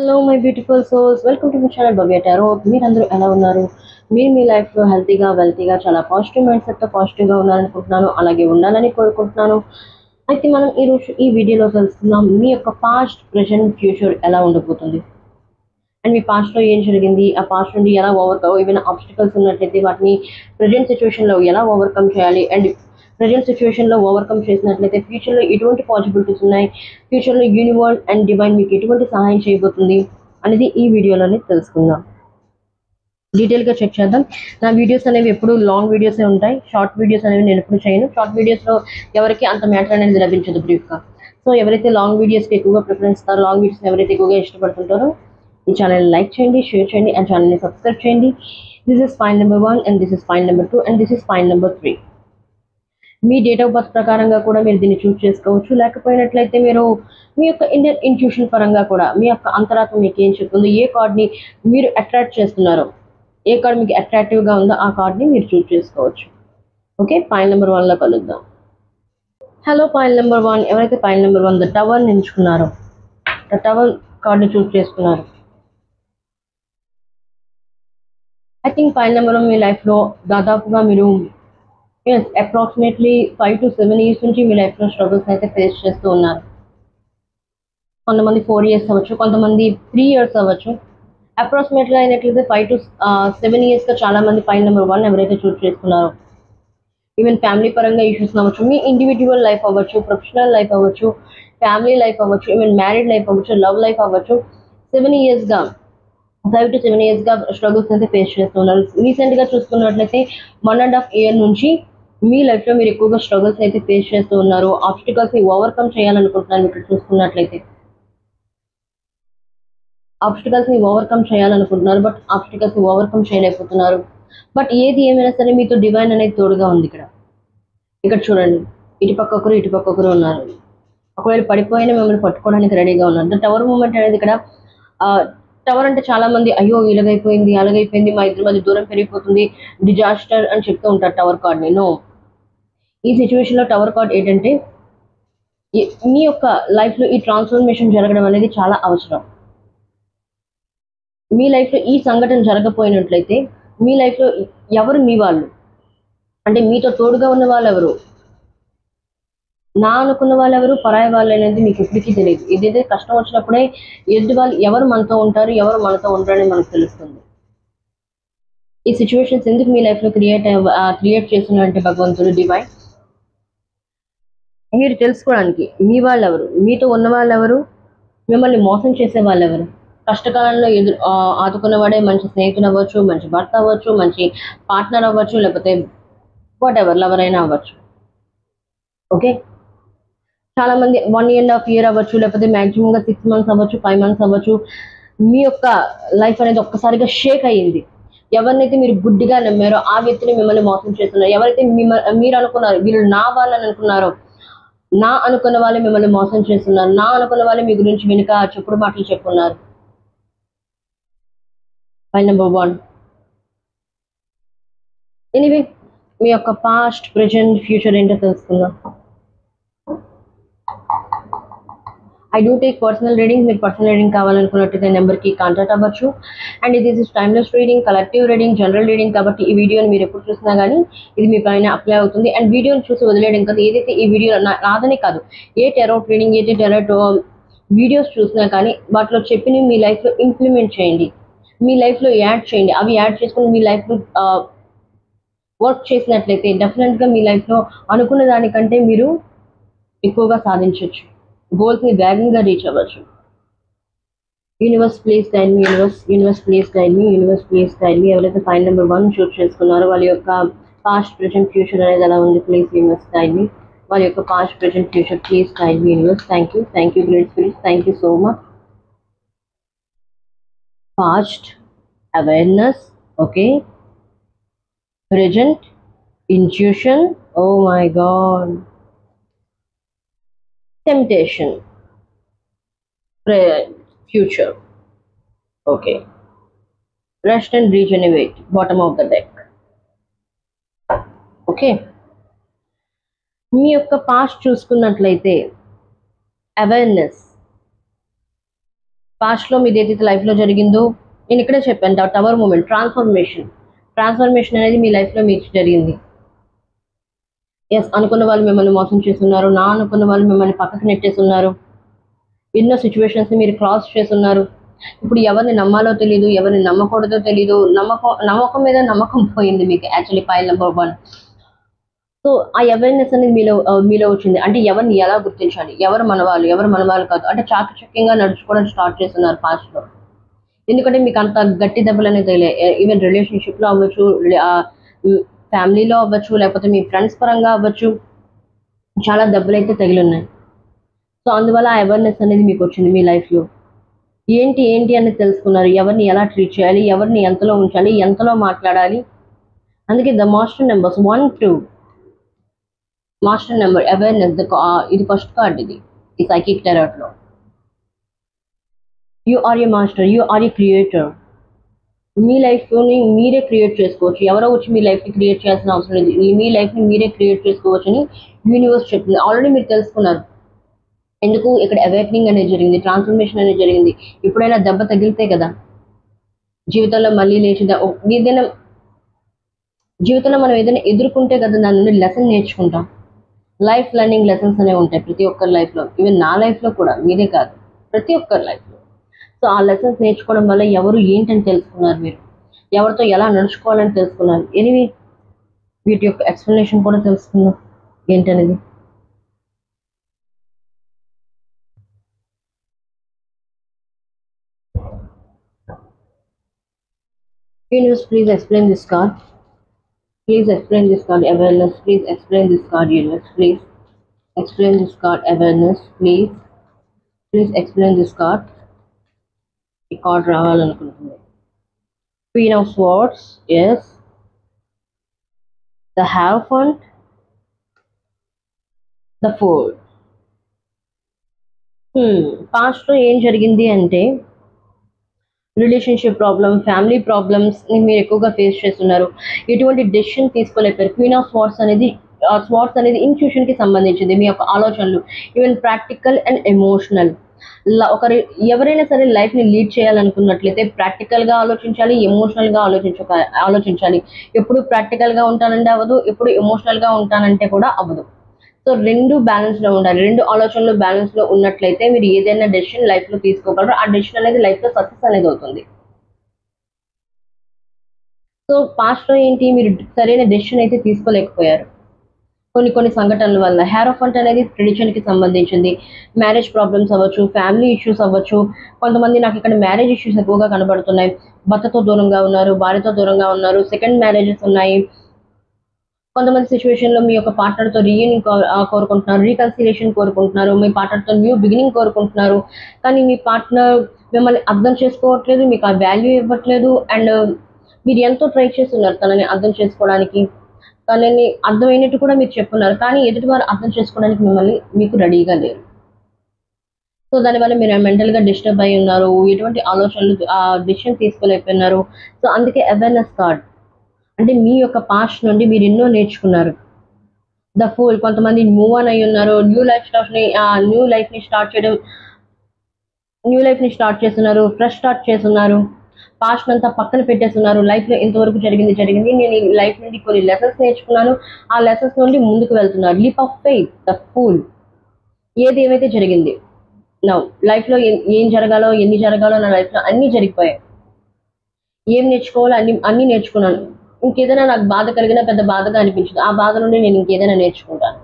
Hello my beautiful souls, welcome to my channel Bhavya tarot. మీరందరూ ఎలా ఉన్నారు? మీరు మీ లైఫ్లో హెల్తీగా వెల్తీగా చాలా పాజిటివ్ మైండ్ సెట్తో పాజిటివ్గా ఉన్నారనుకుంటున్నాను, అలాగే ఉండాలని కోరుకుంటున్నాను. అయితే మనం ఈరోజు ఈ వీడియోలో తెలుసుకుందాం మీ యొక్క పాస్ట్, ప్రజెంట్, ఫ్యూచర్ ఎలా ఉండబోతుంది అండ్ మీ పాస్ట్లో ఏం జరిగింది, ఆ పాస్ట్ నుండి ఎలా ఏమైనా ఆబ్స్టికల్స్ ఉన్నట్లయితే వాటిని ప్రజెంట్ సిచ్యువేషన్లో ఎలా ఓవర్కమ్ చేయాలి అండ్ ప్రజెంట్ సిచ్యువేషన్లో ఓవర్కమ్ చేసినట్లయితే ఫ్యూచర్లో ఎటువంటి పాసిబిలిటీస్ ఉన్నాయి, ఫ్యూచర్లో యూనివర్స్ అండ్ డివైన్ మీకు ఎటువంటి సహాయం చేయబోతుంది అనేది ఈ వీడియోలోనే తెలుసుకుందాం. డీటెయిల్గా చెక్ చేద్దాం. నా వీడియోస్ అనేవి ఎప్పుడు లాంగ్ వీడియోసే ఉంటాయి, షార్ట్ వీడియోస్ అనేవి నేను ఎప్పుడు చేయను. షార్ట్ వీడియోస్లో ఎవరికి అంత మ్యాటర్ అనేది లభించదు బ్రీఫ్గా. సో ఎవరైతే లాంగ్ వీడియోస్కి ఎక్కువగా ప్రిఫరెన్స్ ఇస్తారో, లాంగ్ వీడియోస్ని ఎవరైతే ఎక్కువగా ఇష్టపడుతుంటారో ఈ ఛానల్ని లైక్ చేయండి, షేర్ చేయండి అండ్ ఛానల్ని సబ్స్క్రైబ్ చేయండి. This is file number 1 and this is file number 2 and this is file number 3. Me date of birth ప్రకారంగా కూడా మీరు దీన్ని చూస్ చేసుకోవచ్చు. లేకపోయినట్లయితే మీరు మీ యొక్క ఇండియన్ ఇంట్యూషన్ పరంగా కూడా మీ యొక్క అంతరాత్మ మీకు ఏం చెప్తుందో, ఏ కార్డ్ని మీరు అట్రాక్ట్ చేస్తున్నారో, ఏ కార్డ్ మీకు అట్రాక్టివ్గా ఉందో ఆ కార్డ్ని మీరు చూస్ చేసుకోవచ్చు. ఓకే, ఫైల్ నెంబర్ 1లో కలుద్దాం. హలో ఫైల్ నెంబర్ 1, ఎవరైతే ఫైల్ నెంబర్ 1 ద టవర్ని ఎంచుకున్నారో, ద టవర్ కార్డ్ని చూస్ చేసుకున్నారు. ఐ థింక్ ఫైల్ నెంబర్ 1 మీ లైఫ్లో దాదాపుగా మీరు అప్రాక్సిమేట్లీ 5 to 7 years నుంచి మీ లైఫ్లో స్ట్రగుల్స్ అయితే ఫేస్ చేస్తూ ఉన్నారు. కొంతమంది 4 years అవ్వచ్చు, కొంతమంది 3 years అవ్వచ్చు. అప్రాక్సిమేట్గా అయినట్లయితే 5 to 7 yearsగా చాలామంది ఫైల్ నెంబర్ 1 ఎవరైతే చూస్ చేసుకున్నారో, ఈవెన్ ఫ్యామిలీ పరంగా ఇష్యూస్ అవ్వచ్చు, మీ ఇండివిజువల్ లైఫ్ అవ్వచ్చు, ప్రొఫెషనల్ లైఫ్ అవ్వచ్చు, ఫ్యామిలీ లైఫ్ అవ్వచ్చు, ఈవెన్ మ్యారీడ్ లైఫ్ అవ్వచ్చు, లవ్ లైఫ్ అవ్వచ్చు, 7 yearsగా 5 to 7 yearsగా స్ట్రగుల్స్ అయితే ఫేస్ చేస్తున్నారు. రీసెంట్గా చూసుకున్నట్లయితే 1.5 year నుంచి మీ లైఫ్లో మీరు ఎక్కువగా స్ట్రగుల్స్ అయితే ఫేస్ చేస్తూ ఉన్నారు. ఆబ్స్టికల్స్ని ఓవర్కమ్ చేయాలనుకుంటున్నారు. ఇక్కడ చూసుకున్నట్లయితే ఆబ్స్టికల్స్ని ఓవర్కమ్ చేయాలనుకుంటున్నారు, బట్ ఆబ్స్టికల్స్ని ఓవర్కమ్ చేయలేకపోతున్నారు. బట్ ఏది ఏమైనా సరే మీతో డివైన్ అనేది తోడుగా ఉంది. ఇక్కడ చూడండి, ఇటుపక్క ఒకరు ఉన్నారు. ఒకవేళ పడిపోయినా మిమ్మల్ని పట్టుకోవడానికి రెడీగా ఉన్నారు. ద టవర్ మూమెంట్ అనేది ఇక్కడ టవర్ అంటే చాలా మంది అయ్యో ఇలాగైపోయింది అలాగైపోయింది, మా ఇద్దరి మధ్య దూరం పెరిగిపోతుంది, డిజాస్టర్ అని చెప్తూ ఉంటారు టవర్ కార్డ్ని. నో, ఈ సిచ్యువేషన్లో టవర్ కార్డ్ ఏంటంటే మీ యొక్క లైఫ్లో ఈ ట్రాన్స్ఫర్మేషన్ జరగడం అనేది చాలా అవసరం. మీ లైఫ్లో ఈ సంఘటన జరగపోయినట్లయితే మీ లైఫ్లో ఎవరు మీ వాళ్ళు, అంటే మీతో తోడుగా ఉన్న వాళ్ళు ఎవరు, నా అనుకున్న వాళ్ళు ఎవరు, పరాయి వాళ్ళు అనేది మీకు ఎప్పటికీ తెలియదు. ఏదైతే కష్టం వచ్చినప్పుడే ఎదుటి వాళ్ళు ఎవరు మనతో ఉంటారు, ఎవరు మనతో ఉంటారని మనకు తెలుస్తుంది. ఈ సిచ్యువేషన్స్ ఎందుకు మీ లైఫ్లో క్రియేట్ చేస్తున్నారంటే భగవంతుడు, డివైన్, మీరు తెలుసుకోవడానికి మీ వాళ్ళు ఎవరు, మీతో ఉన్న వాళ్ళు ఎవరు, మిమ్మల్ని మోసం చేసే వాళ్ళు ఎవరు, కష్టకాలంలో ఆదుకున్నవాడే మంచి స్నేహితుడు అవ్వచ్చు, మంచి భర్త అవ్వచ్చు, మంచి పార్ట్నర్ అవ్వచ్చు, లేకపోతే వాట్ ఎవర్ లవర్ అయినా అవ్వచ్చు. ఓకే, చాలామంది 1.5 year అవ్వచ్చు, లేకపోతే మ్యాక్సిమంగా 6 months అవ్వచ్చు, 5 months అవ్వచ్చు. మీ యొక్క లైఫ్ అనేది ఒక్కసారిగా షేక్ అయ్యింది. ఎవరినైతే మీరు గుడ్డిగా నమ్మారో ఆ వ్యక్తిని మిమ్మల్ని మోసం చేస్తున్నారు. ఎవరైతే మీరు అనుకున్నారు వీళ్ళు నా వాళ్ళని అనుకున్నారో, నా అనుకున్న వాళ్ళే మిమ్మల్ని మోసం చేస్తున్నారు. నా అనుకున్న వాళ్ళే మీ గురించి వెనుక చెప్పుడు మాటలు చెప్పుకున్నారు. File number 1. ఎనీవే, మీ యొక్క పాస్ట్, ప్రజెంట్, ఫ్యూచర్ ఏంటో తెలుసుకుందాం. I do take personal reading. మీరు పర్సనల్ రీడింగ్ కావాలనుకున్నట్టయితే నెంబర్కి కాంటాక్ట్ అవ్వచ్చు. అండ్ ఇది timeless reading, collective reading, general reading కాబట్టి ఈ వీడియోని మీరు ఎప్పుడు చూసినా కానీ ఇది మీ పైన అప్లై అవుతుంది. అండ్ వీడియోని చూసి వదిలేయడం కాదు, ఏదైతే ఈ వీడియో నాదని కాదు, ఏ టెరోట్ రీడింగ్, ఏ టెరోట్ వీడియోస్ చూసినా కానీ వాటిలో చెప్పినవి మీ లైఫ్లో ఇంప్లిమెంట్ చేయండి, మీ లైఫ్లో యాడ్ చేయండి. అవి యాడ్ చేసుకుని మీ లైఫ్లో వర్క్ చేసినట్లయితే డెఫినెట్గా మీ లైఫ్లో అనుకున్న దానికంటే మీరు ఎక్కువగా సాధించవచ్చు, గోల్స్ని వేగంగా రీచ్ అవ్వచ్చు. Universe please guide me, universe please guide me, universe please guide me. ఎవరైతే ఫైల్ నెంబర్ 1 చూస్ చేసుకున్నారో వాళ్ళ యొక్క పాస్ట్, ప్రజెంట్, ఫ్యూచర్ అనేది ఎలా ఉంది, ప్లీజ్ యూనివర్స్ గైడ్ మీ. వాళ్ళ యొక్క past, present, future please guide me universe. Thank you great spirits, thank you so much. Past awareness, okay, present, intuition, oh my god, temptation, future, okay, rest and regenerate, bottom of the deck. Okay, మీ యొక్క past చూసుకున్నట్లయితే awareness, పాస్ట్లో మీది ఏదైతే లైఫ్లో జరిగిందో నేను ఇక్కడే చెప్పాను టవర్ మూమెంట్ ట్రాన్స్ఫర్మేషన్ అనేది మీ లైఫ్లో మీకు జరిగింది. ఎస్, అనుకున్న వాళ్ళు మిమ్మల్ని మోసం చేస్తున్నారు, నా అనుకున్న వాళ్ళు మిమ్మల్ని పక్కకు నెట్టేస్తున్నారు, ఎన్నో సిచ్యువేషన్స్ని మీరు క్రాస్ చేస్తున్నారు. ఇప్పుడు ఎవరిని నమ్మాలో తెలియదు, ఎవరిని నమ్మకూడదో తెలియదు, నమ్మకం మీద నమ్మకం పోయింది మీకు యాక్చువల్లీ ఫైల్ నెంబర్ 1. సో ఆ అవేర్నెస్ అనేది మీలో వచ్చింది. అంటే ఎవరిని ఎలా గుర్తించాలి, ఎవరు మనవాళ్ళు కాదు అంటే చాకచక్యంగా నడుచుకోవడం స్టార్ట్ చేస్తున్నారు పాస్ట్లో. ఎందుకంటే మీకు అంత గట్టి దెబ్బలు అనేది తగిలాయి. ఈవెన్ రిలేషన్షిప్లో అవ్వచ్చు, ఫ్యామిలీలో అవ్వచ్చు, లేకపోతే మీ ఫ్రెండ్స్ పరంగా అవ్వచ్చు, చాలా దెబ్బలు అయితే తగిలి ఉన్నాయి. సో అందువల్ల ఆ అవేర్నెస్ అనేది మీకు వచ్చింది మీ లైఫ్లో. ఏంటి అనేది తెలుసుకున్నారు, ఎవరిని ఎలా ట్రీట్ చేయాలి, ఎవరిని ఎంతలో ఉంచాలి, ఎంతలో మాట్లాడాలి. అందుకే the master numbers 1, 2 master number awareness, ఇది ఫస్ట్ కార్డ్, ఇది ఈ సైకిక్ టెరాట్లో. You are a master, you are a creator. మీ లైఫ్ని మీరే క్రియేట్ చేసుకోవచ్చు. ఎవరో వచ్చి మీ లైఫ్ని క్రియేట్ చేయాల్సిన అవసరం లేదు. మీ లైఫ్ని మీరే క్రియేట్ చేసుకోవచ్చు అని యూనివర్స్ చెప్తుంది. ఆల్రెడీ మీరు తెలుసుకున్నారు. ఎందుకు ఇక్కడ అవేకనింగ్ అనేది జరిగింది, ట్రాన్స్ఫర్మేషన్ అనేది జరిగింది. ఎప్పుడైనా దెబ్బ తగిలితే కదా జీవితంలో మళ్ళీ లేచి ఏదైనా జీవితంలో మనం ఏదైనా ఎదుర్కొంటే కదా దాని నుండి లెసన్ నేర్చుకుంటాం. లైఫ్ లెర్నింగ్ లెసన్స్ అనేవి ఉంటాయి ప్రతి ఒక్కరి లైఫ్లో. ఈవెన్ నా లైఫ్లో కూడా, మీరే కాదు, ప్రతి ఒక్కరి లైఫ్లో. సో ఆ లెసన్స్ నేర్చుకోవడం వల్ల ఎవరు ఏంటని తెలుసుకున్నారు, మీరు ఎవరితో ఎలా నడుచుకోవాలని తెలుసుకున్నారు. ఎనివి వీటి యొక్క ఎక్స్ప్లెనేషన్ కూడా తెలుసుకుందాం ఏంటనేది. Universe, please explain this card. Please explain this card, awareness. Please explain this card, universe. Please explain this card, awareness. Please explain this card. ఈ card రావాలనుకుంటుంది. Queen of Swords, yes. The Hierophant, the Fool. పాస్ట్లో ఏం జరిగింది అంటే relationship problem, family problems మీరు ఎక్కువగా face చేస్తున్నారు. ఎటువంటి decision తీసుకోలేకపోయారు. Queen of swords అనేది ఇంట్యూషన్కి సంబంధించింది. మీ యొక్క ఆలోచనలు ఈవెన్ ప్రాక్టికల్ అండ్ ఎమోషనల్. ఎవరైనా సరే లైఫ్ని లీడ్ చేయాలనుకున్నట్లయితే ప్రాక్టికల్గా ఆలోచించాలి, ఎమోషనల్గా ఆలోచించాలి. ఎప్పుడు ప్రాక్టికల్గా ఉంటానంటే అవ్వదు, ఎప్పుడు ఎమోషనల్గా ఉంటానంటే కూడా అవ్వదు. సో రెండు బ్యాలెన్స్లో ఉండాలి. రెండు ఆలోచనలు బ్యాలెన్స్లో ఉన్నట్లయితే మీరు ఏదైనా డెసిషన్ లైఫ్లో తీసుకోగలరు. ఆ డెసిషన్ అనేది లైఫ్లో సక్సెస్ అనేది అవుతుంది. సో పాస్ట్లో ఏంటి, మీరు సరైన డెసిషన్ అయితే తీసుకోలేకపోయారు కొన్ని సంఘటనల వల్ల. హెరాఫంట్ అనేది ట్రెడిషన్కి సంబంధించింది. మ్యారేజ్ ప్రాబ్లమ్స్ అవ్వచ్చు, ఫ్యామిలీ ఇష్యూస్ అవ్వచ్చు. కొంతమంది నాకు ఇక్కడ మ్యారేజ్ ఇష్యూస్ ఎక్కువగా కనబడుతున్నాయి. భర్తతో దూరంగా ఉన్నారు, భార్యతో దూరంగా ఉన్నారు, సెకండ్ మ్యారేజెస్ ఉన్నాయి. కొంతమంది సిచ్యువేషన్లో మీ యొక్క పార్ట్నర్తో రీయూనియన్ కోరుకుంటున్నారు, రీకన్సిలేషన్ కోరుకుంటున్నారు, మీ పార్ట్నర్తో న్యూ బిగినింగ్ కోరుకుంటున్నారు. కానీ మీ పార్ట్నర్ మిమ్మల్ని అర్థం చేసుకోవట్లేదు, మీకు ఆ వాల్యూ ఇవ్వట్లేదు. అండ్ మీరు ఎంతో ట్రై చేస్తున్నారు తనని అర్థం చేసుకోవడానికి, తనని అర్థమైనట్టు కూడా మీరు చెప్తున్నారు. కానీ ఎదుటివారు అర్థం చేసుకోవడానికి మీకు రెడీగా లేరు. సో దానివల్ల మీరు మెంటల్గా డిస్టర్బ్ అయి ఉన్నారు. ఎటువంటి ఆలోచనలు డిసిషన్ తీసుకోలేకపోయినారు. సో అందుకే అవేర్నెస్ కార్డ్ అంటే మీ యొక్క పాస్ట్ నుండి మీరు ఎన్నో నేర్చుకున్నారు. ద ఫూల్, కొంతమంది మూవ్ ఆన్ అయి ఉన్నారు. న్యూ లైఫ్ని స్టార్ట్ చేస్తున్నారు, ఫ్రెష్ స్టార్ట్ చేస్తున్నారు. పాస్ట్ అంతా పక్కన పెట్టేస్తున్నారు. లైఫ్లో ఇంతవరకు జరిగింది, నేను ఈ లైఫ్ నుండి కొన్ని లెసన్స్ నేర్చుకున్నాను, ఆ లెసన్స్ నుండి ముందుకు వెళ్తున్నారు. Leap of faith, the pool. ఏమైతే జరిగింది నా లైఫ్లో, ఏం జరగాలో ఎన్ని జరగాలో నా లైఫ్లో అన్నీ జరిగిపోయాయి. ఏం నేర్చుకోవాలో అన్నీ నేర్చుకున్నాను. ఇంకేదైనా నాకు బాధ కలిగినా పెద్ద బాధగా అనిపించింది, ఆ బాధ నుండి నేను ఇంకేదైనా నేర్చుకుంటాను.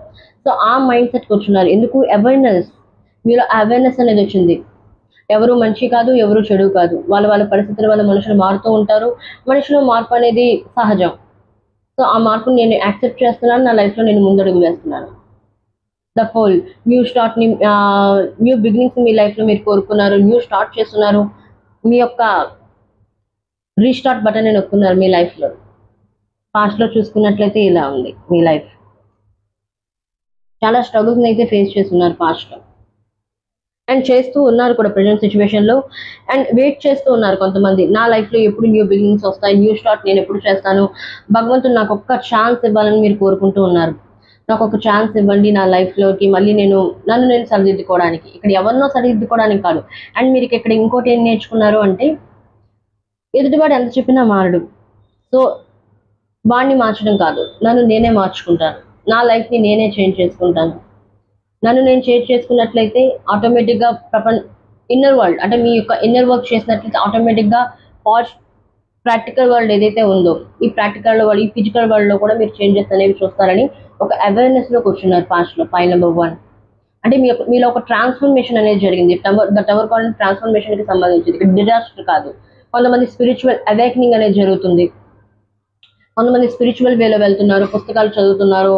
సో ఆ మైండ్ సెట్కి వచ్చున్నారు. ఎందుకు? అవేర్నెస్. మీలో అవేర్నెస్ అనేది వచ్చింది. ఎవరు మంచి కాదు, ఎవరు చెడు కాదు. వాళ్ళ పరిస్థితుల వల్ల మనుషులు మారుతూ ఉంటారు. మనుషులు మార్పు అనేది సహజం. సో ఆ మార్పుని నేను యాక్సెప్ట్ చేస్తున్నాను, నా లైఫ్లో నేను ముందడుగు వేస్తున్నాను. ద ఫోల్, న్యూ బిగినింగ్స్ మీ లైఫ్లో మీరు కోరుకున్నారు, న్యూ స్టార్ట్ చేస్తున్నారు. మీ యొక్క రీస్టార్ట్ బటన్ నొక్కున్నారు మీ లైఫ్లో. పాస్ట్లో చూసుకున్నట్లయితే ఇలా ఉంది మీ లైఫ్. చాలా స్ట్రగుల్స్ని అయితే ఫేస్ చేస్తున్నారు పాస్ట్లో, అండ్ చేస్తూ ఉన్నారు కూడా ప్రజెంట్ సిచ్యువేషన్లో. అండ్ వెయిట్ చేస్తూ ఉన్నారు కొంతమంది, నా లైఫ్లో ఎప్పుడు న్యూ బిగినింగ్స్ వస్తాయి, న్యూ స్టార్ట్ నేను ఎప్పుడు చేస్తాను, భగవంతుడు నాకు ఒక్క ఛాన్స్ ఇవ్వాలని మీరు కోరుకుంటూ ఉన్నారు. నాకు ఒక ఛాన్స్ ఇవ్వండి నా లైఫ్లోకి, మళ్ళీ నన్ను నేను సరిదిద్దుకోవడానికి, ఇక్కడ ఎవరినో సరిదిద్దుకోవడానికి కాదు. అండ్ మీరు ఇక్కడ ఇంకోటి ఏం నేర్చుకున్నారు అంటే, ఎదుటివాడు ఎంత చెప్పినా మారడు. సో వాడిని మార్చడం కాదు, నన్ను నేనే మార్చుకుంటాను, నా లైఫ్ని నేనే చేంజ్ చేసుకుంటాను. నన్ను నేను చేంజ్ చేసుకున్నట్లయితే ఆటోమేటిక్గా ఇన్నర్ వరల్డ్, అంటే మీ యొక్క ఇన్నర్ వర్క్ చేసినట్లయితే ఆటోమేటిక్గా పాజిటివ్ ప్రాక్టికల్ వరల్డ్ ఏదైతే ఉందో, ఈ ప్రాక్టికల్ వరల్డ్, ఈ ఫిజికల్ వరల్డ్లో కూడా మీరు చేంజెస్ అనేవి చూస్తారని ఒక అవేర్నెస్లోకి వచ్చినారు పాస్ట్లో. పాయింట్ నెంబర్ 1 అంటే మీలో ఒక ట్రాన్స్ఫర్మేషన్ అనేది జరిగింది. టవర్ కాల్ ట్రాన్స్ఫర్మేషన్కి సంబంధించింది, ఇక్కడ డిజాస్టర్ కాదు. కొంతమంది స్పిరిచువల్ అవేకనింగ్ అనేది జరుగుతుంది, కొంతమంది స్పిరిచువల్ వేలో వెళ్తున్నారు, పుస్తకాలు చదువుతున్నారు,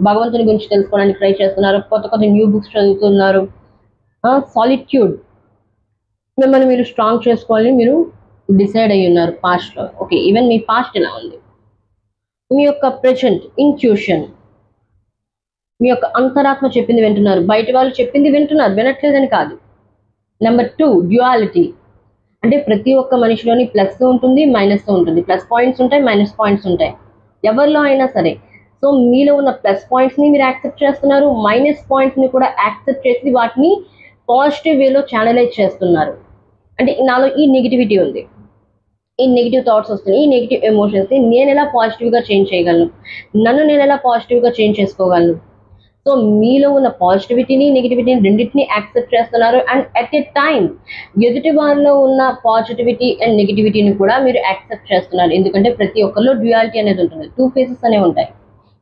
భగవంతుని గురించి తెలుసుకోవడానికి ట్రై చేస్తున్నారు, కొత్త కొత్త న్యూ బుక్స్ చదువుతున్నారు. సాలిట్యూడ్, మిమ్మల్ని మీరు స్ట్రాంగ్ చేసుకోవాలని మీరు డిసైడ్ అయ్యి ఉన్నారు పాస్ట్లో. ఓకే, ఈవెన్ మీ పాస్ట్ ఎలా ఉంది, మీ యొక్క ప్రెజెంట్ ఇంట్యూషన్, మీ యొక్క అంతరాత్మ చెప్పింది వింటున్నారు. బయట వాళ్ళు చెప్పింది వింటున్నారు, వినట్లేదని కాదు. నెంబర్ 2 డ్యుయాలిటీ, అంటే ప్రతి ఒక్క మనిషిలోని ప్లస్ ఉంటుంది, మైనస్ ఉంటుంది. ప్లస్ పాయింట్స్ ఉంటాయి, మైనస్ పాయింట్స్ ఉంటాయి, ఎవరిలో అయినా సరే. సో మీలో ఉన్న ప్లస్ పాయింట్స్ని మీరు యాక్సెప్ట్ చేస్తున్నారు, మైనస్ పాయింట్స్ని కూడా యాక్సెప్ట్ చేసి వాటిని పాజిటివ్ వేలో ఛానలైజ్ చేస్తున్నారు. అంటే నాలో ఈ నెగిటివిటీ ఉంది, ఈ నెగిటివ్ థాట్స్ వస్తున్నాయి, ఈ నెగిటివ్ ఎమోషన్స్ని నేను ఎలా పాజిటివ్గా చేంజ్ చేయగలను, నన్ను నేను ఎలా పాజిటివ్గా చేంజ్ చేసుకోగలను. సో మీలో ఉన్న పాజిటివిటీని నెగిటివిటీని రెండింటిని యాక్సెప్ట్ చేస్తున్నారు. అండ్ అట్ ఎ టైం ఎదుటి వారిలో ఉన్న పాజిటివిటీ అండ్ నెగిటివిటీని కూడా మీరు యాక్సెప్ట్ చేస్తున్నారు. ఎందుకంటే ప్రతి ఒక్కరిలో డ్యుయాలిటీ అనేది ఉంటుంది, 2 ఫేసెస్ అనేవి ఉంటాయి.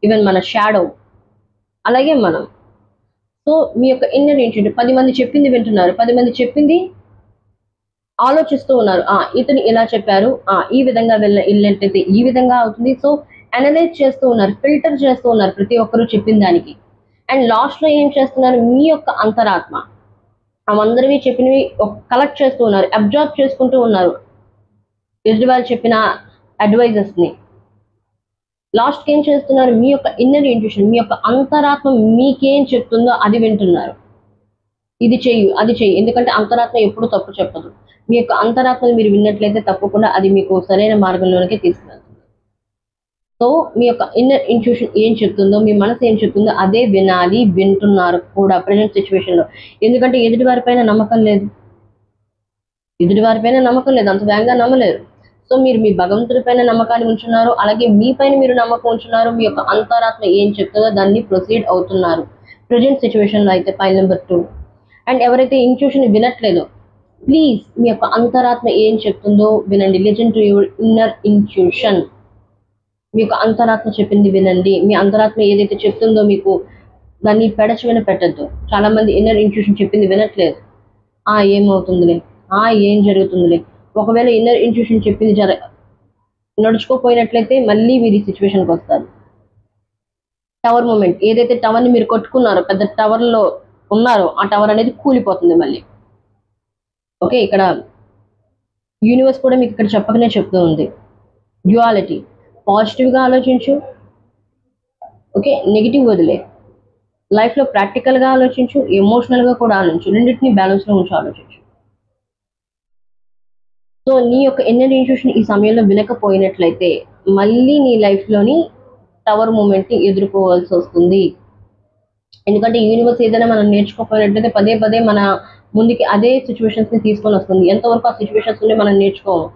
ఈవెన్ మన షాడో, అలాగే మనం. సో మీ యొక్క ఇన్నర్ ఇంట్యూషన్, 10 మంది చెప్పింది వింటున్నారు, 10 మంది చెప్పింది ఆలోచిస్తూ ఉన్నారు. ఇతను ఇలా చెప్పారు, ఈ విధంగా వెళ్ళినట్లయితే ఈ విధంగా అవుతుంది. సో అనలైజ్ చేస్తూ ఉన్నారు, ఫిల్టర్ చేస్తూ ఉన్నారు ప్రతి ఒక్కరు చెప్పిన దానికి. అండ్ లాస్ట్లో ఏం చేస్తున్నారు, మీ యొక్క అంతరాత్మ అవందరివి చెప్పినవి కలెక్ట్ చేస్తూ ఉన్నారు, అబ్జర్వ్ చేసుకుంటూ ఉన్నారు ఎదుటి వాళ్ళు చెప్పిన అడ్వైజెస్ని. లాస్ట్కి ఏం చేస్తున్నారు, మీ యొక్క ఇన్నర్ ఇంట్యూషన్, మీ యొక్క అంతరాత్మ మీకేం చెప్తుందో అది వింటున్నారు. ఇది చెయ్యి, అది చెయ్యి, ఎందుకంటే అంతరాత్మ ఎప్పుడు తప్పు చెప్పదు. మీ యొక్క అంతరాత్మని మీరు విన్నట్లయితే తప్పకుండా అది మీకు సరైన మార్గంలోనికి తీసుకెళ్తుంది. సో మీ యొక్క ఇన్నర్ ఇంట్యూషన్ ఏం చెప్తుందో, మీ మనసు ఏం చెప్తుందో అదే వినాలి, వింటున్నారు కూడా ప్రజెంట్ సిచ్యువేషన్లో. ఎందుకంటే ఎదుటివారిపైన నమ్మకం లేదు, అంత వేగంగా నమ్మలేరు. సో మీరు మీ భగవంతుడి పైన నమ్మకాన్ని ఉంచున్నారు, అలాగే మీ పైన మీరు నమ్మకం ఉంచున్నారు. మీ యొక్క అంతరాత్మ ఏం చెప్తుందో దాన్ని ప్రొసీడ్ అవుతున్నారు ప్రజెంట్ సిచ్యువేషన్లో అయితే. పాయింట్ నెంబర్ 2, అండ్ ఎవరైతే ఇంట్యూషన్ వినట్లేదో, ప్లీజ్ మీ యొక్క అంతరాత్మ ఏం చెప్తుందో వినండి. Listen to your inner intuition. మీ యొక్క అంతరాత్మ చెప్పింది వినండి. మీ అంతరాత్మ ఏదైతే చెప్తుందో మీకు దాన్ని పెడచెవిన పెట్టద్దు. చాలా మంది ఇన్నర్ ఇంట్యూషన్ చెప్పింది వినట్లేదు. ఏమవుతుందిలే, ఏం జరుగుతుందిలే. ఒకవేళ ఇన్నర్ ఇంట్యూషన్ చెప్పింది నడుచుకోపోయినట్లయితే మళ్ళీ మీరు ఈ సిచ్యువేషన్కి వస్తారు. టవర్ మూమెంట్, ఏదైతే టవర్ని మీరు కొట్టుకున్నారో, పెద్ద టవర్లో ఉన్నారో, ఆ టవర్ అనేది కూలిపోతుంది మళ్ళీ. ఓకే, ఇక్కడ యూనివర్స్ కూడా మీకు ఇక్కడ చెప్పకనే చెప్తూ ఉంది. డ్యుయాలిటీ, పాజిటివ్గా ఆలోచించు, ఓకే, నెగిటివ్ వదిలే. లైఫ్లో ప్రాక్టికల్గా ఆలోచించు, ఎమోషనల్గా కూడా ఆలోచించు, రెండింటిని బ్యాలెన్స్లో ఉంచి ఆలోచించు. సో నీ యొక్క ఇన్నర్ ఇంట్యూషన్ ఈ సమయంలో వినకపోయినట్లయితే మళ్ళీ నీ లైఫ్లోని టవర్ మూమెంట్ని ఎదుర్కోవాల్సి వస్తుంది. ఎందుకంటే యూనివర్స్ ఏదైనా మనం నేర్చుకోకపోయినట్లయితే పదే పదే మన ముందుకి అదే సిచ్యువేషన్స్ని తీసుకొని వస్తుంది. ఎంతవరకు ఆ సిచ్యువేషన్స్ నుండి మనం నేర్చుకోము.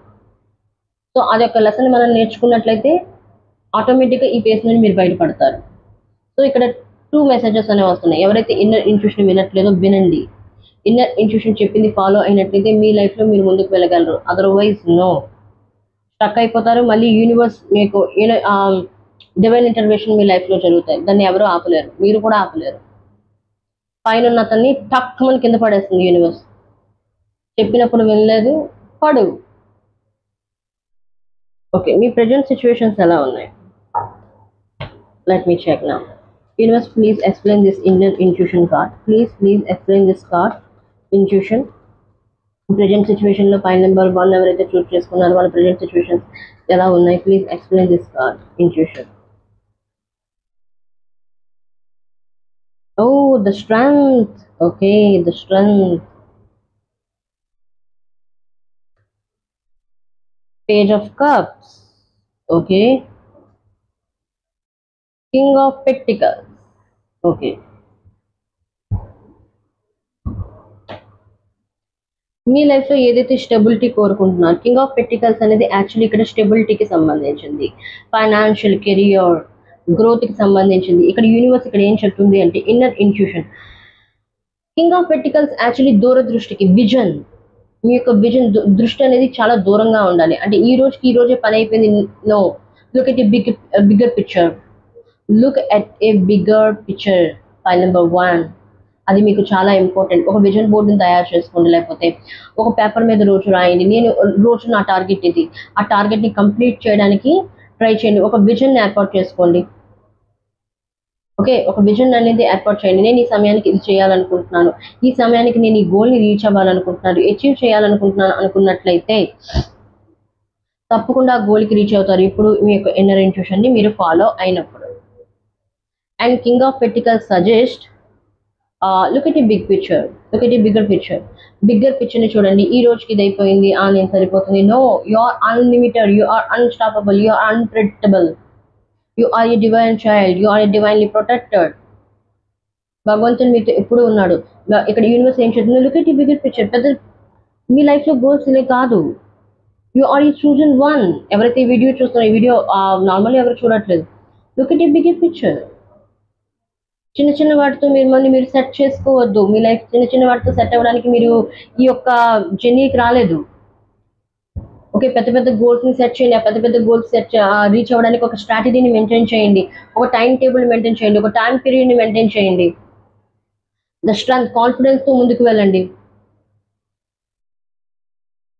సో అది ఒక లెసన్ మనం నేర్చుకున్నట్లయితే ఆటోమేటిక్గా ఈ ఫేస్ నుండి మీరు బయటపడతారు. సో ఇక్కడ 2 మెసేజెస్ అనేవి వస్తున్నాయి. ఎవరైతే ఇన్నర్ ఇంట్యూషన్ వినట్లేదో వినండి. ఇన్నర్ ఇంట్యూషన్ చెప్పింది ఫాలో అయినట్లయితే మీ లైఫ్లో మీరు ముందుకు వెళ్ళగలరు. అదర్వైజ్ నో, స్టక్ అయిపోతారు. మళ్ళీ యూనివర్స్ మీకు డివైన్ ఇంటర్వెన్షన్ మీ లైఫ్లో జరుగుతాయి. దాన్ని ఎవరు ఆపలేరు, మీరు కూడా ఆపలేరు. పైన ఉన్న అతన్ని టక్ మన కింద పడేస్తుంది యూనివర్స్. చెప్పినప్పుడు వినలేదు, పడు. ఓకే, మీ ప్రజెంట్ సిచ్యువేషన్స్ ఎలా ఉన్నాయి? Let me check now. Universe, please explain this inner intuition card. Please explain this card, intuition. Present situation లో పాయింట్ నెంబర్ 1 ఎవరైతే చూస్ చేసుకున్నారో వాళ్ళ ప్రజెంట్ సిచ్యువేషన్స్ ఎలా ఉన్నాయి? Please explain this card, intuition. Oh, the strength. Okay, the strength. Page of Cups. Okay. King of Pentacles. Okay, మీ లైఫ్లో ఏదైతే stability కోరుకుంటున్నారు, కింగ్ ఆఫ్ పెటికల్స్ అనేది యాక్చువల్లీ ఇక్కడ స్టెబిలిటీకి సంబంధించింది, ఫైనాన్షియల్ కెరియర్ గ్రోత్కి సంబంధించింది. ఇక్కడ యూనివర్స్ ఇక్కడ ఏం చెప్తుంది అంటే inner intuition. King of pentacles actually దూరదృష్టికి, విజన్. మీ యొక్క విజన్ దృష్టి అనేది చాలా దూరంగా ఉండాలి. అంటే ఈ రోజుకి ఈ రోజే పని అయిపోయింది. No, look at a bigger picture. Look at a bigger picture. File number 1 అది మీకు చాలా ఇంపార్టెంట్. ఒక విజన్ బోర్డుని తయారు చేసుకోండి, లేకపోతే ఒక పేపర్ మీద రోజు రాయండి. నేను రోజు నా టార్గెట్ ఇది, ఆ టార్గెట్ని కంప్లీట్ చేయడానికి ట్రై చేయండి. ఒక విజన్ ఏర్పాటు చేసుకోండి. ఓకే, ఒక విజన్ అనేది ఏర్పాటు చేయండి. నేను ఈ సమయానికి ఇది చేయాలనుకుంటున్నాను, ఈ సమయానికి నేను ఈ గోల్ని రీచ్ అవ్వాలనుకుంటున్నాను, అచీవ్ చేయాలనుకుంటున్నాను అనుకున్నట్లయితే తప్పకుండా ఆ గోల్కి రీచ్ అవుతారు. ఇప్పుడు మీ యొక్క ఇన్నర్ ఇంట్యూషన్ని మీరు ఫాలో అయినప్పుడు. And king of pentacles suggest look at a big picture, look at a bigger పిక్చర్ని చూడండి. ఈ రోజుకి ఇది అయిపోయింది, నేను సరిపోతుంది. No, you are unlimited, you are unstoppable, you are unpredictable, you are a divine child, you are a divinely protected. భగవంతుడు మీతో ఎప్పుడు ఉన్నాడు. ఇక్కడ యూనివర్స్ ఏం చెప్తుంది, look at a bigger picture. పెద్ద మీ లైఫ్లో గోల్స్ ఇలా కాదు, యు ఆర్ ఈ చూజన్ వన్. ఎవరైతే ఈ వీడియో చూస్తున్నారో, ఈ వీడియో నార్మల్గా ఎవరు చూడట్లేదు, look at a bigger picture. చిన్న చిన్న వాటితో మీరు సెట్ చేసుకోవద్దు. మీ లైఫ్ చిన్న చిన్న వాటితో సెట్ అవ్వడానికి మీరు ఈ యొక్క జర్నీకి రాలేదు. ఓకే, పెద్ద పెద్ద గోల్స్ని సెట్ చేయండి. ఆ పెద్ద పెద్ద గోల్స్ రీచ్ అవ్వడానికి ఒక స్ట్రాటజీని మెయింటైన్ చేయండి, ఒక టైం టేబుల్ మెయింటైన్ చేయండి, ఒక టైం పీరియడ్ని మెయింటైన్ చేయండి. ద స్ట్రెంత్, కాన్ఫిడెన్స్తో ముందుకు వెళ్ళండి.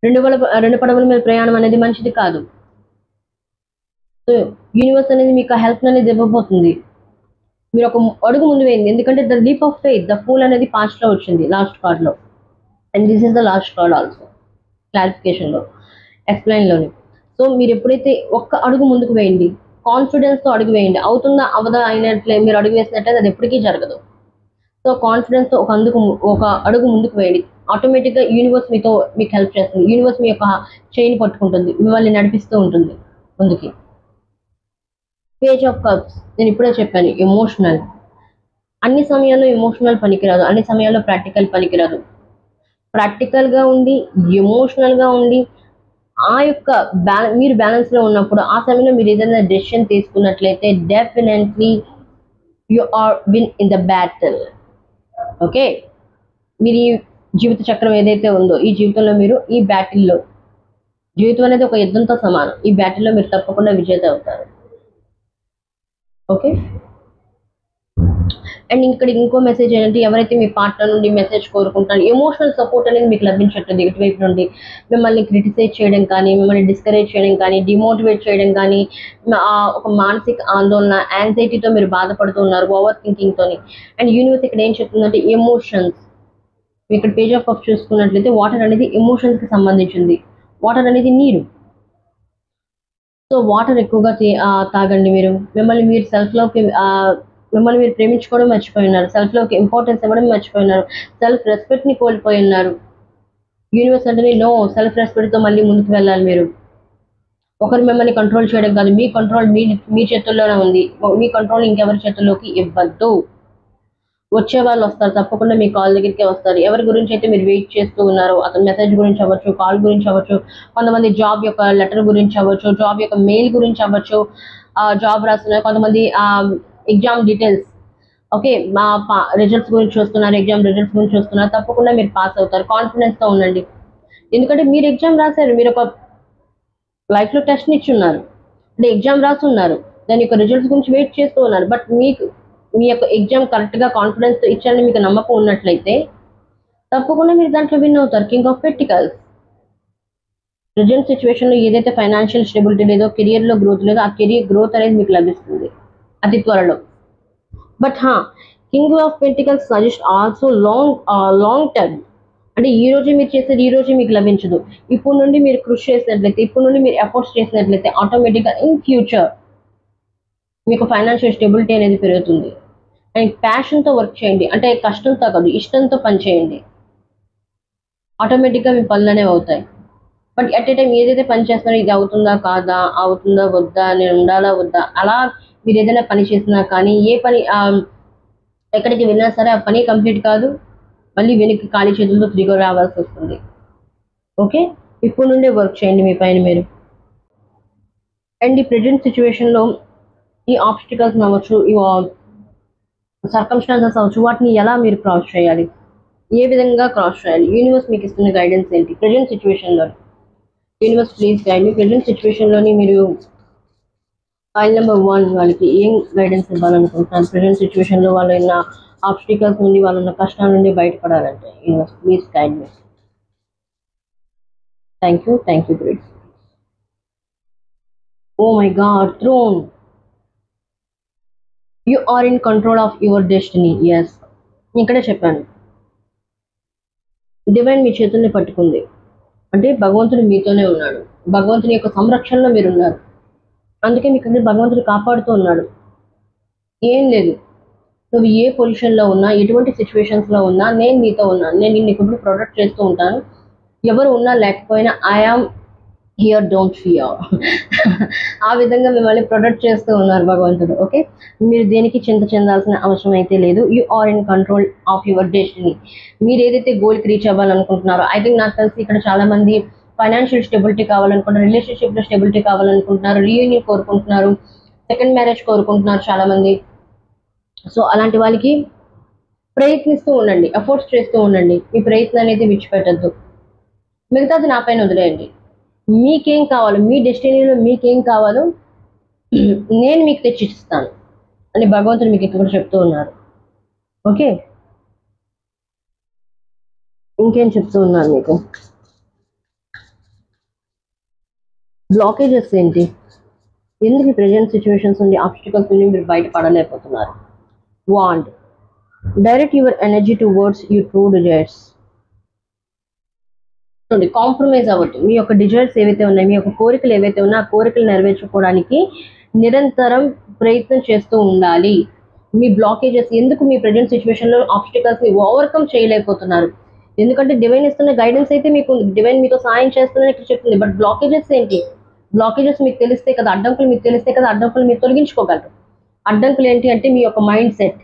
రెండు పడవల మీద ప్రయాణం అనేది మంచిది కాదు. సో యూనివర్స్ అనేది మీకు హెల్ప్ అనేది ఇవ్వబోతుంది. మీరు ఒక అడుగు ముందు వేయండి. ఎందుకంటే the leap of faith, the fool అనేది పాస్ట్లో వచ్చింది లాస్ట్ కార్డ్లో. And this is the last card also, క్లారిఫికేషన్లో, ఎక్స్ప్లెయిన్లోని. సో మీరు ఎప్పుడైతే ఒక్క అడుగు ముందుకు వేయండి, కాన్ఫిడెన్స్తో అడుగు వేయండి. అవుతుందా అవదా అయినట్లే మీరు అడుగు వేసినట్లయితే అది ఎప్పటికీ జరగదు. సో కాన్ఫిడెన్స్తో ఒక అడుగు ముందుకు వేయండి. ఆటోమేటిక్గా యూనివర్స్ మీకు హెల్ప్ చేస్తుంది. యూనివర్స్ మీ యొక్క చేయిని పట్టుకుంటుంది, మిమ్మల్ని నడిపిస్తూ ఉంటుంది ముందుకి. పేజ్ ఆఫ్ కప్స్, నేను ఇప్పుడే చెప్పాను, ఎమోషనల్. అన్ని సమయాల్లో ఎమోషనల్ పనికిరాదు, అన్ని సమయాల్లో ప్రాక్టికల్ పనికిరాదు. ప్రాక్టికల్గా ఉండి, ఎమోషనల్గా ఉండి, ఆ యొక్క మీరు బ్యాలెన్స్లో ఉన్నప్పుడు ఆ సమయంలో మీరు ఏదైనా డెసిషన్ తీసుకున్నట్లయితే definitely you are win in the battle. Okay, మీరు ఈ జీవిత చక్రం ఏదైతే ఉందో, ఈ జీవితంలో మీరు ఈ బ్యాటిల్లో, జీవితం అనేది ఒక యుద్ధంతో సమానం, ఈ బ్యాటిల్లో మీరు తప్పకుండా విజేత అవుతారు. ఓకే, అండ్ ఇక్కడ ఇంకో మెసేజ్ ఏంటంటే, ఎవరైతే మీ పార్ట్నర్ నుండి మెసేజ్ కోరుకుంటారో, ఎమోషనల్ సపోర్ట్ అనేది మీకు లభించట్లేదు. ఇటువైపు నుండి మిమ్మల్ని క్రిటిసైజ్ చేయడం కానీ, మిమ్మల్ని డిస్కరేజ్ చేయడం కానీ, డిమోటివేట్ చేయడం కానీ, ఒక మానసిక ఆందోళన, యాంగ్జైటీతో మీరు బాధపడుతూ ఉన్నారు, ఓవర్ థింకింగ్తో. అండ్ యూనివర్స్ ఇక్కడ ఏం చెప్తుందంటే ఎమోషన్స్. ఇక్కడ పేజ్ ఆఫ్ కప్స్ చూసుకున్నట్లయితే వాటర్ అనేది ఎమోషన్స్కి సంబంధించింది. వాటర్ అనేది నీరు. సో వాటర్ ఎక్కువగా తాగండి. మిమ్మల్ని మీరు మిమ్మల్ని మీరు ప్రేమించుకోవడం మర్చిపోయి ఉన్నారు, సెల్ఫ్ లవ్కి ఇంపార్టెన్స్ ఇవ్వడం మర్చిపోయి ఉన్నారు, సెల్ఫ్ రెస్పెక్ట్ని కోల్పోయి ఉన్నారు. యూనివర్స్ అంటే నో, సెల్ఫ్ రెస్పెక్ట్తో మళ్ళీ ముందుకు వెళ్ళాలి. మీరు ఒకరు మిమ్మల్ని కంట్రోల్ చేయడం కాదు, మీ కంట్రోల్ మీ చేతుల్లోనే ఉంది. మీ కంట్రోల్ ఇంకెవరి చేతుల్లోకి ఇవ్వద్దు. వచ్చే వాళ్ళు వస్తారు, తప్పకుండా మీ కాల్ దగ్గరికే వస్తారు. ఎవరి గురించి అయితే మీరు వెయిట్ చేస్తూ ఉన్నారో, అతని మెసేజ్ గురించి అవ్వచ్చు, కాల్ గురించి అవ్వచ్చు, కొంతమంది జాబ్ యొక్క లెటర్ గురించి అవ్వచ్చు, జాబ్ యొక్క మెయిల్ గురించి అవ్వచ్చు, జాబ్ రాస్తున్నారు, కొంతమంది ఎగ్జామ్ డీటెయిల్స్, ఓకే, మా రిజల్ట్స్ గురించి చూస్తున్నారు, ఎగ్జామ్ రిజల్ట్స్ గురించి చూస్తున్నారు. తప్పకుండా మీరు పాస్ అవుతారు. కాన్ఫిడెన్స్తో ఉండండి. ఎందుకంటే మీరు ఎగ్జామ్ రాశారు, మీరు ఒక లైఫ్లో టెస్ట్ని ఇచ్చున్నారు, అంటే ఎగ్జామ్ రాస్తున్నారు, దాని యొక్క రిజల్ట్స్ గురించి వెయిట్ చేస్తూ ఉన్నారు. బట్ మీ యొక్క ఎగ్జామ్ కరెక్ట్గా కాన్ఫిడెన్స్తో ఇచ్చారని మీకు నమ్మకం ఉన్నట్లయితే తప్పకుండా మీరు దాంట్లో విన్ అవుతారు. King of pentacles. ప్రజెంట్ సిచ్యువేషన్లో ఏదైతే ఫైనాన్షియల్ స్టెబిలిటీ లేదో, కెరియర్లో గ్రోత్ లేదో, ఆ కెరియర్ గ్రోత్ అనేది మీకు లభిస్తుంది అతి త్వరలో. But king of pentacles suggest also long term. అంటే ఈ రోజే మీరు చేసేది ఈ రోజే మీకు లభించదు. ఇప్పుడు నుండి మీరు కృషి చేసినట్లయితే, ఇప్పుడు నుండి మీరు ఎఫర్ట్స్ చేసినట్లయితే ఆటోమేటిక్గా ఇన్ ఫ్యూచర్ మీకు ఫైనాన్షియల్ స్టెబిలిటీ అనేది పెరుగుతుంది. అండ్ ప్యాషన్తో వర్క్ చేయండి, అంటే కష్టంతో కాదు, ఇష్టంతో పనిచేయండి. ఆటోమేటిక్గా మీ పనులు అనేవి అవుతాయి. బట్ ఎట్ ఏ టైం ఏదైతే పని చేస్తున్నారో ఇది అవుతుందా కాదా, అవుతుందా వద్దా, నేను ఉండాలా వద్దా, అలా మీరు ఏదైనా పని చేసినా కానీ, ఏ పని ఎక్కడికి వెళ్ళినా సరే ఆ పని కంప్లీట్ కాదు, మళ్ళీ వెనక్కి ఖాళీ చేతులతో తిరిగి రావాల్సి వస్తుంది. ఓకే, ఇప్పుడు నుండే వర్క్ చేయండి మీ పైన మీరు. అండ్ ఈ ప్రజెంట్ సిచ్యువేషన్లో ఈ ఆబ్స్టికల్స్ అవ్వచ్చు, ఈ సర్కమ్స్టాన్సెస్ అవ్వచ్చు, వాటిని ఎలా మీరు క్రాస్ చేయాలి, ఏ విధంగా క్రాస్ చేయాలి, యూనివర్స్ మీకు ఇస్తున్న గైడెన్స్ ఏంటి ప్రజెంట్ సిచ్యువేషన్లో? Universe please guide me. Present సిచ్యువేషన్లోని మీరు ఫైల్ నెంబర్ 1 వాళ్ళకి ఏం గైడెన్స్ ఇవ్వాలనుకుంటున్నారు? ప్రజెంట్ సిచ్యువేషన్లో వాళ్ళు ఉన్న ఆబ్స్టికల్స్ నుండి, వాళ్ళున్న కష్టాల నుండి బయటపడాలంటే universe please guide me. Thank you great. Oh my god, throne. You are in control of your destiny. Yes, ఇక్కడే చెప్పాను, డివైన్ మీ చేతుల్ని పట్టుకుంది అంటే భగవంతుడు మీతోనే ఉన్నాడు, భగవంతుని యొక్క సంరక్షణలో మీరు ఉన్నారు. అందుకే మీకు భగవంతుడు కాపాడుతూ ఉన్నాడు. ఏం లేదు, నువ్వు ఏ పొజిషన్లో ఉన్నా, ఎటువంటి సిచ్యువేషన్స్లో ఉన్నా నేను నీతో ఉన్నాను, నేను నిన్ను ఇప్పుడు ప్రొటెక్ట్ చేస్తూ ఉంటాను. ఎవరు ఉన్నా లేకపోయినా ఐఆమ్ హియర్, డోంట్ ఫియర్. ఆ విధంగా మిమ్మల్ని ప్రొటెక్ట్ చేస్తూ ఉన్నారు భగవంతుడు. ఓకే, మీరు దేనికి చింత చెందాల్సిన అవసరం అయితే లేదు. You are in control of your destiny. మీరు ఏదైతే గోల్కి రీచ్ అవ్వాలనుకుంటున్నారో, ఐ థింక్ నాకు తెలిసి ఇక్కడ చాలా మంది ఫైనాన్షియల్ స్టెబిలిటీ కావాలనుకుంటున్నారు, రిలేషన్షిప్లో స్టెబిలిటీ కావాలనుకుంటున్నారు, రీయూనియన్ కోరుకుంటున్నారు, సెకండ్ మ్యారేజ్ కోరుకుంటున్నారు చాలా మంది. సో అలాంటి వాళ్ళకి ప్రయత్నిస్తూ ఉండండి, ఎఫర్ట్స్ చేస్తూ ఉండండి, మీ ప్రయత్నాన్ని అయితే విడిచిపెట్టద్దు. మిగతాది నా పైన వదిలేయండి. మీకేం కావాలో, మీ డెస్టినీలో మీకేం కావాలో నేను మీకు తెచ్చిస్తాను అని భగవంతుడు మీకు ఇక్కడ చెప్తూ ఉన్నారు. ఓకే, ఇంకేం చెప్తూ ఉన్నారు మీకు? బ్లాకేజెస్ ఏంటి? ఎందుకు ఈ ప్రజెంట్ సిచ్యువేషన్స్ నుండి, ఆబ్స్టికల్స్ నుండి మీరు బయటపడలేకపోతున్నారు? Wand, direct your energy towards your true desires. Compromise అవ్వద్దు. మీ యొక్క డిజైర్స్ ఏవైతే ఉన్నాయి, మీ యొక్క కోరికలు ఏవైతే ఉన్నా, ఆ కోరికలు నెరవేర్చుకోవడానికి నిరంతరం ప్రయత్నం చేస్తూ ఉండాలి. మీ బ్లాకేజెస్ ఎందుకు మీ ప్రజెంట్ సిచ్యువేషన్లో ఆబ్స్టికల్స్ని ఓవర్కమ్ చేయలేకపోతున్నారు? ఎందుకంటే డివైన్ ఇస్తున్న గైడెన్స్ అయితే మీకు, డివైన్ మీతో సాయం చేస్తుందని ఇక్కడ చెప్తుంది. బట్ బ్లాకేజెస్ ఏంటి? బ్లాకేజెస్ మీకు తెలిస్తే కదా, అడ్డంకులు మీకు తెలిస్తే కదా అడ్డంకులు మీరు తొలగించుకోగలరు. అడ్డంకులు ఏంటి అంటే మీ యొక్క మైండ్ సెట్.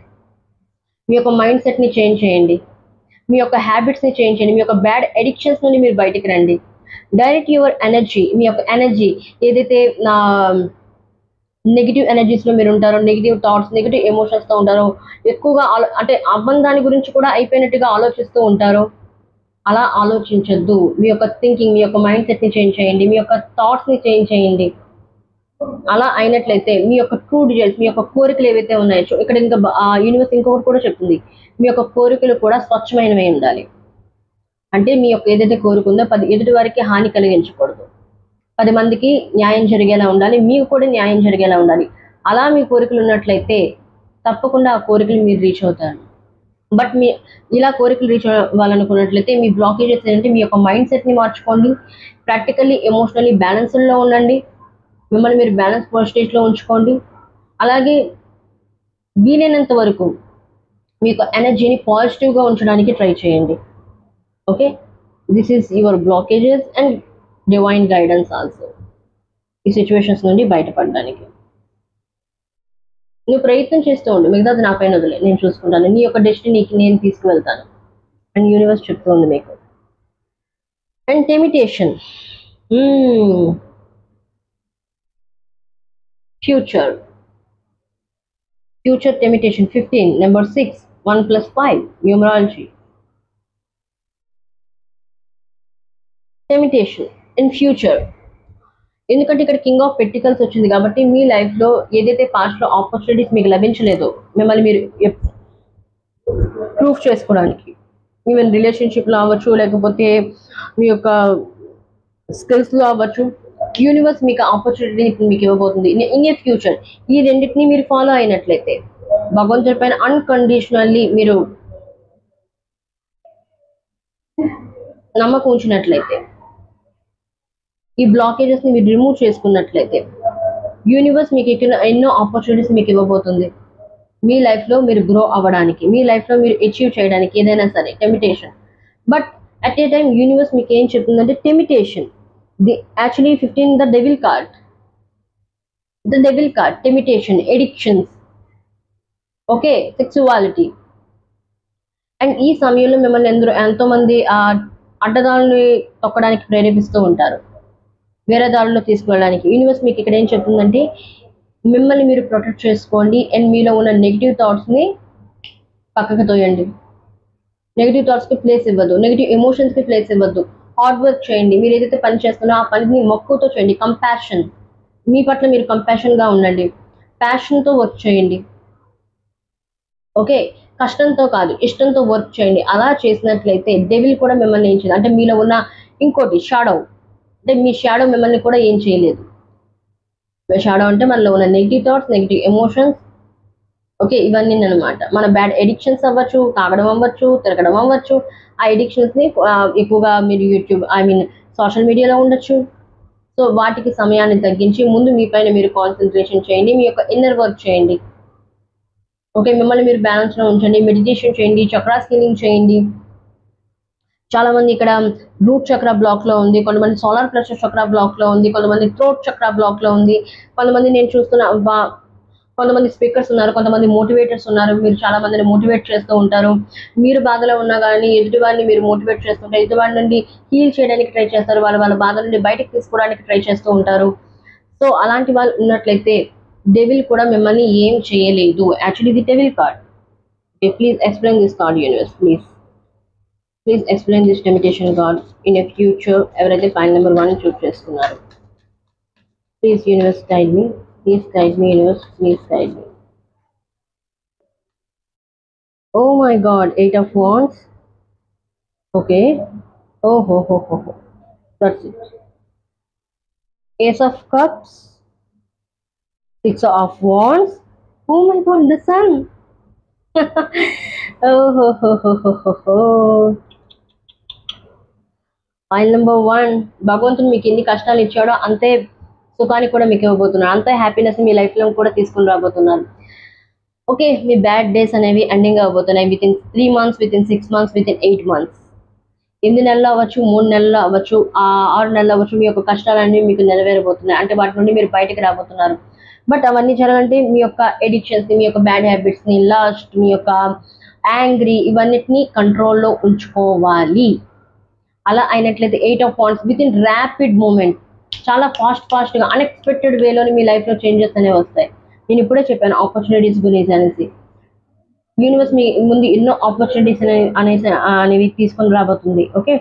మీ యొక్క మైండ్ సెట్ని చేంజ్ చేయండి, మీ యొక్క హ్యాబిట్స్ని చేంజ్ చేయండి, మీ యొక్క బ్యాడ్ అడిక్షన్స్ నుండి మీరు బయటికి రండి. డైరెక్ట్ యువర్ ఎనర్జీ, మీ యొక్క ఎనర్జీ ఏదైతే నెగిటివ్ ఎనర్జీస్లో మీరు ఉంటారో, నెగిటివ్ థాట్స్, నెగిటివ్ ఎమోషన్స్తో ఉంటారో, ఎక్కువగా అంటే అవ్వని గురించి కూడా అయిపోయినట్టుగా ఆలోచిస్తూ ఉంటారో, అలా ఆలోచించొద్దు. మీ యొక్క థింకింగ్, మీ యొక్క మైండ్ సెట్ని చేంజ్ చేయండి, మీ యొక్క థాట్స్ని చేంజ్ చేయండి. అలా అయినట్లయితే మీ యొక్క ట్రూ డిజైర్స్, మీ యొక్క కోరికలు ఏవైతే ఉన్నాయో, ఇక్కడ ఇంకా యూనివర్స్ ఇంకొకటి కూడా చెప్తుంది, మీ యొక్క కోరికలు కూడా స్వచ్ఛమైనవి ఉండాలి. అంటే మీ యొక్క ఏదైతే కోరుకుందో ఎదుటి వారికి హాని కలిగించకూడదు, 10 మందికి న్యాయం జరిగేలా ఉండాలి, మీకు కూడా న్యాయం జరిగేలా ఉండాలి. అలా మీ కోరికలు ఉన్నట్లయితే తప్పకుండా ఆ కోరికలు మీరు రీచ్ అవుతారు. బట్ మీ ఇలా కోరికలు రీచ్ అవ్వాలనుకున్నట్లయితే మీ బ్లాకేజెస్ ఏంటంటే మీ యొక్క మైండ్ సెట్ని మార్చుకోండి, ప్రాక్టికల్లీ ఎమోషనల్లీ బ్యాలెన్స్లో ఉండండి, మిమ్మల్ని మీరు బ్యాలెన్స్ స్టేజ్లో ఉంచుకోండి. అలాగే వీలైనంత వరకు మీ యొక్క ఎనర్జీని పాజిటివ్గా ఉంచడానికి ట్రై చేయండి. Okay, this is your blockages and divine guidance also. ఈ సిచ్యువేషన్స్ నుండి బయటపడడానికి నువ్వు ప్రయత్నం చేస్తూ ఉండు, మిగతాది నా పైన వదిలే, నేను చూసుకుంటాను, నీ యొక్క డెస్టినీకి నేను తీసుకువెళ్తాను అండ్ యూనివర్స్ చెప్తూ ఉంది మీకు. And temptation, future temptation 15 number 6 1+5 numerology. Temptation in future, ఎందుకంటే ఇక్కడ కింగ్ ఆఫ్ పెంటికల్స్ వచ్చింది కాబట్టి మీ లైఫ్లో ఏదైతే పాస్ట్లో ఆపర్చునిటీస్ మీకు లభించలేదో, మిమ్మల్ని మీరు ప్రూఫ్ చేసుకోవడానికి, ఈవెన్ రిలేషన్షిప్లో అవ్వచ్చు, లేకపోతే మీ యొక్క స్కిల్స్లో అవ్వచ్చు, యూనివర్స్ మీకు ఆపర్చునిటీ మీకు ఇవ్వబోతుంది ఇన్ ఏ ఫ్యూచర్. ఈ రెండింటిని మీరు ఫాలో అయినట్లయితే, భగవంతుడి పైన అన్కండిషనల్లీ మీరు నమ్మకం ఉంచినట్లయితే, ఈ బ్లాకేజెస్ని మీరు రిమూవ్ చేసుకున్నట్లయితే, యూనివర్స్ మీకు ఇక్కడ ఎన్నో ఆపర్చునిటీస్ మీకు ఇవ్వబోతుంది మీ లైఫ్లో మీరు గ్రో అవ్వడానికి, మీ లైఫ్లో మీరు అచీవ్ చేయడానికి ఏదైనా సరే. Temptation, but at a time universe మీకు ఏం చెప్తుందంటే temptation, actually 15 the devil card, temptation, addictions, okay, sexuality, and ఈ సమయంలో మిమ్మల్ని ఎంతో మంది అడ్డదారుల్ని తొక్కడానికి ప్రేరేపిస్తూ ఉంటారు, వేరే దారిలో తీసుకువెళ్ళడానికి. యూనివర్స్ మీకు ఇక్కడ ఏం చెప్తుందంటే మిమ్మల్ని మీరు ప్రొటెక్ట్ చేసుకోండి అండ్ మీలో ఉన్న నెగిటివ్ థాట్స్ని పక్కకు తోయండి. నెగిటివ్ థాట్స్కి ప్లేస్ ఇవ్వద్దు, నెగిటివ్ ఎమోషన్స్కి ప్లేస్ ఇవ్వద్దు. హార్డ్ వర్క్ చేయండి. మీరు ఏదైతే పని చేస్తున్నారో ఆ పనిని మక్కువతో చేయండి. కంపాషన్, మీ పట్ల మీరు కంపాషన్గా ఉండండి. ప్యాషన్తో వర్క్ చేయండి. ఓకే, కష్టంతో కాదు, ఇష్టంతో వర్క్ చేయండి. అలా చేసినట్లయితే డెవిల్ కూడా మిమ్మల్ని ఏం చేయదు. అంటే మీలో ఉన్న ఇంకోటి షాడో, అంటే మీ షాడో మిమ్మల్ని కూడా ఏం చేయలేదు. షాడో అంటే మనలో ఉన్న negative thoughts, negative emotions, okay, ఇవన్నీ అనమాట. మన బ్యాడ్ ఎడిక్షన్స్ అవ్వచ్చు, తాగడం అవ్వచ్చు, తిరగడం అవ్వచ్చు. ఆ ఎడిక్షన్స్ని ఎక్కువగా మీరు యూట్యూబ్ సోషల్ మీడియాలో ఉండొచ్చు. సో వాటికి సమయాన్ని తగ్గించి ముందు మీ పైన మీరు కాన్సన్ట్రేషన్ చేయండి, మీ యొక్క ఇన్నర్ వర్క్ చేయండి. ఓకే, మిమ్మల్ని మీరు బ్యాలెన్స్లో ఉంచండి. మెడిటేషన్ చేయండి, చక్రాస్ హీలింగ్ చేయండి. చాలా మంది ఇక్కడ రూట్ చక్ర బ్లాక్లో ఉంది, కొంతమంది సోలార్ ప్లెక్సస్ చక్ర బ్లాక్లో ఉంది, కొంతమంది థ్రోట్ చక్ర బ్లాక్లో ఉంది, కొంతమంది నేను చూస్తున్న కొంతమంది స్పీకర్స్ ఉన్నారు, కొంతమంది మోటివేటర్స్ ఉన్నారు. మీరు చాలా మందిని మోటివేట్ చేస్తూ ఉంటారు. మీరు బాధలో ఉన్నా కానీ ఎదుటివాడిని మీరు మోటివేట్ చేస్తుంటారు, ఎదుటివాడి నుండి హీల్ చేయడానికి ట్రై చేస్తారు, వాళ్ళ బాధ నుండి బయటకు తీసుకోవడానికి ట్రై చేస్తూ ఉంటారు. సో అలాంటి వాళ్ళు ఉన్నట్లయితే డెవిల్ కూడా మిమ్మల్ని ఏం చేయలేదు. యాక్చువల్లీ ఇది devil card. Okay, please explain this card universe, please explain this temptation card in a future. ఎవరైతే పాయింట్ నెంబర్ 1 చూస్ చేసుకున్నారు, please universe guide me, please guide me universe, please guide me. Oh my God, 8 of Wands. Okay. Oh, ho, ho, ho, ho. That's it. Ace of Cups. 6 of Wands. Oh my God, the Sun. Oh, ho, ho, ho, ho, ho, ho. Pile number 1. భగవంతుడు మీకు ఎన్ని కష్టాలు ఇచ్చాడో అంతే సుఖాన్ని కూడా మీకు ఇవ్వబోతున్నారు, అంతే హ్యాపీనెస్ మీ లైఫ్లో కూడా తీసుకుని రాబోతున్నారు. ఓకే, మీ బ్యాడ్ డేస్ అనేవి ఎండింగ్ అవబోతున్నాయి. Within 3 months, within 6 months, within 8 months. 8 నెలలు అవ్వచ్చు, 3 నెలలు అవ్వచ్చు, 6 నెలలు అవ్వచ్చు. మీ యొక్క కష్టాలన్నీ మీకు నెరవేరబోతున్నాయి. అంటే వాటి నుండి మీరు బయటకు రాబోతున్నారు. బట్ అవన్నీ జరగాలంటే మీ యొక్క ఎడిక్షన్స్ని, మీ యొక్క బ్యాడ్ హ్యాబిట్స్ని, లాస్ట్, మీ యొక్క యాంగ్రీ, ఇవన్నిటిని కంట్రోల్లో ఉంచుకోవాలి. అలా అయినట్లయితే 8 of Wands with in rapid moment, చాలా ఫాస్ట్గా అన్ఎక్స్పెక్టెడ్ వేలోని మీ లైఫ్లో చేంజెస్ అనేవి వస్తాయి. నేను ఇప్పుడే చెప్పాను ఆపర్చునిటీస్ గురించి అనేసి. యూనివర్స్ మీ ముందు ఎన్నో ఆపర్చునిటీస్ అనేవి తీసుకొని రాబోతుంది. ఓకే,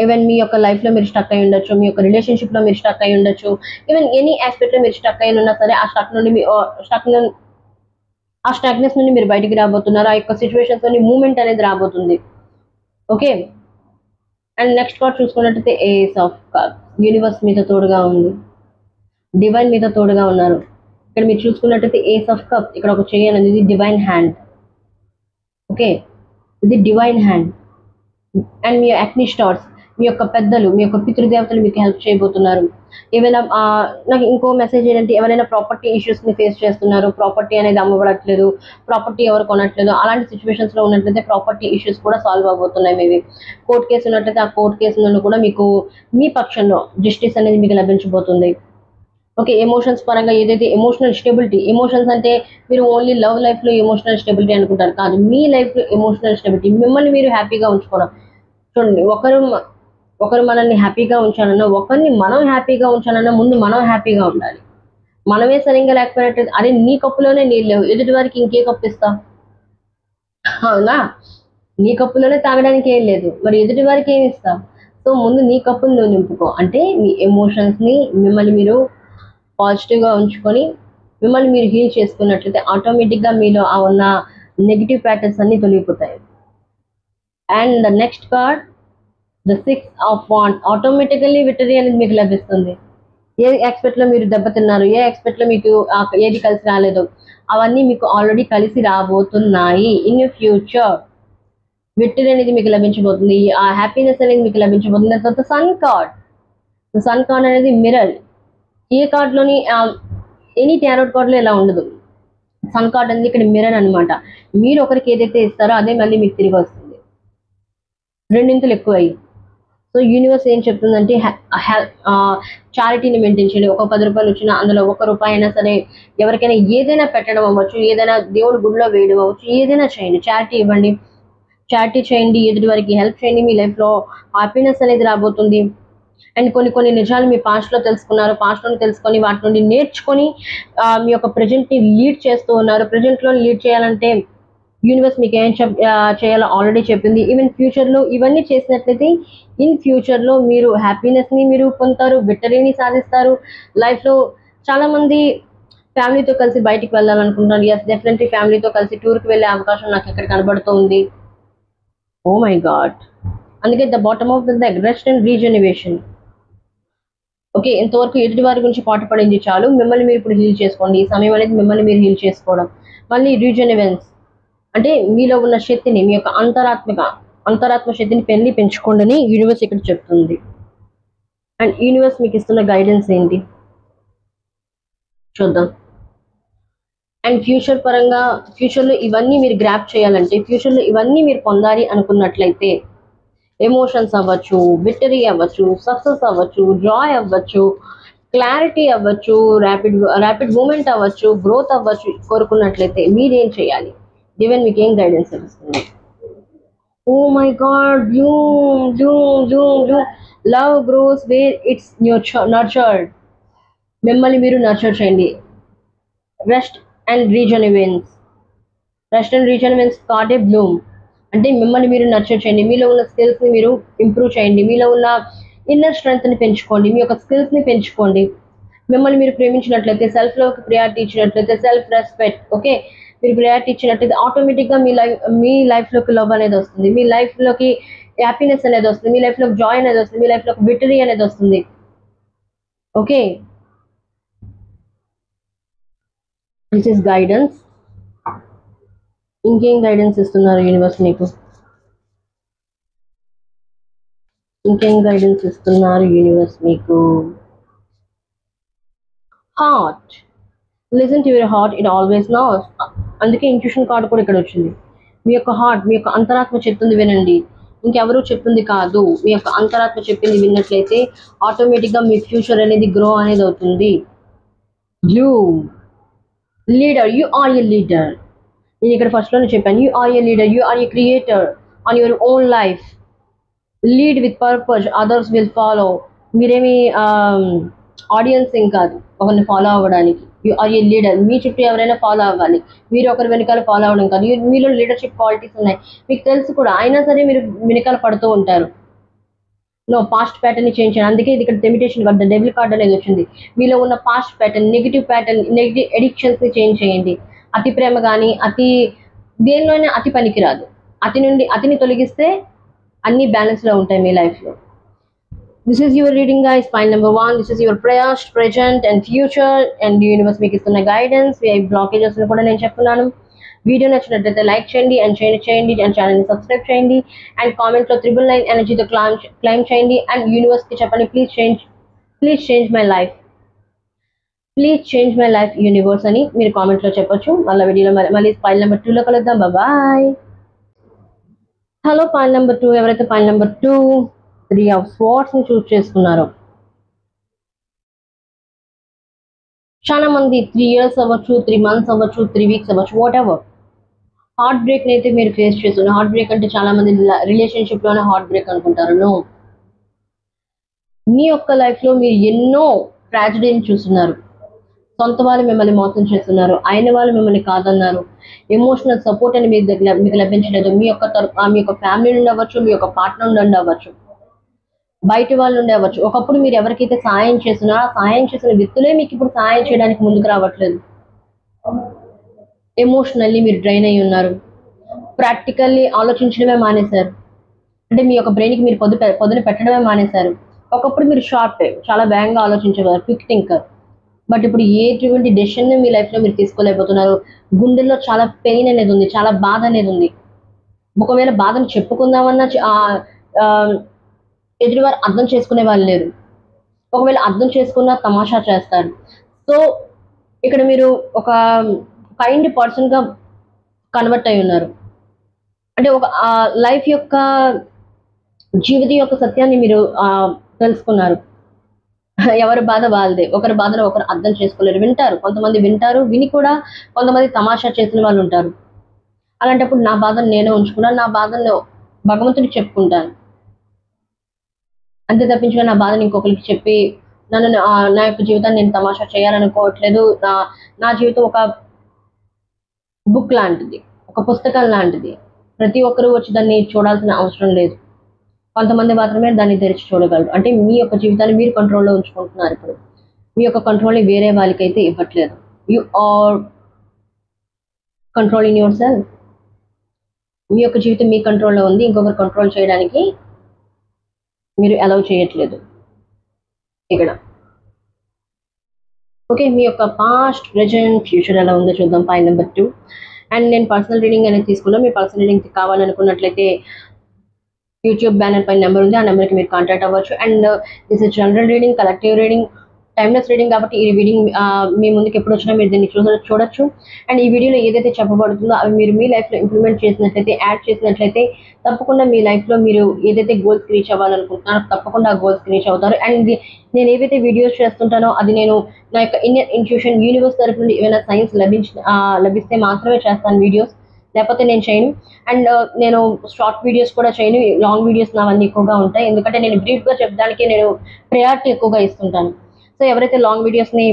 ఈవెన్ మీ యొక్క లైఫ్లో మీరు స్టక్ అయి ఉండొచ్చు, మీ యొక్క రిలేషన్షిప్లో మీరు స్టక్ అయి ఉండొచ్చు, ఈవెన్ ఎనీ ఆస్పెక్ట్లో మీరు స్టక్ అయి ఉన్నా సరే ఆ స్టక్నెస్ నుండి మీరు బయటికి రాబోతున్నారు. ఆ యొక్క సిచ్యువేషన్స్ నుండి మూమెంట్ అనేది రాబోతుంది. ఓకే, అండ్ నెక్స్ట్ కార్డ్ చూసుకున్నట్టయితే ఏస్ ఆఫ్ కప్స్. యూనివర్స్ మీతో తోడుగా ఉంది, డివైన్ మీతో తోడుగా ఉన్నారు. ఇక్కడ మీరు చూసుకున్నట్టయితే ఏస్ ఆఫ్ కప్స్, ఇక్కడ ఒక చెయ్యి అనేది ఇది డివైన్ హ్యాండ్. ఓకే, ఇది డివైన్ హ్యాండ్. అండ్ మీ అగ్ని స్టార్స్, మీ యొక్క పెద్దలు, మీ యొక్క పితృదేవతలు మీకు హెల్ప్ చేయబోతున్నారు. ఏవైనా నాకు ఇంకో మెసేజ్ ఏంటంటే ఎవరైనా ప్రాపర్టీ ఇష్యూస్ని ఫేస్ చేస్తున్నారు, ప్రాపర్టీ అనేది అమ్మబడట్లేదు, ప్రాపర్టీ ఎవరు కొనట్లేదు, అలాంటి సిచ్యువేషన్స్లో ఉన్నట్లయితే ప్రాపర్టీ ఇష్యూస్ కూడా సాల్వ్ అవబోతున్నాయి. మేబీ కోర్ట్ కేసు ఉన్నట్లయితే ఆ కోర్ట్ కేసు నుండి కూడా మీకు మీ పక్షంలో జస్టిస్ అనేది మీకు లభించబోతుంది. ఓకే, ఎమోషన్స్ పరంగా ఏదైతే ఎమోషనల్ స్టెబిలిటీ, ఎమోషన్స్ అంటే మీరు ఓన్లీ లవ్ లైఫ్లో ఎమోషనల్ స్టెబిలిటీ అనుకుంటారు, కాదు, మీ లైఫ్లో ఎమోషనల్ స్టెబిలిటీ, మిమ్మల్ని మీరు హ్యాపీగా ఉంచుకోవడం. చూడండి, ఒకరు మనల్ని హ్యాపీగా ఉంచాలన్నా, ఒకరిని మనం హ్యాపీగా ఉంచాలన్నా ముందు మనం హ్యాపీగా ఉండాలి. మనమే సరిగ్గా లేకపోయినట్టు, అరే నీ కప్పులోనే నీళ్ళు లేవు, ఎదుటి వారికి ఇంకే కప్పు ఇస్తావు? అవునా, నీ కప్పులోనే తాగడానికి ఏం లేదు, మరి ఎదుటి వారికి ఏమి ఇస్తావు? సో ముందు నీ కప్పును నువ్వు నింపుకో. అంటే మీ ఎమోషన్స్ని మిమ్మల్ని మీరు పాజిటివ్గా ఉంచుకొని మిమ్మల్ని మీరు హీల్ చేసుకున్నట్లయితే ఆటోమేటిక్గా మీలో ఉన్న నెగిటివ్ ప్యాటర్న్స్ అన్నీ తొలగిపోతాయి. And the next card the 6 of Wands. Automatically victory అనేది మీకు లభిస్తుంది. ఏ ఎక్స్పెక్ట్లో మీరు దెబ్బతిన్నారు, ఏ ఎక్స్పెక్ట్లో మీకు ఏది కలిసి రాలేదు, అవన్నీ మీకు ఆల్రెడీ కలిసి రాబోతున్నాయి. ఇన్ ఫ్యూచర్ విక్టరీ అనేది మీకు లభించబోతుంది, ఆ హ్యాపీనెస్ అనేది మీకు లభించబోతుంది. తర్వాత సన్ కార్డ్ అనేది మిర్రర్. ఏ కార్డ్లోని ఎనీ టారోట్ కార్డ్లో ఇలా ఉండదు. సన్ కార్డ్ అనేది ఇక్కడ మిర్రర్ అనమాట. మీరు ఒకరికి ఏదైతే ఇస్తారో అదే మళ్ళీ మీకు తిరిగి వస్తుంది, రెండింతలు ఎక్కువ అయ్యి. సో యూనివర్స్ ఏం చెప్తుందంటే చారిటీని మెయింటైన్ చేయండి. ఒక 10 రూపాయలు వచ్చినా అందులో ఒక రూపాయి అయినా సరే ఎవరికైనా ఏదైనా పెట్టడం అవ్వచ్చు, ఏదైనా దేవుడి గుడిలో వేయడం అవ్వచ్చు, ఏదైనా చేయండి. చారిటీ ఇవ్వండి, చారిటీ చేయండి, ఎదుటి వారికి హెల్ప్ చేయండి. మీ లైఫ్లో హ్యాపీనెస్ అనేది రాబోతుంది. అండ్ కొన్ని కొన్ని నిజాలు మీ పాస్ట్లో తెలుసుకున్నారు, పాస్ట్లోని తెలుసుకొని వాటి నుండి నేర్చుకొని మీ యొక్క ప్రజెంట్ని లీడ్ చేస్తూ ఉన్నారు. ప్రజెంట్లో లీడ్ చేయాలంటే యూనివర్స్ మీకు ఏం చేయాలో ఆల్రెడీ చెప్పింది. ఈవెన్ ఫ్యూచర్లో ఇవన్నీ చేసినట్లయితే ఇన్ ఫ్యూచర్లో మీరు హ్యాపీనెస్ని మీరు పొందుతారు, విక్టరీని సాధిస్తారు. లైఫ్లో చాలామంది ఫ్యామిలీతో కలిసి బయటికి వెళ్ళాలనుకుంటున్నారు. ఎస్, డెఫినెట్లీ ఫ్యామిలీతో కలిసి టూర్కి వెళ్ళే అవకాశం నాకు ఇక్కడ కనబడుతూ ఉంది. ఓ మై గాడ్, అందుకే the bottom of the rest and regeneration. Okay, ఇంతవరకు ఎదుటి వారి గురించి పాటుపడింది చాలు. మిమ్మల్ని మీరు ఇప్పుడు హీల్ చేసుకోండి. ఈ సమయం అనేది మిమ్మల్ని మీరు హీల్ చేసుకోవడం. మళ్ళీ రీజనరెన్స్ అంటే మీలో ఉన్న శక్తిని, మీ యొక్క అంతరాత్మ శక్తిని పెంచుకోండి యూనివర్స్ ఇక్కడ చెప్తుంది. అండ్ యూనివర్స్ మీకు ఇస్తున్న గైడెన్స్ ఏంటి చూద్దాం. అండ్ ఫ్యూచర్ పరంగా, ఫ్యూచర్లో ఇవన్నీ మీరు గ్రాప్ చేయాలంటే, ఫ్యూచర్లో ఇవన్నీ మీరు పొందాలి అనుకున్నట్లయితే ఎమోషన్స్ అవ్వచ్చు, విక్టరీ అవ్వచ్చు, సక్సెస్ అవ్వచ్చు, జాయ్ అవ్వచ్చు, క్లారిటీ అవ్వచ్చు, ర్యాపిడ్ మూమెంట్ అవ్వచ్చు, గ్రోత్ అవ్వచ్చు, కోరుకున్నట్లయితే మీరేం చేయాలి? డివైన్ మీకు ఏం గైడెన్స్ ఇస్తుంది? Oh my god, love grows where it's nurtured. మిమ్మల్ని మీరు నర్చర్ చేయండి. Rest and regeneration card a bloom అంటే మిమ్మల్ని మీరు నర్చర్ చేయండి. మీలో ఉన్న స్కిల్స్ని మీరు ఇంప్రూవ్ చేయండి. మీలో ఉన్న ఇన్నర్ స్ట్రెంగ్త్ని పెంచుకోండి. మీ యొక్క స్కిల్స్ని పెంచుకోండి. మిమ్మల్ని మీరు ప్రేమించినట్లయితే, సెల్ఫ్ లవ్కి ప్రియారిటీ ఇచ్చినట్లయితే, సెల్ఫ్ రెస్పెక్ట్, ఓకే, మీరు ప్రియారిటీ ఇచ్చినట్లయితే ఆటోమేటిక్గా మీ లైఫ్లోకి లవ్ అనేది వస్తుంది. మీ లైఫ్లోకి హ్యాపీనెస్ అనేది వస్తుంది. మీ లైఫ్లోకి జాయ్ అనేది వస్తుంది. మీ లైఫ్లోకి విక్టరీ అనేది వస్తుంది. Okay, this is guidance. ఇంకేం గైడెన్స్ ఇస్తున్నారు యూనివర్స్ మీకు? ఇంకేం గైడెన్స్ ఇస్తున్నారు యూనివర్స్ మీకు? Heart, listen to your heart, it always knows. అందుకే ఇంట్యూషన్ కార్డు కూడా ఇక్కడ వచ్చింది. మీ యొక్క హార్ట్, మీ యొక్క అంతరాత్మ చెప్తుంది వినండి, ఇంకెవరూ చెప్తుంది కాదు. మీ యొక్క అంతరాత్మ చెప్పింది విన్నట్లయితే ఆటోమేటిక్గా మీ ఫ్యూచర్ అనేది గ్రో అనేది అవుతుంది. You leader, you are a leader. నేను ఇక్కడ ఫస్ట్లోనే చెప్పాను, you are a leader, you are a creator on your own life. Lead with purpose, others will follow. మీరేమి ఆడియన్స్ ఏం కాదు ఒకరిని ఫాలో అవ్వడానికి. You are a leader. మీ చుట్టూ ఎవరైనా ఫాలో అవ్వాలి, మీరు ఒకరి వెనకాల ఫాలో అవ్వడం కాదు. మీలో లీడర్షిప్ క్వాలిటీస్ ఉన్నాయి, మీకు తెలుసు కూడా, అయినా సరే మీరు వెనకాల పడుతూ ఉంటారు. నో, పాస్ట్ ప్యాటర్న్ చేంజ్ చేయండి. అందుకే ఇది ఇక్కడ టెంప్టేషన్ కార్డ్, డెవిల్ కార్డ్ అనేది వచ్చింది. మీలో ఉన్న పాస్ట్ ప్యాటర్న్, నెగిటివ్ ఎడిక్షన్స్ని చేంజ్ చేయండి. అతి ప్రేమ కానీ దేనిలోనే అతి పనికిరాదు. అతిని తొలగిస్తే అన్ని బ్యాలెన్స్లో ఉంటాయి మీ లైఫ్లో. This is your reading, guys. File number 1. This is your past, present and future. And universe మీకు ఇస్తున్న గైడెన్స్. బ్లాకేజెస్ కూడా నేను చెప్తున్నాను. వీడియో నచ్చినట్లయితే లైక్ చేయండి అండ్ షేర్ చేయండి అండ్ ఛానల్ని సబ్స్క్రైబ్ చేయండి అండ్ కామెంట్లో 999 ఎనర్జీతో క్లైమ్ చేయండి. అండ్ యూనివర్స్కి చెప్పండి, please change my life universe అని మీరు కామెంట్లో చెప్పొచ్చు. మళ్ళీ వీడియోలో మళ్ళీ ఫైల్ నెంబర్ 2లో కలుద్దాం. బాయ్. Hello, pile number 2. ఎవరైతే ఫైల్ నెంబర్ 2 3 of Swords ని చూస్ చేసుకున్నారు, చాలా మంది 3 years అవ్వచ్చు, 3 months అవ్వచ్చు, 3 weeks అవ్వచ్చు, వాట్ ఎవర్. హార్ట్ బ్రేక్ అయితే మీరు ఫేస్ చేస్తున్నారు. హార్ట్ బ్రేక్ అంటే చాలా మంది రిలేషన్షిప్ లోనే హార్ట్ బ్రేక్ అనుకుంటారు. నో, మీ యొక్క లైఫ్ లో మీరు ఎన్నో ట్రాజడీని చూస్తున్నారు. సొంత వాళ్ళు మిమ్మల్ని మోసం చేస్తున్నారు, అయిన వాళ్ళు మిమ్మల్ని కాదన్నారు, ఎమోషనల్ సపోర్ట్ అని మీకు లభించలేదు. మీ యొక్క ఫ్యామిలీ నుండి అవ్వచ్చు, మీ యొక్క పార్ట్నర్ నుండి అవ్వచ్చు, బయట వాళ్ళు నుండి అవ్వచ్చు. ఒకప్పుడు మీరు ఎవరికైతే సాయం చేసిన వ్యక్తులే మీకు ఇప్పుడు సాయం చేయడానికి ముందుకు రావట్లేదు. ఎమోషనల్లీ మీరు డ్రైన్ అయి ఉన్నారు. ప్రాక్టికల్లీ ఆలోచించడమే మానేశారు. అంటే మీ యొక్క బ్రెయిన్కి మీరు పొద్దున పెట్టడమే మానేశారు. ఒకప్పుడు మీరు చాలా వేగంగా ఆలోచించేవారు, క్విక్ థింకర్. బట్ ఇప్పుడు ఎటువంటి డెసిషన్ మీ లైఫ్లో మీరు తీసుకోలేకపోతున్నారు. గుండెల్లో చాలా పెయిన్ అనేది ఉంది, చాలా బాధ అనేది ఉంది. ఒకవేళ బాధను చెప్పుకుందామన్నా ఎదుటివారు అర్థం చేసుకునే వాళ్ళు లేరు. ఒకవేళ అర్థం చేసుకున్నా తమాషా చేస్తారు. సో ఇక్కడ మీరు ఒక కైండ్ పర్సన్గా కన్వర్ట్ అయి ఉన్నారు. అంటే ఒక లైఫ్ యొక్క జీవితం యొక్క సత్యాన్ని మీరు తెలుసుకున్నారు. ఎవరి బాధ వాళ్ళదే. ఒకరి బాధను ఒకరు అర్థం చేసుకోలేరు. వింటారు, కొంతమంది వింటారు, విని కూడా కొంతమంది తమాషా చేసిన వాళ్ళు ఉంటారు. అలాంటప్పుడు నా బాధను నేనే ఉంచుకున్నాను, నా బాధను భగవంతుడికి చెప్పుకుంటాను. అంతే తప్పించుగా నా బాధను ఇంకొకరికి చెప్పి నా యొక్క జీవితాన్ని నేను తమాషా చేయాలనుకోవట్లేదు. నా జీవితం ఒక బుక్ లాంటిది, ఒక పుస్తకం లాంటిది. ప్రతి ఒక్కరూ వచ్చి దాన్ని చూడాల్సిన అవసరం లేదు. కొంతమంది మాత్రమే దాన్ని తెరిచి చూడగలరు. అంటే మీ యొక్క జీవితాన్ని మీరు కంట్రోల్లో ఉంచుకుంటున్నారు. ఇప్పుడు మీ యొక్క కంట్రోల్ని వేరే వాళ్ళకైతే ఇవ్వట్లేదు. You are controlling yourself. మీ యొక్క జీవితం మీ కంట్రోల్లో ఉంది, ఇంకొకరు కంట్రోల్ చేయడానికి మీరు అలౌ చేయట్లేదు ఇక్కడ. ఓకే, మీ యొక్క పాస్ట్, ప్రెజెంట్, ఫ్యూచర్ ఎలా ఉందో చూద్దాం. Point number 2. అండ్ నేను పర్సనల్ రీడింగ్ అనేది తీసుకున్నాను. మీ పర్సనల్ రీడింగ్ కావాలనుకున్నట్లయితే యూట్యూబ్ బ్యానర్ పైన నెంబర్ ఉంది, ఆ నెంబర్కి మీరు కాంటాక్ట్ అవ్వచ్చు. And this is general reading, collective reading, timeless reading కాబట్టి ఈ రీడింగ్ మీ ముందుకు ఎప్పుడు వచ్చినా మీరు దీన్ని చూడొచ్చు. అండ్ ఈ వీడియోలో ఏదైతే చెప్పబడుతుందో అవి మీరు మీ లైఫ్లో ఇంప్లిమెంట్ చేసినట్లయితే, యాడ్ చేసినట్లయితే తప్పకుండా మీ లైఫ్లో మీరు ఏదైతే గోల్స్కి రీచ్ అవ్వాలనుకుంటున్నారో తప్పకుండా ఆ గోల్స్కి రీచ్ అవుతారు. అండ్ నేను ఏవైతే వీడియోస్ చేస్తుంటానో అది నేను నా యొక్క ఇన్నర్ ఇంట్యూషన్, యూనివర్స్ తరఫు నుండి ఏమైనా సైన్స్ లభిస్తే మాత్రమే చేస్తాను వీడియోస్, లేకపోతే నేను చేయను. అండ్ నేను షార్ట్ వీడియోస్ కూడా చేయను, లాంగ్ వీడియోస్ నావన్నీ ఎక్కువగా ఉంటాయి. ఎందుకంటే నేను బ్రీఫ్గా చెప్పడానికి నేను ప్రయారిటీ ఎక్కువగా ఇస్తుంటాను. సో ఎవరైతే లాంగ్ వీడియోస్ని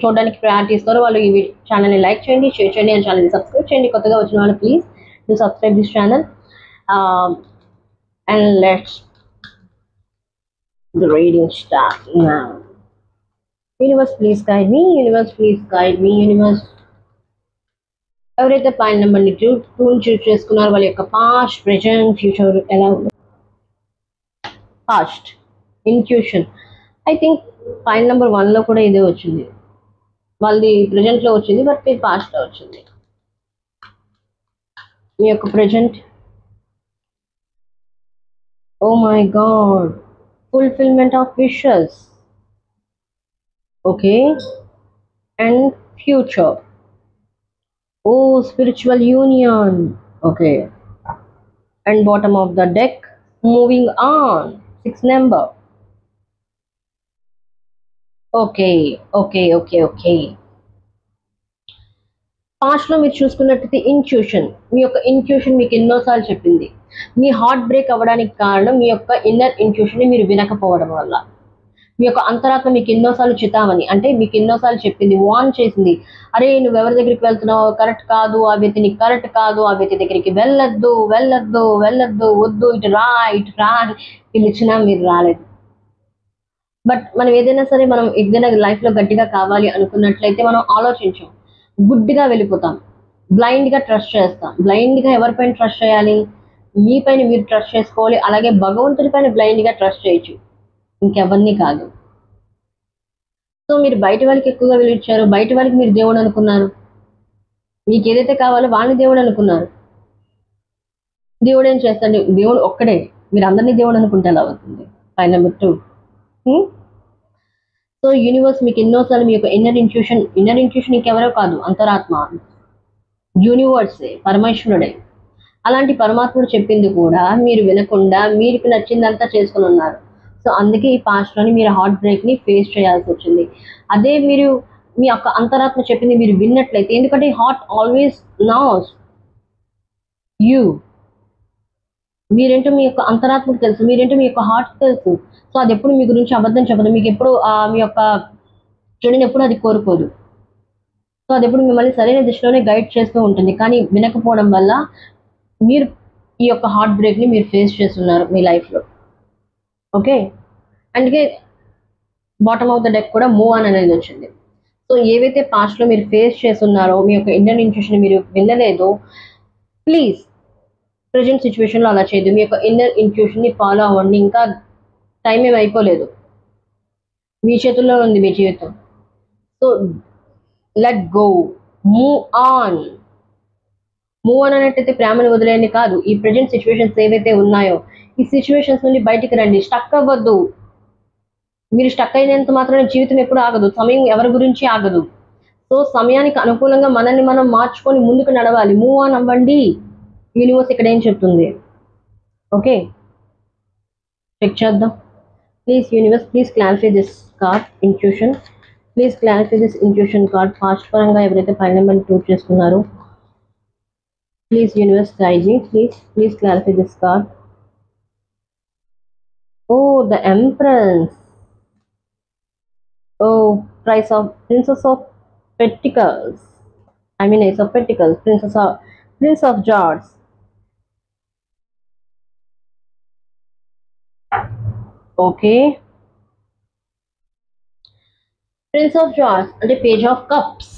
చూడడానికి ప్రయారిటీ ఇస్తారో వాళ్ళు ఈ ఛానల్ని లైక్ చేయండి, షేర్ చేయండి, అండ్ ఛానల్ని సబ్స్క్రైబ్ చేయండి. కొత్తగా వచ్చిన వాళ్ళు please to subscribe this channel. And let's the reading start now. Universe please guide me, universe please guide me, universe. ఎవరైతే పాయింట్ నెంబర్ని 2 చూస్ చేసుకున్నారో వాళ్ళ యొక్క పాస్ట్, ప్రెజెంట్, ఫ్యూచర్ ఎలా ఉంది. Past intuition, I think point number 1లో కూడా ఇదే వచ్చింది. వాళ్ళది ప్రెజెంట్లో వచ్చింది, బట్ ఇది పాస్ట్లో వచ్చింది. మీ యొక్క present, oh my god, fulfillment of wishes. Okay, and future, oh spiritual union. Okay, and bottom of the deck, moving on, 6 number. Okay. పాస్ట్లో మీరు చూసుకున్నట్టయితే ఇంట్యూషన్, మీ యొక్క ఇంట్యూషన్ మీకు ఎన్నోసార్లు చెప్పింది. మీ హార్ట్ బ్రేక్ అవ్వడానికి కారణం మీ యొక్క ఇన్నర్ ఇంట్యూషన్ని మీరు వినకపోవడం వల్ల. మీ యొక్క అంతరాత్మ మీకు ఎన్నోసార్లు చితామని, అంటే మీకు ఎన్నోసార్లు చెప్పింది, వార్న్ చేసింది. అరే నువ్వు ఎవరి దగ్గరికి వెళ్తున్నావు, కరెక్ట్ కాదు, ఆ వ్యక్తి నీకు కరెక్ట్ కాదు, ఆ వ్యక్తి దగ్గరికి వెళ్ళొద్దు, వద్దు, ఇటు రా పిలిచినా మీరు రాలేదు. బట్ మనం ఏదైనా సరే, మనం ఏదైనా లైఫ్లో గట్టిగా కావాలి అనుకున్నట్లయితే మనం ఆలోచించాం, గుడ్డిగా వెళ్ళిపోతాం, బ్లైండ్గా ట్రస్ట్ చేస్తాం. బ్లైండ్గా ఎవరిపైన ట్రస్ట్ చేయాలి? మీ పైన మీరు ట్రస్ట్ చేసుకోవాలి. అలాగే భగవంతుడి పైన బ్లైండ్గా ట్రస్ట్ చేయొచ్చు, ఇంకెవరిని కాదు. సో మీరు బయట వాళ్ళకి ఎక్కువగా విలువిచ్చారు, బయట వాళ్ళకి మీరు దేవుడు అనుకున్నారు, మీకు ఏదైతే కావాలో వాళ్ళని దేవుడు అనుకున్నారు. దేవుడు ఏం చేస్తాడు? దేవుడు ఒక్కడే, మీరు అందరినీ దేవుడు అనుకుంటే ఎలా అవుతుంది? Point number 2. సో యూనివర్స్ మీకు ఎన్నోసార్లు మీ యొక్క ఇన్నర్ ఇంట్యూషన్ ఇంకెవరో కాదు, అంతరాత్మ, యూనివర్సే, పరమేశ్వరుడే. అలాంటి పరమాత్ముడు చెప్పింది కూడా మీరు వినకుండా మీకు నచ్చిందంతా చేసుకుని ఉన్నారు. సో అందుకే ఈ పాస్ట్లోని మీరు హార్ట్ బ్రేక్ని ఫేస్ చేయాల్సి వచ్చింది. అదే మీరు మీ యొక్క అంతరాత్మ చెప్పింది మీరు విన్నట్లయితే, ఎందుకంటే హార్ట్ ఆల్వేస్ నోస్ యూ. మీరేంటో మీ యొక్క అంతరాత్మకు తెలుసు, మీరేంటో మీ యొక్క హార్ట్ తెలుసు. సో అది ఎప్పుడు మీ గురించి అబద్ధం చెప్పదు, మీకు ఎప్పుడు మీ యొక్క చెడుని ఎప్పుడు అది కోరుకోదు. సో అది ఎప్పుడు మిమ్మల్ని సరైన దిశలోనే గైడ్ చేస్తూ ఉంటుంది. కానీ వినకపోవడం వల్ల మీరు ఈ యొక్క హార్ట్ బ్రేక్ని మీరు ఫేస్ చేస్తున్నారు మీ లైఫ్లో. ఓకే, అందుకే బాటమ్ ఆఫ్ ద డెక్ కూడా మూవ్ ఆన్ అనేది వచ్చింది. సో ఏవైతే పాస్ట్లో మీరు ఫేస్ చేస్తున్నారో, మీ యొక్క ఇండియన్ ఇంట్యూషన్ మీరు వినలేదో, ప్లీజ్ ప్రజెంట్ సిచ్యువేషన్లో అలా చేయదు. మీ యొక్క ఇన్నర్ ఇంట్యూషన్ని ఫాలో అవ్వండి. ఇంకా టైం ఏమి అయిపోలేదు, మీ చేతుల్లో ఉంది మీ జీవితం. So let go, move on అన్నట్టయితే ప్రేమను వదిలేయండి కాదు. ఈ ప్రజెంట్ సిచ్యువేషన్స్ ఏవైతే ఉన్నాయో ఈ సిచ్యువేషన్స్ నుండి బయటికి రండి. స్టక్ అవ్వద్దు. మీరు స్టక్ అయినంత మాత్రమే జీవితం ఎప్పుడు ఆగదు, సమయం ఎవరి గురించి ఆగదు. సో సమయానికి అనుకూలంగా మనల్ని మనం మార్చుకొని ముందుకు నడవాలి. మూవ్ ఆన్ అవ్వండి. యూనివర్స్ ఇక్కడ ఏం చెప్తుంది? ఓకే, చెక్ చేద్దాం. Please universe, please clarify this card intuition. Please clarify this intuition card. Past పరంగా ఎవరైతే పైన నెంబర్ని చూస్ చేసుకున్నారో please universe guide me. Please clarify this card. Oh the empress. Oh princess of pentacles. I mean Ace of Pentacles, Prince of Swords. Okay. Prince of Swords and the Page of Cups.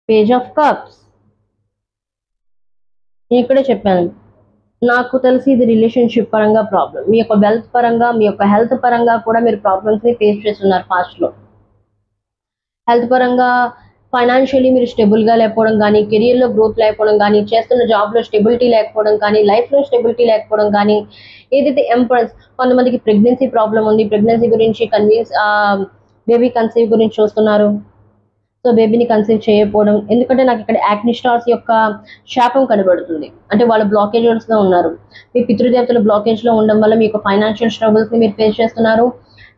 Page of Cups. నేను ఇక్కడే చెప్పాను, నాకు తెలిసి ఇది relationship పరంగా problem. మీ యొక్క wealth పరంగా, మీ యొక్క హెల్త్ పరంగా కూడా మీరు ప్రాబ్లమ్స్ని ఫేస్ చేస్తున్నారు పాస్ట్లో. హెల్త్ పరంగా ఫైనాన్షియలీ మీరు స్టెబుల్గా లేకపోవడం కానీ, కెరియర్లో గ్రోత్ లేకపోవడం కానీ, చేస్తున్న జాబ్లో స్టెబిలిటీ లేకపోవడం కానీ, లైఫ్లో స్టెబిలిటీ లేకపోవడం కానీ, ఏదైతే ఎంప్రెస్, కొంతమందికి ప్రెగ్నెన్సీ ప్రాబ్లం ఉంది, ప్రెగ్నెన్సీ గురించి బేబీ కన్సీవ్ గురించి చూస్తున్నారు. సో బేబీని కన్సీవ్ చేయకపోవడం, ఎందుకంటే నాకు ఇక్కడ యాక్ని స్టార్స్ యొక్క శాపం కనబడుతుంది. అంటే వాళ్ళు బ్లాకేజెస్లో ఉన్నారు. మీ పితృదేవతలు బ్లాకేజ్లో ఉండడం వల్ల మీ యొక్క ఫైనాన్షియల్ స్ట్రగుల్స్ని మీరు ఫేస్ చేస్తున్నారు.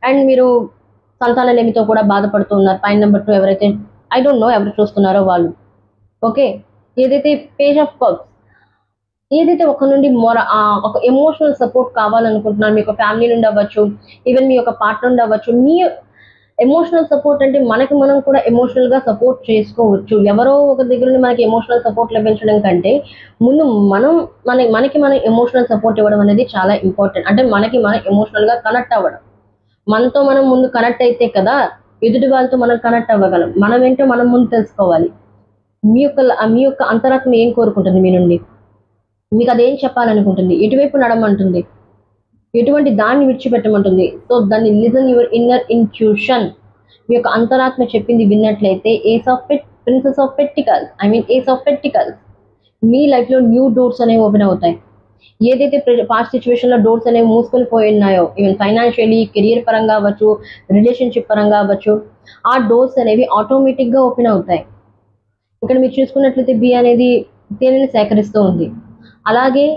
అండ్ మీరు సంతాన లేమితో కూడా బాధపడుతున్నారు. పైన నెంబర్ 2 ఎవరైతే ఐ డోంట్ నో ఎవరు చూస్తున్నారో వాళ్ళు. ఓకే. ఏదైతే పేజ్ ఆఫ్ కప్స్, ఏదైతే ఒక నుండి ఒక ఎమోషనల్ సపోర్ట్ కావాలనుకుంటున్నారు, మీ యొక్క ఫ్యామిలీ నుండి అవ్వచ్చు, ఈవెన్ మీ యొక్క పార్ట్నర్ నుండి అవ్వచ్చు. మీ ఎమోషనల్ సపోర్ట్ అంటే మనకి మనం కూడా ఎమోషనల్గా సపోర్ట్ చేసుకోవచ్చు. ఎవరో ఒక దగ్గర నుండి మనకి ఎమోషనల్ సపోర్ట్ లభించడం కంటే ముందు మనకి మనం ఎమోషనల్ సపోర్ట్ ఇవ్వడం అనేది చాలా ఇంపార్టెంట్. అంటే మనకి మనం ఎమోషనల్గా కనెక్ట్ అవ్వడం. మనతో మనం ముందు కనెక్ట్ అయితే కదా ఎదుటి వాళ్ళతో మనం కనెక్ట్ అవ్వగలం. మనం ఏంటో మనం ముందు తెలుసుకోవాలి. మీ యొక్క అంతరాత్మ ఏం కోరుకుంటుంది మీ నుండి, మీకు అదేం చెప్పాలనుకుంటుంది, ఎటువైపు నడమంటుంది, ఎటువంటి దాన్ని విడిచిపెట్టమంటుంది. సో దాన్ని లిజన్ యువర్ ఇన్నర్ ఇంట్యూషన్. మీ యొక్క అంతరాత్మ చెప్పింది విన్నట్లయితే princess of pentacles, ace of pentacles, మీ లైఫ్లో న్యూ డోర్స్ అనేవి ఓపెన్ అవుతాయి. ఏదైతే పాస్ట్ సిచ్యువేషన్లో డోర్స్ అనేవి మూసుకొని పోయి ఉన్నాయో, ఈవెన్ ఫైనాన్షియలీ, కెరియర్ పరంగా అవ్వచ్చు, రిలేషన్షిప్ పరంగా అవ్వచ్చు, ఆ డోర్స్ అనేవి ఆటోమేటిక్గా ఓపెన్ అవుతాయి. ఇక్కడ మీరు చూసుకున్నట్లయితే బి అనేది తేనెని సేకరిస్తూ ఉంది. అలాగే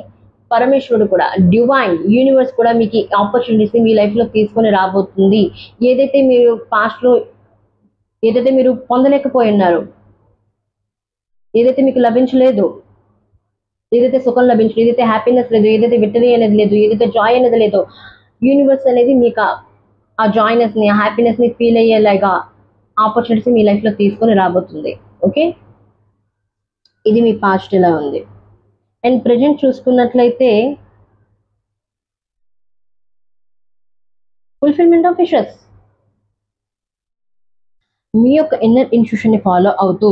పరమేశ్వరుడు కూడా, డివైన్ యూనివర్స్ కూడా మీకు ఆపర్చునిటీస్ని మీ లైఫ్లో తీసుకొని రాబోతుంది. ఏదైతే మీరు పాస్ట్లో ఏదైతే మీరు పొందలేకపోయి ఉన్నారు, ఏదైతే మీకు లభించలేదు, ఏదైతే సుఖం లభించలేదు, ఏదైతే హ్యాపీనెస్ లేదు, ఏదైతే విక్టరీ అనేది లేదు, ఏదైతే జాయ్ అనేది లేదో, యూనివర్స్ అనేది మీకు ఆ జాయ్నెస్ని, ఆ హ్యాపీనెస్ని ఫీల్ అయ్యేలాగా ఆపర్చునిటీస్ మీ లైఫ్లో తీసుకొని రాబోతుంది. ఓకే. ఇది మీ పాస్ట్ ఇలా ఉంది. అండ్ ప్రజెంట్ చూసుకున్నట్లయితే ఫుల్ఫిల్మెంట్ ఆఫ్ విషెస్. మీ యొక్క ఇన్నర్ ఇన్స్ట్యూషన్ని ఫాలో అవుతూ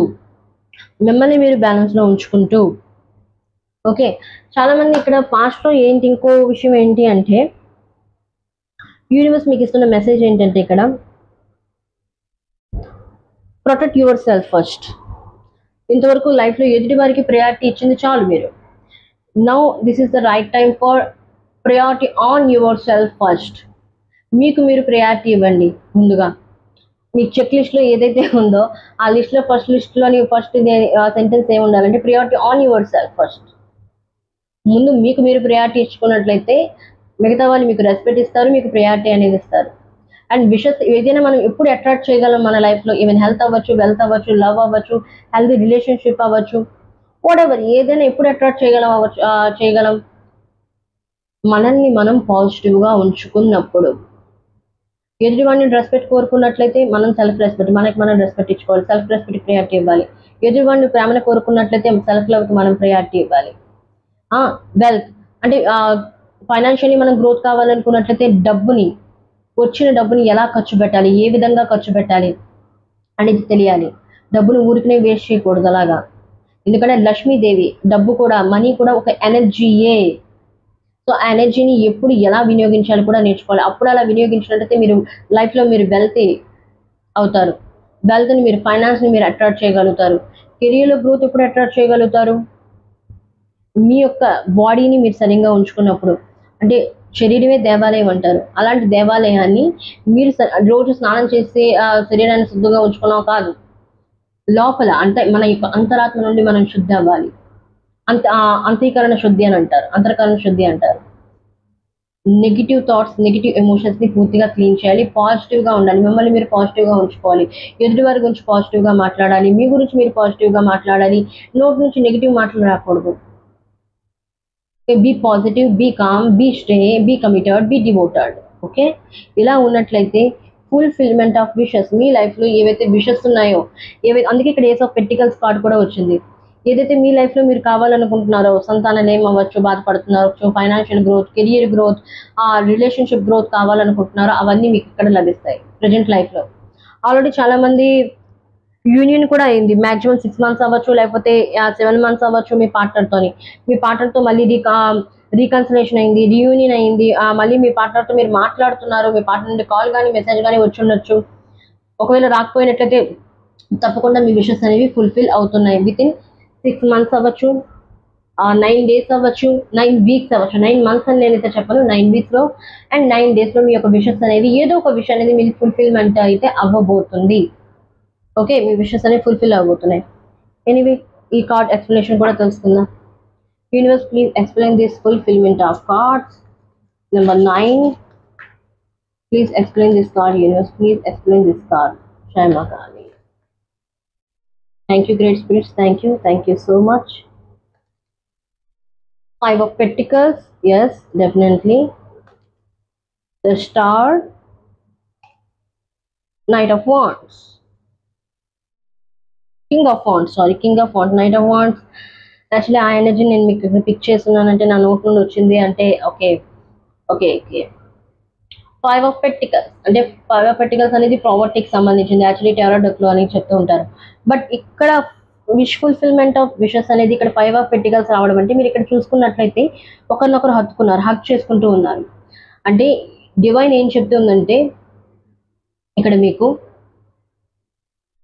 మిమ్మల్ని మీరు బ్యాలెన్స్లో ఉంచుకుంటూ. ఓకే. చాలామంది ఇక్కడ పాస్ట్లో ఇంకో విషయం ఏంటి అంటే, యూనివర్స్ మీకు ఇస్తున్న మెసేజ్ ఏంటంటే ఇక్కడ ప్రొటెక్ట్ యువర్ సెల్ఫ్ ఫస్ట్. ఇంతవరకు లైఫ్లో ఎదుటి వారికి ప్రయారిటీ ఇచ్చింది చాలు మీరు. Now this is the right time for priority on your self first. మీకు మీరు ప్రయారిటీ ఇవ్వండి. ముందుగా మీ చెక్ లిస్ట్లో ఏదైతే ఉందో ఆ లిస్ట్లో ఫస్ట్ సెంటెన్స్ ఏమి ఉండాలంటే priority on your self first. ముందు మీకు మీరు ప్రయారిటీ ఇచ్చుకున్నట్లయితే మిగతా వాళ్ళు మీకు రెస్పెక్ట్ ఇస్తారు, మీకు ప్రయారిటీ అనేది ఇస్తారు. అండ్ విషెస్ ఏదైనా మనం ఎప్పుడు అట్రాక్ట్ చేయగలం మన లైఫ్లో, ఈవెన్ హెల్త్ అవ్వచ్చు, వెల్త్ అవ్వచ్చు, లవ్ అవ్వచ్చు, హెల్తీ రిలేషన్షిప్ అవ్వచ్చు, వాటెవర్, ఏదైనా ఎప్పుడు అట్రాక్ట్ చేయగలం మనల్ని మనం పాజిటివ్గా ఉంచుకున్నప్పుడు. ఎదుటివాడిని రెస్పెక్ట్ కోరుకున్నట్లయితే మనం సెల్ఫ్ రెస్పెక్ట్, మనకి మనం రెస్పెక్ట్ ఇచ్చుకోవాలి, సెల్ఫ్ రెస్పెక్ట్ ప్రయారిటీ ఇవ్వాలి. ఎదుటివాడిని ప్రేమను కోరుకున్నట్లయితే సెల్ఫ్ లవ్కి మనం ప్రయారిటీ ఇవ్వాలి. వెల్త్ అంటే ఫైనాన్షియలీ మనం గ్రోత్ కావాలనుకున్నట్లయితే వచ్చిన డబ్బుని ఎలా ఖర్చు పెట్టాలి, ఏ విధంగా ఖర్చు పెట్టాలి అనేది తెలియాలి. డబ్బును ఊరికనే వేస్ట్ చేయకూడదు అలాగా. ఎందుకంటే లక్ష్మీదేవి, డబ్బు కూడా, మనీ కూడా ఒక ఎనర్జీయే. సో ఆ ఎనర్జీని ఎప్పుడు ఎలా వినియోగించాలి కూడా నేర్చుకోవాలి. అప్పుడు అలా వినియోగించినట్లయితే మీరు లైఫ్లో మీరు వెల్తీ అవుతారు. వెల్త్ని మీరు, ఫైనాన్స్ని మీరు అట్రాక్ట్ చేయగలుగుతారు. కెరియర్లో గ్రోత్ ఎప్పుడు అట్రాక్ట్ చేయగలుగుతారు, మీ యొక్క బాడీని మీరు సరిగ్గా ఉంచుకున్నప్పుడు. అంటే శరీరమే దేవాలయం అంటారు. అలాంటి దేవాలయాన్ని మీరు రోజు స్నానం చేసి శరీరాన్ని శుద్ధంగా ఉంచుకున్నాం కాదు, లోపల అంటే మన యొక్క అంతరాత్మ నుండి మనం శుద్ధి అవ్వాలి. అంతరీకరణ శుద్ధి అని అంటారు, అంతర్కరణ శుద్ధి అంటారు. నెగిటివ్ థాట్స్, నెగిటివ్ ఎమోషన్స్ని పూర్తిగా క్లీన్ చేయాలి. పాజిటివ్గా ఉండాలి, మిమ్మల్ని మీరు పాజిటివ్గా ఉంచుకోవాలి. ఎదుటి వారి గురించి పాజిటివ్గా మాట్లాడాలి, మీ గురించి మీరు పాజిటివ్గా మాట్లాడాలి. నోటి నుంచి నెగిటివ్ మాటలు రాకూడదు. Be positive, be calm, be stay, be committed, be devoted. Okay, ఇలా ఉన్నట్లయితే ఫుల్ఫిల్మెంట్ ఆఫ్ విషెస్, మీ లైఫ్లో ఏవైతే విషెస్ ఉన్నాయో, అందుకే ఇక్కడ ఏస్ ఆఫ్ పెంటికల్స్ కార్డ్ కూడా వచ్చింది. ఏదైతే మీ లైఫ్లో మీరు కావాలనుకుంటున్నారో, సంతానం ఏమవ్వచ్చు, బాధపడుతున్నారో, ఫైనాన్షియల్ గ్రోత్, కెరియర్ గ్రోత్, ఆ రిలేషన్షిప్ గ్రోత్ కావాలనుకుంటున్నారో అవన్నీ మీకు ఇక్కడ లభిస్తాయి ప్రజెంట్ లైఫ్లో. ఆల్రెడీ చాలామంది యూనియన్ కూడా అయింది, మాక్సిమం 6 మంత్స్ అవ్వచ్చు, లేకపోతే 7 మంత్స్ అవ్వచ్చు. మీ పార్ట్నర్తో మళ్ళీ రీకన్సిలేషన్ అయింది, రీయూనియన్ అయింది. మళ్ళీ మీ పార్ట్నర్తో మీరు మాట్లాడుతున్నారు, మీ పార్ట్నర్ నుండి కాల్ కానీ మెసేజ్ కానీ వచ్చి ఉండొచ్చు. ఒకవేళ రాకపోయినట్లయితే తప్పకుండా మీ విషెస్ అనేవి ఫుల్ఫిల్ అవుతున్నాయి. వితిన్ 6 మంత్స్ అవ్వచ్చు, 9 డేస్ అవ్వచ్చు, 9 వీక్స్ అవ్వచ్చు. 9 మంత్స్ అని నేనైతే చెప్పను, 9 వీక్స్లో అండ్ 9 డేస్లో మీ యొక్క విషెస్ అనేది ఏదో ఒక విషయం అనేది మీకు ఫుల్ఫిల్మెంట్ అయితే అవ్వబోతుంది. ఓకే, మీ విషెస్ అనేవి ఫుల్ఫిల్ అవబోతున్నాయి. ఎనీవే, ఈ కార్డ్ ఎక్స్ప్లెనేషన్ కూడా తెలుసుకుందాం. Universe please explain this fulfilment of cards. Number 9, please explain this card. Universe please explain this card. జై Mata Rani. Thank you great spirits, thank you so much. 5 of Pentacles, yes, definitely. The Star, Knight of Wands, King of Wands, Knight of Wands. Actually ఆ energy నేను మీకు pick చేస్తున్నానంటే నా note నుండి వచ్చింది అంటే okay. 5 of Pentacles అంటే 5 of Pentacles అనేది ప్రాపర్టీకి సంబంధించింది. యాక్చువల్లీ టారో డెక్లో అని చెప్తూ ఉంటారు. బట్ ఇక్కడ విష్ ఫుల్ఫిల్మెంట్ ఆఫ్ విషెస్ అనేది ఇక్కడ 5 of Pentacles రావడం అంటే మీరు ఇక్కడ చూసుకున్నట్లయితే ఒకరినొకరు హత్తుకున్నారు, హక్ చేసుకుంటూ ఉన్నారు. అంటే డివైన్ ఏం చెప్తుందంటే ఇక్కడ మీకు,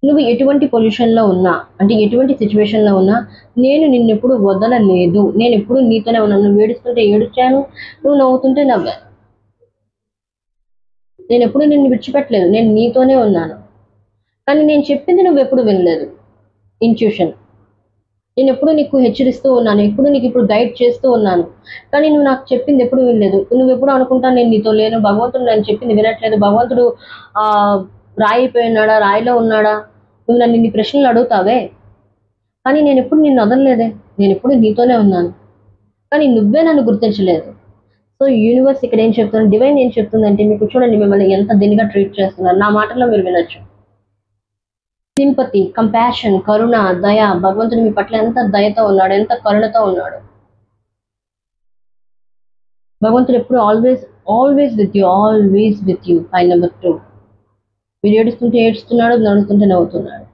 నువ్వు ఎటువంటి పొజిషన్లో ఉన్నా, అంటే ఎటువంటి సిచ్యువేషన్లో ఉన్నా, నేను నిన్నెప్పుడు వదలలేదు, నేను ఎప్పుడు నీతోనే ఉన్నాను. నువ్వు ఏడుస్తుంటే ఏడుచాను, నువ్వు నవ్వుతుంటే నవ్వాను. నేను ఎప్పుడు నిన్ను విడిచిపెట్టలేదు, నేను నీతోనే ఉన్నాను. కానీ నేను చెప్పింది నువ్వు ఎప్పుడు వినలేదు. ఇంట్యూషన్, నేను ఎప్పుడు నీకు హెచ్చరిస్తూ ఉన్నాను, ఎప్పుడు నీకు ఇప్పుడు గైడ్ చేస్తూ ఉన్నాను, కానీ నువ్వు నాకు చెప్పింది ఎప్పుడు వినలేదు. నువ్వు ఎప్పుడు అనుకుంటాను నేను నీతో లేను, భగవంతుడు నేను చెప్పింది వినట్లేదు, భగవంతుడు రాయిపోయినాడా, రాయిలో ఉన్నాడా, నువ్వు నన్ను ఇన్ని ప్రశ్నలు అడుగుతావే, కానీ నేను ఎప్పుడు నిన్ను వదలలేదే, నేను ఎప్పుడు నీతోనే ఉన్నాను, కానీ నువ్వే నన్ను గుర్తించలేదు. సో యూనివర్స్ ఇక్కడ ఏం చెప్తుంది, డివైన్ ఏం చెప్తుందంటే మీకు చూడండి, మిమ్మల్ని ఎంత దీనిగా ట్రీట్ చేస్తున్నారు. నా మాటల్లో మీరు వినొచ్చు. సింపతి, కంపాషన్, కరుణ, దయ, భగవంతుడు మీ పట్ల ఎంత దయతో ఉన్నాడు, ఎంత కరుణతో ఉన్నాడు. భగవంతుడు ఎప్పుడు always with you. File number 2, మీరు ఏడుస్తుంటే ఏడుస్తున్నాడు, నడుస్తుంటే నవ్వుతున్నాడు.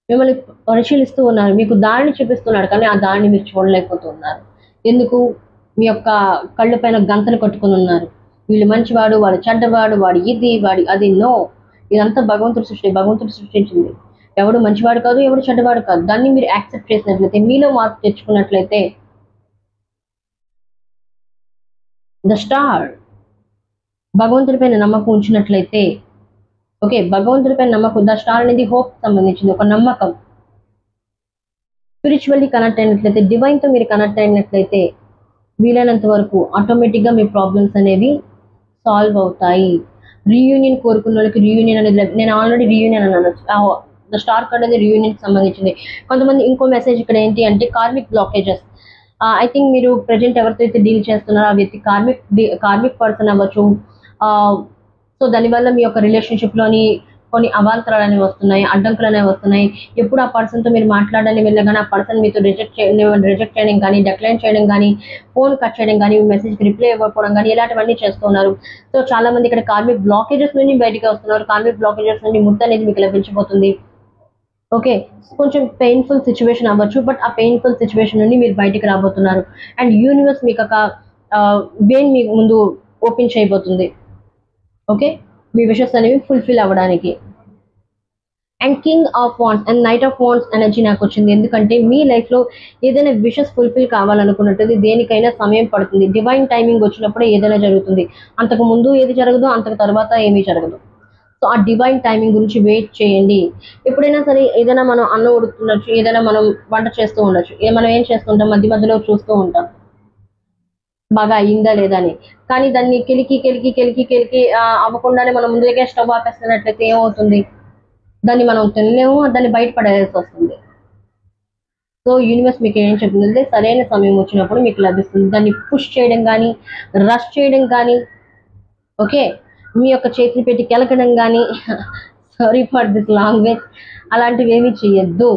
మిమ్మల్ని పరిశీలిస్తూ ఉన్నారు, మీకు దారిని చూపిస్తున్నాడు, కానీ ఆ దారిని మీరు చూడలేకపోతున్నారు. ఎందుకు? మీ యొక్క కళ్ళు పైన గంతలు కట్టుకుని ఉన్నారు. వీళ్ళు మంచివాడు, వాడు చెడ్డవాడు, వాడు ఇది, వాడి అది. నో, ఇదంతా భగవంతుడు సృష్టించింది. ఎవడు మంచివాడు కాదు, ఎవడు చెడ్డవాడు కాదు. దాన్ని మీరు యాక్సెప్ట్ చేసినట్లయితే, మీలో మార్పు తెచ్చుకున్నట్లయితే, ద స్టార్, భగవంతుడి పైన నమ్మకం ఉంచినట్లయితే, ఓకే, భగవంతుడి పైన నమ్మకం. ద స్టార్ అనేది హోప్ సంబంధించింది, ఒక నమ్మకం. స్పిరిచువల్లీ కనెక్ట్ అయినట్లయితే, డివైన్తో మీరు కనెక్ట్ అయినట్లయితే, వీలైనంత వరకు ఆటోమేటిక్గా మీ ప్రాబ్లమ్స్ అనేవి సాల్వ్ అవుతాయి. రీయూనియన్ కోరుకున్న వాళ్ళకి రీయూనియన్ అనేది, నేను ఆల్రెడీ రీయూనియన్ అన్నాను. ద స్టార్ కార్డ్ అనేది రీయూనియన్కి సంబంధించింది. కొంతమంది ఇంకో మెసేజ్ ఇక్కడ ఏంటి అంటే కార్మిక్ బ్లాకేజెస్. ఐ థింక్ మీరు ప్రజెంట్ ఎవరితో అయితే డీల్ చేస్తున్నారో ఆ వ్యక్తి కార్మిక్ పర్సన్ అవ్వచ్చు. సో దానివల్ల మీ యొక్క రిలేషన్షిప్లోని కొన్ని అవాంతరాలు అనేవి వస్తున్నాయి, అడ్డంకులు అనేవి వస్తున్నాయి. ఎప్పుడు ఆ పర్సన్తో మీరు మాట్లాడడానికి వెళ్ళగానే ఆ పర్సన్ మీతో రిజెక్ట్ చేయడం కానీ, డెక్లైన్ చేయడం కానీ, ఫోన్ కట్ చేయడం కానీ, మెసేజ్కి రిప్లై ఇవ్వకపోవడం కానీ, ఇలాంటివన్నీ చేస్తున్నారు. సో చాలా మంది ఇక్కడ కార్మిక్ బ్లాకేజెస్ నుండి బయటకు వస్తున్నారు. కార్మిక్ బ్లాకేజెస్ నుండి ముక్తి అనేది మీకు లభించబోతుంది. ఓకే, కొంచెం పెయిన్ఫుల్ సిచ్యువేషన్ అవ్వచ్చు, బట్ ఆ పెయిన్ఫుల్ సిచ్యువేషన్ నుండి మీరు బయటికి రాబోతున్నారు. అండ్ యూనివర్స్ మీకు ఒక వేన్ మీ ముందు ఓపెన్ చేయబోతుంది. ఓకే, మీ విషెస్ అనేవి ఫుల్ఫిల్ అవ్వడానికి. And king of wands and knight of wands energy నాకు వచ్చింది. ఎందుకంటే మీ లైఫ్లో ఏదైనా విషెస్ ఫుల్ఫిల్ కావాలనుకున్నట్టు దేనికైనా సమయం పడుతుంది. డివైన్ టైమింగ్ వచ్చినప్పుడే ఏదైనా జరుగుతుంది. అంతకు ముందు ఏది జరగదు, అంతకు తర్వాత ఏమీ జరగదు. సో ఆ డివైన్ టైమింగ్ గురించి వెయిట్ చేయండి. ఎప్పుడైనా సరే ఏదైనా మనం అన్నం ఉడుకుతుండొచ్చు, ఏదైనా మనం వంట చేస్తూ ఉండొచ్చు, మనం ఏం చేస్తుంటాం, మధ్య మధ్యలో చూస్తూ ఉంటాం. బాగా అయ్యిందా లేదా అని. కానీ దాన్ని కెలికి అవ్వకుండానే మనం ముందుగా స్టవ్ ఆపేస్తున్నట్లయితే ఏమవుతుంది? దాన్ని మనం తినలేము, దాన్ని బయట పడేయాల్సి వస్తుంది. సో యూనివర్స్ మీకు ఏం చెప్తుందంటే సరైన సమయం వచ్చినప్పుడు మీకు లభిస్తుంది. దాన్ని పుష్ చేయడం కానీ, రష్ చేయడం కానీ, ఓకే, మీ యొక్క చేతులు పెట్టి కెలకడం కానీ సారీ ఫర్ దిస్ లాంగ్వేజ్, అలాంటివి ఏమీ చేయొద్దు.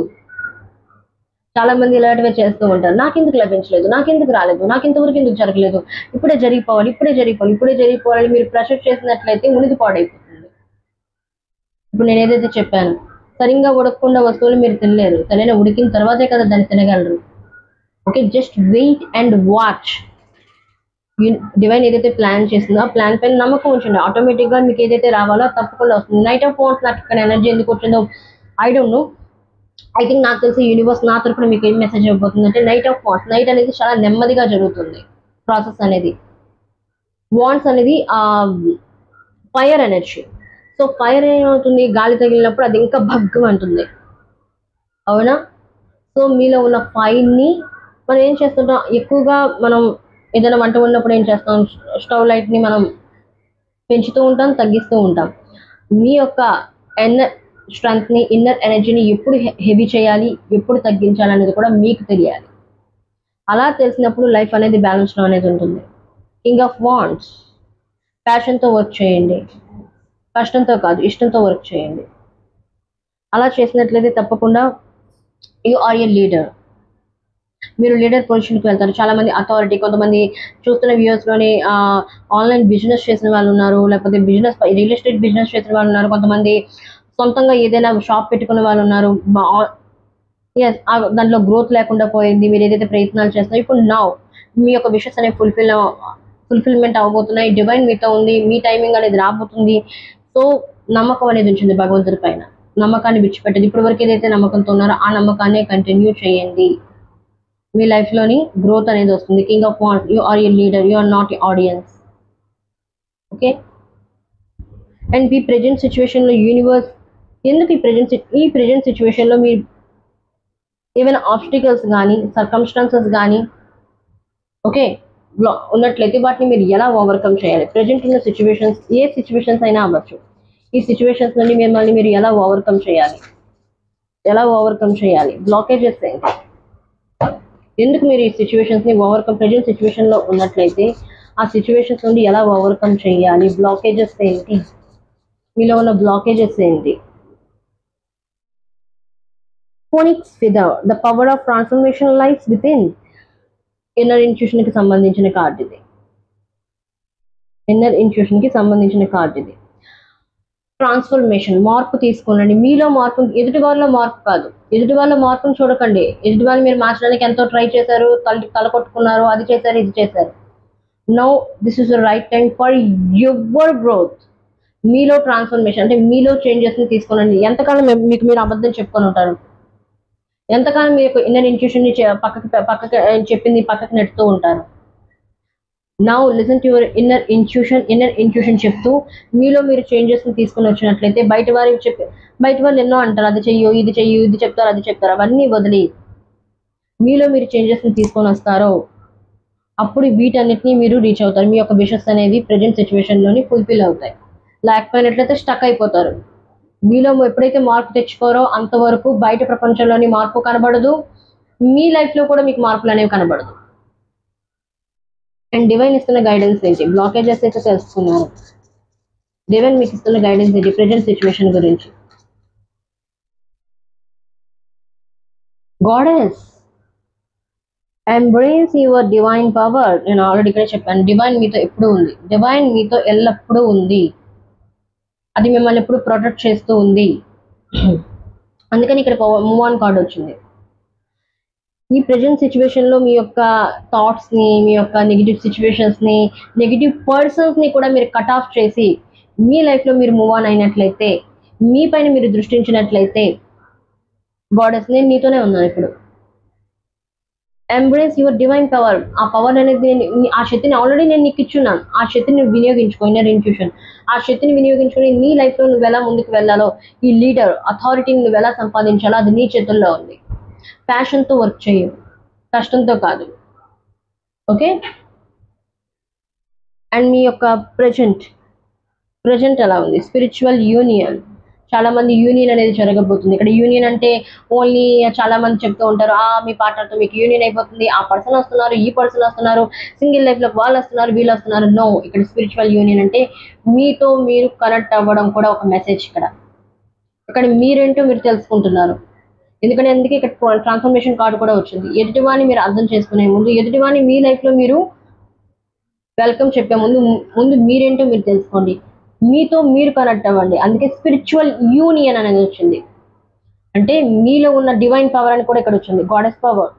చాలా మంది ఇలాంటివే చేస్తూ ఉంటారు. నాకెందుకు లభించలేదు, నాకెందుకు రాలేదు, నాకెంతవరకు ఎందుకు జరగలేదు, ఇప్పుడే జరిగిపోవాలి, ఇప్పుడే జరిగిపోవాలి, ఇప్పుడే జరిగిపోవాలి మీరు ప్రెషర్ చేసినట్లయితే ఉనికి పాడైపోతుంది. ఇప్పుడు నేను ఏదైతే చెప్పాను, సరిగ్గా ఉడకకుండా వస్తువులు మీరు తినలేరు. సరైన ఉడికిన తర్వాతే కదా దాన్ని తినగలరు. Okay, just wait and watch. Divine ఏదైతే ప్లాన్ చేసిందో ఆ ప్లాన్ పైన నమ్మకం ఉంచండి. ఆటోమేటిక్గా మీకు ఏదైతే రావాలో తప్పకుండా వస్తుంది. నైట్ ఆఫ్ వాన్స్ నాకు ఇక్కడ ఎనర్జీ ఎందుకు వచ్చిందో I don't know. I think నాకు తెలిసి యూనివర్స్ నా తరపున మీకు ఏం మెసేజ్ ఇవ్వబోతుంది అంటే నైట్ ఆఫ్ వాన్స్. నైట్ అనేది చాలా నెమ్మదిగా జరుగుతుంది ప్రాసెస్ అనేది. వాన్స్ అనేది ఫైర్ ఎనర్జీ. సో ఫైర్ ఏమవుతుంది, గాలి తగిలినప్పుడు అది ఇంకా భగ్గం అంటుంది, అవునా? సో మీలో ఉన్న ఫైర్ని మనం ఏం చేస్తుంటాం, ఎక్కువగా మనం ఏదైనా వంట ఉన్నప్పుడు ఏం చేస్తాం, స్టవ్ లైట్ని మనం పెంచుతూ ఉంటాం, తగ్గిస్తూ ఉంటాం. మీ యొక్క స్ట్రెంగ్త్ని, ఇన్నర్ ఎనర్జీని ఎప్పుడు హెవీ చేయాలి, ఎప్పుడు తగ్గించాలి అనేది కూడా మీకు తెలియాలి. అలా తెలిసినప్పుడు లైఫ్ అనేది బ్యాలెన్స్లో అనేది ఉంటుంది. కింగ్ ఆఫ్ వాండ్స్, ప్యాషన్తో వర్క్ చేయండి, కష్టంతో కాదు ఇష్టంతో వర్క్ చేయండి. అలా చేసినట్లయితే తప్పకుండా యు ఆర్ ఎ లీడర్. మీరు లీడర్ పొజిషన్కి వెళ్తారు. చాలా మంది అథారిటీ, కొంతమంది చూస్తున్న వ్యూవర్స్లోని ఆన్లైన్ బిజినెస్ చేసిన వాళ్ళు ఉన్నారు, లేకపోతే బిజినెస్ రియల్ ఎస్టేట్ బిజినెస్ చేసిన వాళ్ళు ఉన్నారు, కొంతమంది సొంతంగా ఏదైనా షాప్ పెట్టుకున్న వాళ్ళు ఉన్నారు. ఎస్, దాంట్లో గ్రోత్ లేకుండా పోయింది. మీరు ఏదైతే ప్రయత్నాలు చేస్తున్నారో ఇప్పుడు మీ యొక్క విషెస్ అనేవి ఫుల్ఫిల్మెంట్ అవ్వబోతున్నాయి. డివైన్ మీతో ఉంది, మీ టైమింగ్ అనేది రాబోతుంది. సో నమ్మకం అనేది ఉంచింది భగవంతుడి పైన. నమ్మకాన్ని విడిచిపెట్టదు. ఇప్పటి వరకు ఏదైతే నమ్మకంతో ఉన్నారో ఆ నమ్మకాన్ని కంటిన్యూ చేయండి. మీ లైఫ్లోని గ్రోత్ అనేది వస్తుంది. King of wands, you are a leader, you are not a audience. Okay, and ఈ ప్రెజెంట్ సిచ్యువేషన్లో యూనివర్స్ ఎందుకు ఈ ప్రెజెంట్ సిచ్యువేషన్లో మీరు ఏమైనా ఆబ్స్టికల్స్ కానీ, సర్కమ్స్టాన్సెస్ కానీ ఓకే ఉన్నట్లయితే వాటిని మీరు ఎలా ఓవర్కమ్ చేయాలి? ప్రెజెంట్ ఉన్న సిచ్యువేషన్స్, ఏ సిచ్యువేషన్స్ అయినా అవ్వచ్చు, ఈ సిచ్యువేషన్స్ నుండి మిమ్మల్ని మీరు ఎలా ఓవర్కమ్ చేయాలి? బ్లాకేజెస్ ఏంటి? ఎందుకు మీరు ఈ సిచ్యువేషన్స్ని ప్రెజెంట్ సిచ్యువేషన్లో ఉన్నట్లయితే ఆ సిచ్యువేషన్స్ నుండి ఎలా ఓవర్కమ్ చేయాలి? బ్లాకేజెస్ ఏంటి? మీలో ఉన్న బ్లాకేజెస్ ఏంటి? Phoenix feather, the power of transformation life within. Inner ఇంట్యూషన్కి సంబంధించిన కార్డ్ ఇది. ట్రాన్స్ఫర్మేషన్, మార్పు తీసుకోనండి. మీలో మార్పు, ఎదుటి వారిలో మార్పు కాదు. ఎదుటి వాళ్ళ మార్పును చూడకండి. ఎదుటి వాళ్ళు మీరు మార్చడానికి ఎంతో ట్రై చేశారు, తల కొట్టుకున్నారు, అది చేశారు, ఇది చేశారు. Now this is the right time for your growth. మీలో ట్రాన్స్ఫర్మేషన్ అంటే మీలో చేంజెస్ని తీసుకోనండి. ఎంతకాలం మీకు మీరు అబద్ధం చెప్పుకొని ఉంటారు? ఎంతకాలం మీకు ఇన్నర్ ఇంట్యూషన్ని చెప్పింది పక్కకి నెట్టుతూ ఉంటారు? Now listen to your inner intuition చెప్తూ మీలో మీరు చేంజెస్ని తీసుకుని వచ్చినట్లయితే బయట వాళ్ళు ఎన్నో అంటారు, అది చెయ్యు, ఇది చెయ్యు, ఇది చెప్తారు, అది చెప్తారు, అవన్నీ వదిలి మీలో మీరు చేంజెస్ని తీసుకొని వస్తారో అప్పుడు వీటన్నిటిని మీరు రీచ్ అవుతారు. మీ యొక్క విషెస్ అనేవి ప్రజెంట్ సిచ్యువేషన్లోని ఫుల్ఫిల్ అవుతాయి. లేకపోయినట్లయితే స్టక్ అయిపోతారు. మీలో ఎప్పుడైతే మార్పు తెచ్చుకోరో అంతవరకు బయట ప్రపంచంలోని మార్పు కనబడదు, మీ లైఫ్లో కూడా మీకు మార్పులు అనేవి కనబడదు. అండ్ డివైన్ ఇస్తున్న గైడెన్స్ ఏంటి? బ్లాకేజెస్ అయితే తెలుసుకున్నారు. డివైన్ మీకు ఇస్తున్న గైడెన్స్ ఏంటి ప్రజెంట్ సిచ్యువేషన్ గురించి? Goddess, embrace your divine power. నేను ఆల్రెడీ ఇక్కడే చెప్పాను, డివైన్ మీతో ఎప్పుడు ఉంది, డివైన్ మీతో ఎల్లప్పుడూ ఉంది. అది మిమ్మల్ని ఎప్పుడు ప్రొటెక్ట్ చేస్తూ ఉంది. అందుకని ఇక్కడ మూవ్ ఆన్ కార్డ్ వచ్చింది. ఈ ప్రజెంట్ సిచ్యువేషన్లో మీ యొక్క థాట్స్ని, మీ యొక్క నెగిటివ్ సిచ్యువేషన్స్ని, నెగిటివ్ పర్సన్స్ని కూడా మీరు కట్ ఆఫ్ చేసి మీ లైఫ్లో మీరు మూవ్ ఆన్ అయినట్లయితే, మీ పైన మీరు దృష్టించినట్లయితే, గాడెస్ నేను నీతోనే ఉన్నాను ఇప్పుడు. Embrace your divine power. ఆ పవర్ అనేది, ఆ శక్తిని ఆల్రెడీ నేను నీకు ఇచ్చున్నాను. ఆ శక్తిని వినియోగించుకో. ఇన్నర్ ఇంట్యూషన్, ఆ శక్తిని వినియోగించుకొని నీ లైఫ్లో నువ్వు ఎలా ముందుకు వెళ్ళాలో, ఈ లీడర్ అథారిటీని నువ్వు ఎలా సంపాదించాలో అది నీ చేతుల్లో ఉంది. ప్యాషన్తో వర్క్ చేయు, కష్టంతో కాదు. ఓకే, అండ్ మీ యొక్క ప్రజెంట్ ఎలా ఉంది? Spiritual union. చాలా మంది యూనియన్ అనేది జరగబోతుంది. ఇక్కడ యూనియన్ అంటే ఓన్లీ చాలా మంది చెప్తూ ఉంటారు, మీ పార్ట్నర్తో మీకు యూనియన్ అయిపోతుంది, ఆ పర్సన్ వస్తున్నారు, ఈ పర్సన్ వస్తున్నారు, సింగిల్ లైఫ్లోకి వాళ్ళు వస్తున్నారు, వీళ్ళు వస్తున్నారు. నో, ఇక్కడ స్పిరిచువల్ యూనియన్ అంటే మీతో మీరు కనెక్ట్ అవ్వడం కూడా ఒక మెసేజ్. ఇక్కడ మీరేంటో మీరు తెలుసుకుంటున్నారు. అందుకే ఇక్కడ ట్రాన్స్ఫర్మేషన్ కార్డు కూడా వచ్చింది. ఎదుటివాడిని మీరు అర్థం చేసుకునే ముందు, ఎదుటివాడిని మీ లైఫ్లో మీరు వెల్కమ్ చెప్పే ముందు మీరేంటో మీరు తెలుసుకోండి, మీతో మీరు కనెక్ట్ అవ్వండి. అందుకే స్పిరిచువల్ యూనియన్ అనేది వచ్చింది. అంటే మీలో ఉన్న డివైన్ పవర్ అని కూడా ఇక్కడ వచ్చింది, గాడెస్ పవర్.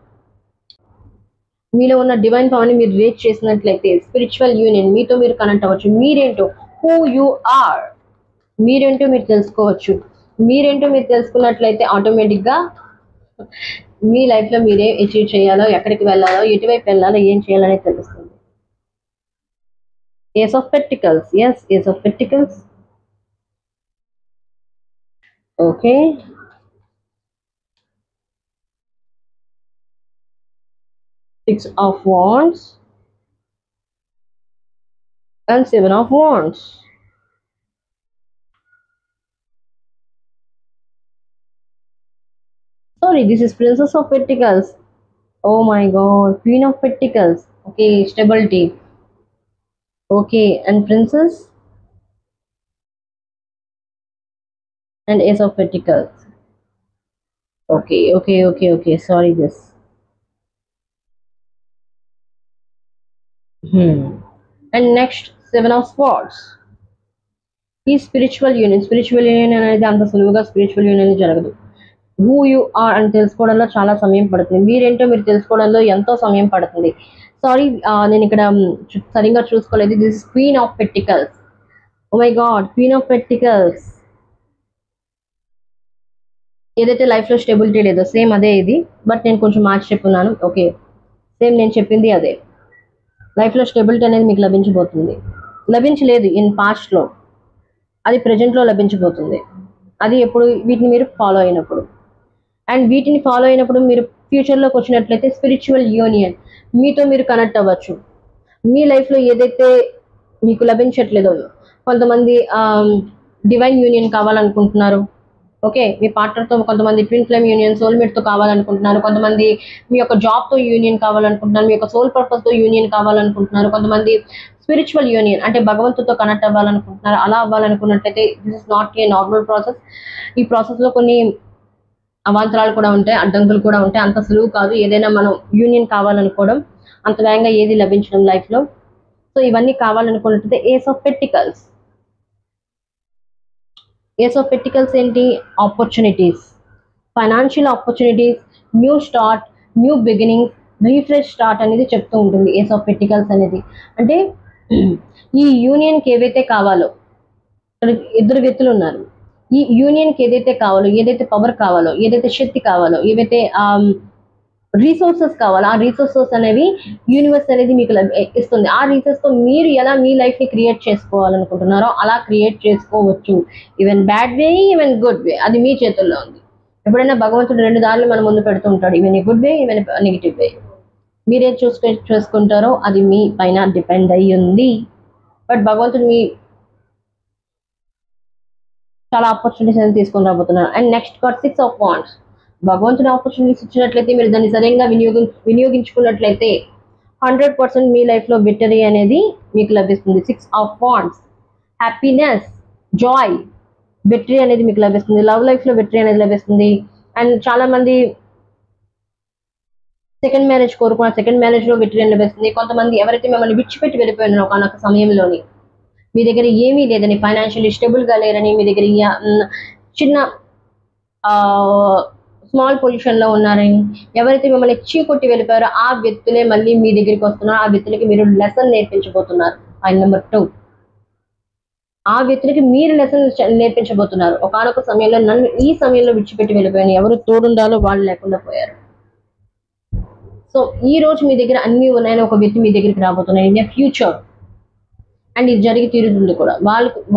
మీలో ఉన్న డివైన్ పవర్ని మీరు రీచ్ చేసినట్లయితే స్పిరిచువల్ యూనియన్, మీతో మీరు కనెక్ట్ అవ్వచ్చు. మీరేంటో, హూ యు ఆర్, మీరేంటో మీరు తెలుసుకోవచ్చు. మీరేంటో మీరు తెలుసుకున్నట్లయితే ఆటోమేటిక్గా మీ లైఫ్లో మీరేం అచీవ్ చేయాలో, ఎక్కడికి వెళ్ళాలో, ఎటువైపు వెళ్ళాలో, ఏం చేయాలనేది తెలుస్తుంది. Ace of Pentacles. Yes, Ace of Pentacles. Okay. Six of Wands and Seven of Wands. Sorry, this is Princess of Pentacles. Oh my God, Queen of Pentacles. Okay, stability. Okay, and Princess and Ace of Pentacles. Okay. Sorry, this. And next, Seven of Swords. ఈ spiritual union అనేది అంత సులువుగా spiritual union జరగదు. Who you are అని తెలుసుకోవడంలో చాలా సమయం పడుతుంది. మీరేంటో మీరు తెలుసుకోవడంలో ఎంతో సమయం పడుతుంది. సారీ, నేను ఇక్కడ సరిగ్గా చూసుకోలేదు. This is queen of pentacles. Oh my god, queen of pentacles. ఏదైతే లైఫ్లో స్టెబిలిటీ లేదో సేమ్ అదే ఇది, బట్ నేను కొంచెం మార్చి చెప్పున్నాను. ఓకే, సేమ్ నేను చెప్పింది అదే. లైఫ్లో స్టెబిలిటీ అనేది మీకు లభించబోతుంది. లభించలేదు ఇన్ పాస్ట్లో, అది ప్రజెంట్లో లభించబోతుంది. అది ఎప్పుడు? వీటిని మీరు ఫాలో అయినప్పుడు. అండ్ వీటిని ఫాలో అయినప్పుడు మీరు ఫ్యూచర్లోకి వచ్చినట్లయితే స్పిరిచువల్ యూనియన్, మీతో మీరు కనెక్ట్ అవ్వచ్చు. మీ లైఫ్లో ఏదైతే మీకు లభించట్లేదో, కొంతమంది డివైన్ యూనియన్ కావాలనుకుంటున్నారు. ఓకే, మీ పార్ట్నర్తో కొంతమంది ట్విన్ ఫ్లేమ్ యూనియన్, సోల్మేట్తో కావాలనుకుంటున్నారు. కొంతమంది మీ యొక్క జాబ్తో యూనియన్ కావాలనుకుంటున్నారు. మీ యొక్క సోల్ పర్పస్తో యూనియన్ కావాలనుకుంటున్నారు. కొంతమంది స్పిరిచువల్ యూనియన్ అంటే భగవంతుడితో కనెక్ట్ అవ్వాలనుకుంటున్నారు. అలా అవ్వాలనుకున్నట్లయితే this is not a normal process. ఈ ప్రాసెస్లో కొన్ని అవాంతరాలు కూడా ఉంటాయి, అడ్డంకులు కూడా ఉంటాయి. అంత సులువు కాదు ఏదైనా మనం యూనియన్ కావాలనుకోవడం, అంత వేగంగా ఏది లభించడం లైఫ్లో. సో ఇవన్నీ కావాలనుకున్నట్లయితే ace of pentacles. Ace of pentacles ఏంటి? Opportunities, financial opportunities, new start, new beginnings, refresh start అనేది చెప్తూ ఉంటుంది ఏస్ ఆఫ్ పెంటికల్స్ అనేది. అంటే ఈ యూనియన్కి ఏవైతే కావాలో, ఇక్కడ ఇద్దరు వ్యక్తులు ఉన్నారు. ఈ యూనియన్కి ఏదైతే కావాలో, ఏదైతే పవర్ కావాలో, ఏదైతే శక్తి కావాలో, ఏవైతే రీసోర్సెస్ కావాలో, ఆ రీసోర్సెస్ అనేవి యూనివర్స్ అనేది మీకు ఇస్తుంది. ఆ రీసోర్స్తో మీరు ఎలా మీ లైఫ్ని క్రియేట్ చేసుకోవాలనుకుంటున్నారో అలా క్రియేట్ చేసుకోవచ్చు. Even bad way, even good way, అది మీ చేతుల్లో ఉంది. ఎప్పుడైనా భగవంతుడు రెండు దారులు మన ముందు పెడుతూ ఉంటాడు, even a good way, even negative వే. మీరేం చూసుకుంటారో అది మీ పైన డిపెండ్ అయ్యి ఉంది. బట్ భగవంతుడు మీ చాలా ఆపర్చునిటీస్ అనేది తీసుకొని రాబోతున్నారు. And next card six of wands. భగవంతుని ఆపర్చునిటీస్ ఇచ్చినట్లయితే మీరు దాన్ని సరిగ్గా వినియోగించుకున్నట్లయితే 100% మీ లైఫ్లో విక్టరీ అనేది మీకు లభిస్తుంది. Six of wands, happiness, Joy, victory అనేది మీకు లభిస్తుంది. లవ్ లైఫ్లో విక్టరీ అనేది లభిస్తుంది. అండ్ చాలా మంది సెకండ్ మ్యారేజ్ కోరుకున్న సెకండ్ మ్యారేజ్లో విక్టరీ అనేది లభిస్తుంది. కొంతమంది ఎవరైతే మిమ్మల్ని విడిచిపెట్టి వెళ్ళిపోయినారో ఒకనొక సమయంలోని, మీ దగ్గర ఏమీ లేదని, ఫైనాన్షియల్లీ స్టేబుల్గా లేరని, మీ దగ్గర చిన్న స్మాల్ పొజిషన్లో ఉన్నారని, ఎవరైతే మిమ్మల్ని చీకొట్టి వెళ్ళిపోయారో ఆ వ్యక్తులే మళ్ళీ మీ దగ్గరికి వస్తున్నారు. ఆ వ్యక్తులకి మీరు లెసన్ నేర్పించబోతున్నారు. పాయింట్ నెంబర్ 2, ఆ వ్యక్తులకి మీరు లెసన్ నేర్పించబోతున్నారు. ఒకనొక సమయంలో నన్ను ఈ సమయంలో విడిచిపెట్టి వెళ్ళిపోయాను, ఎవరు తోడుండాలో వాళ్ళు లేకుండా పోయారు. సో ఈ రోజు మీ దగ్గర అన్నీ ఉన్నాయని ఒక వ్యక్తి మీ దగ్గరికి రాబోతున్నారు ఇన్ ఫ్యూచర్. అండ్ ఇది జరిగి తీరుతుంది కూడా.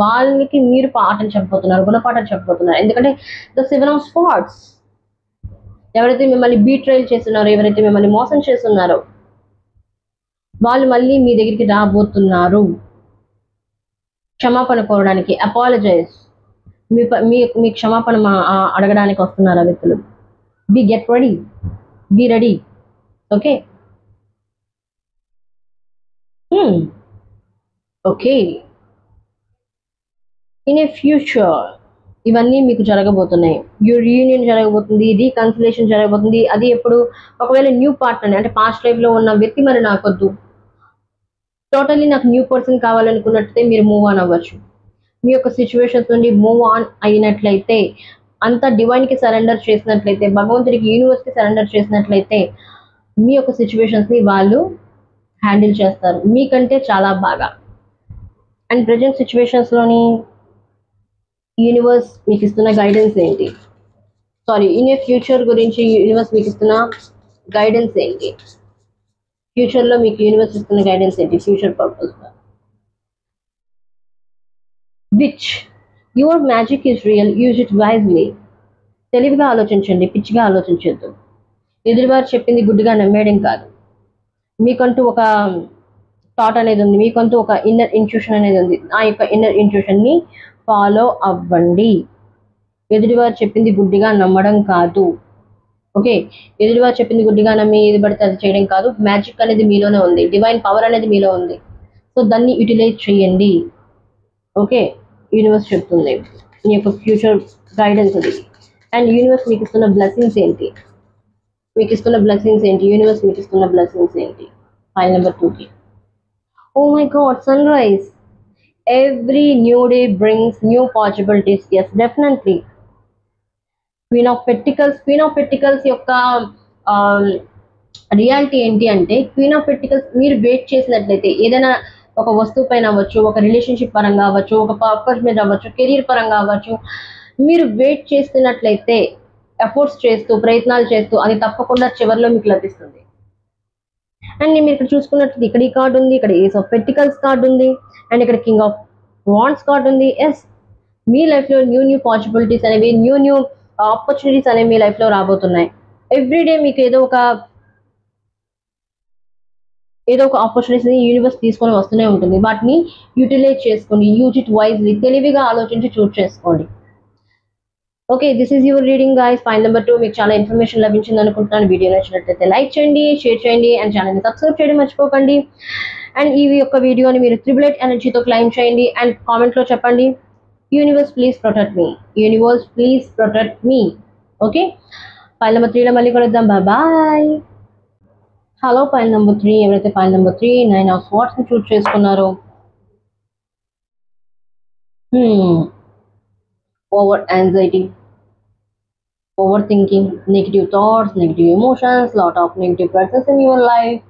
వాళ్ళకి మీరు పాఠం చెప్పబోతున్నారు, గుణపాఠం చెప్పబోతున్నారు. ఎందుకంటే ద సెవెన్ ఆఫ్ స్వార్డ్స్, ఎవరైతే మిమ్మల్ని బీట్రైల్ చేస్తున్నారో, ఎవరైతే మిమ్మల్ని మోసం చేస్తున్నారో, వాళ్ళు మళ్ళీ మీ దగ్గరికి రాబోతున్నారు క్షమాపణ కోరడానికి. అపాలజైజ్, మీ క్షమాపణ అడగడానికి వస్తున్నారు ఆ వ్యక్తులు. Get ready, be ready. Okay okay. In a future ఇవన్నీ మీకు జరగబోతున్నాయి. రీయూనియన్ జరగబోతుంది, రీకన్సిలేషన్ జరగబోతుంది. అది ఎప్పుడు? ఒకవేళ న్యూ పార్ట్నర్ అంటే పాస్ట్ లైఫ్ లో ఉన్న వ్యక్తి మరి నాకొద్దు, టోటల్లీ నాకు న్యూ పర్సన్ కావాలనుకున్నట్లయితే మీరు మూవ్ ఆన్ అవ్వచ్చు. మీ యొక్క సిచ్యువేషన్స్ నుండి మూవ్ ఆన్ అయినట్లయితే, అంత డివైన్ కి సరెండర్ చేసినట్లయితే, భగవంతుడికి, యూనివర్స్ కి సరెండర్ చేసినట్లయితే మీ యొక్క సిచ్యువేషన్స్ ని వాళ్ళు హ్యాండిల్ చేస్తారు మీకంటే చాలా బాగా. అండ్ ప్రజెంట్ సిచ్యువేషన్స్ లోని యూనివర్స్ మీకు ఇస్తున్న గైడెన్స్ ఏంటి? సారీ, ఇన్ ఏ ఫ్యూచర్ గురించి యూనివర్స్ మీకు ఇస్తున్న గైడెన్స్ ఏంటి? ఫ్యూచర్ లో మీకు యూనివర్స్ ఇస్తున్న గైడెన్స్ ఏంటి? Future purpose which your magic is real, use it wisely. తెలివిగా ఆలోచించండి, పిచ్చిగా ఆలోచించొద్దు. ఎదురువారు చెప్పింది గుడ్డిగా నమ్మేయడం కాదు. మీకంటూ ఒక థాట్ అనేది ఉంది, మీకంటూ ఒక ఇన్నర్ ఇంట్యూషన్ అనేది ఉంది. ఆ యొక్క ఇన్నర్ ఇంట్యూషన్ ని ఫాలో అవ్వండి. ఎదుటివారు చెప్పింది గుడ్డిగా నమ్మడం కాదు. ఓకే, ఎదుటివారు చెప్పింది గుడ్డిగా నమ్మి ఏది పడితే అది చేయడం కాదు. మ్యాజిక్ అనేది మీలోనే ఉంది, డివైన్ పవర్ అనేది మీలో ఉంది. సో దాన్ని యూటిలైజ్ చేయండి. ఓకే, యూనివర్స్ చెప్తుంది మీ యొక్క ఫ్యూచర్ గైడెన్స్ అది. అండ్ యూనివర్స్ మీకు ఇస్తున్న బ్లెస్సింగ్స్ ఏంటి? యూనివర్స్ మీకు ఇస్తున్న బ్లెస్సింగ్స్ ఏంటి? ఫైల్ నెంబర్ 2కి. Oh my god, sunrise. Every new day brings new possibilities. Yes, definitely. Queen of Pentacles యొక్క రియాలిటీ ఏంటి అంటే, Queen of Pentacles మీరు వెయిట్ చేసినట్లయితే ఏదైనా ఒక వస్తువు పైన అవ్వచ్చు, ఒక రిలేషన్షిప్ పరంగా అవ్వచ్చు, ఒక పర్పస్ మీద అవ్వచ్చు, కెరీర్ పరంగా అవ్వచ్చు, మీరు వెయిట్ చేస్తున్నట్లయితే, ఎఫర్ట్స్ చేస్తూ, ప్రయత్నాలు చేస్తూ, అది తప్పకుండా చివరిలో మీకు లభిస్తుంది. అండ్ మీరు ఇక్కడ చూసుకున్నట్టు ఇక్కడ ఈ కార్డు ఉంది, ఇక్కడ ఏస్ ఆఫ్ పెంటికల్స్ కార్డు ఉంది, అండ్ ఇక్కడ కింగ్ ఆఫ్ వాండ్స్ కార్డు ఉంది. ఎస్, మీ లైఫ్ లో న్యూ పాసిబిలిటీస్ అనేవి, న్యూ ఆపర్చునిటీస్ అనేవి మీ లైఫ్ లో రాబోతున్నాయి. ఎవ్రీడే మీకు ఏదో ఒక ఆపర్చునిటీస్ యూనివర్స్ తీసుకొని వస్తూనే ఉంటుంది. వాటిని యూటిలైజ్ చేసుకోండి, యూజ్ ఇట్ వైజ్లీ. తెలివిగా ఆలోచించి చూస్ చేసుకోండి. Okay, this is your reading guys. File number 2 మీకు చాలా ఇన్ఫర్మేషన్ లభించింది అనుకుంటున్నాను. వీడియో నచ్చినట్లయితే లైక్ చేయండి, షేర్ చేయండి, అండ్ ఛానల్ని సబ్స్క్రైబ్ చేయడం మర్చిపోకండి. అండ్ ఈ యొక్క వీడియోని మీరు 888 ఎనర్జీతో క్లైమ్ చేయండి. అండ్ కామెంట్లో చెప్పండి, universe please protect me, universe please protect me. Okay, pile number 3లో మళ్ళీ కలుద్దాం. బాయ్. Hello, pile number 3. ఎవరైతే ఫైల్ నెంబర్ 3 9 ఆఫ్ స్వార్డ్స్ని చూస్ చేసుకున్నారో, over anxiety, overthinking, negative thoughts, negative emotions, lot of negative persons in your life.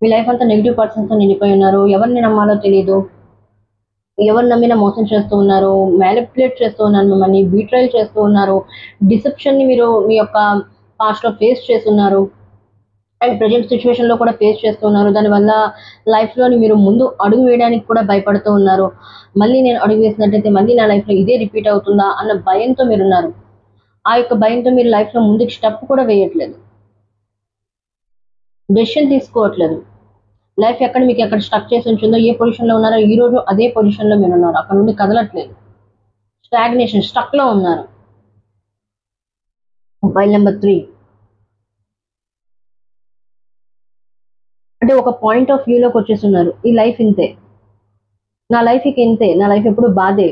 Me life అంతా negative persons తో నిండిపోయి ఉన్నారు. ఎవరిని నమ్మాలో తెలియదు, ఎవరు నమ్మినా మోసం చేస్తూ ఉన్నారు, మ్యానిపులేట్ చేస్తూ ఉన్నారు, మిమ్మల్ని బీట్రైల్ చేస్తూ ఉన్నారు, డిసెప్షన్ ని మీరు మీ యొక్క పాస్ట్ లో ఫేస్ చేస్తున్నారు, అండ్ ప్రజెంట్ సిచ్యువేషన్ లో కూడా ఫేస్ చేస్తున్నారు. దానివల్ల లైఫ్ లోని మీరు ముందు అడుగు వేయడానికి కూడా భయపడుతూ ఉన్నారు. మళ్ళీ నేను అడుగు వేసినట్టయితే మళ్ళీ నా లైఫ్ లో ఇదే రిపీట్ అవుతుందా అన్న భయంతో మీరున్నారు. ఆ యొక్క భయంతో మీరు లైఫ్ లో ముందుకు స్టెప్ కూడా వేయట్లేదు, డెసిషన్ తీసుకోవట్లేదు. లైఫ్ ఎక్కడ మీకు ఎక్కడ స్టక్ చేసి ఉంటుందో, ఏ పొజిషన్ లో ఉన్నారో ఈ రోజు అదే పొజిషన్ లో మీరు ఉన్నారు. అక్కడ నుండి కదలట్లేదు, స్టాగ్నేషన్, స్టక్ లో ఉన్నారు. ఫైల్ నెంబర్ 3 అంటే ఒక పాయింట్ ఆఫ్ వ్యూలోకి వచ్చేస్తున్నారు. ఈ లైఫ్ ఇంతే, నా లైఫ్ ఇక ఇంతే, నా లైఫ్ ఎప్పుడు బాధే,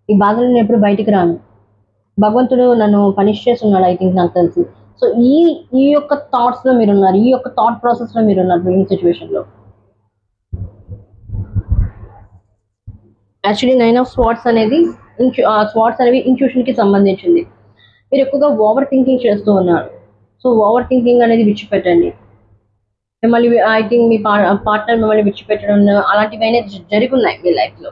ఈ బాధలు నేను ఎప్పుడు బయటికి రాను, భగవంతుడు నన్ను పనిష్ చేస్తున్నాడు ఐ థింక్, నాకు తెలిసి. సో ఈ యొక్క థాట్స్ లో మీరున్నారు, ఈ యొక్క థాట్ ప్రాసెస్ లో మీరున్నారు ఈ సిచ్యువేషన్ లో. యాక్చువల్లీ 9 ఆఫ్ స్వార్డ్స్ అనేది ఇంట్యూషన్ కి సంబంధించింది. మీరు ఎక్కువగా ఓవర్ థింకింగ్ చేస్తూ ఉన్నారు. సో ఓవర్ థింకింగ్ అనేది విడిచిపెట్టండి. మిమ్మల్ని ఐ థింక్ మీ పార్ట్నర్ మిమ్మల్ని విడిచిపెట్టడం అలాంటివి అనేది జరుగున్నాయి మీ లైఫ్ లో.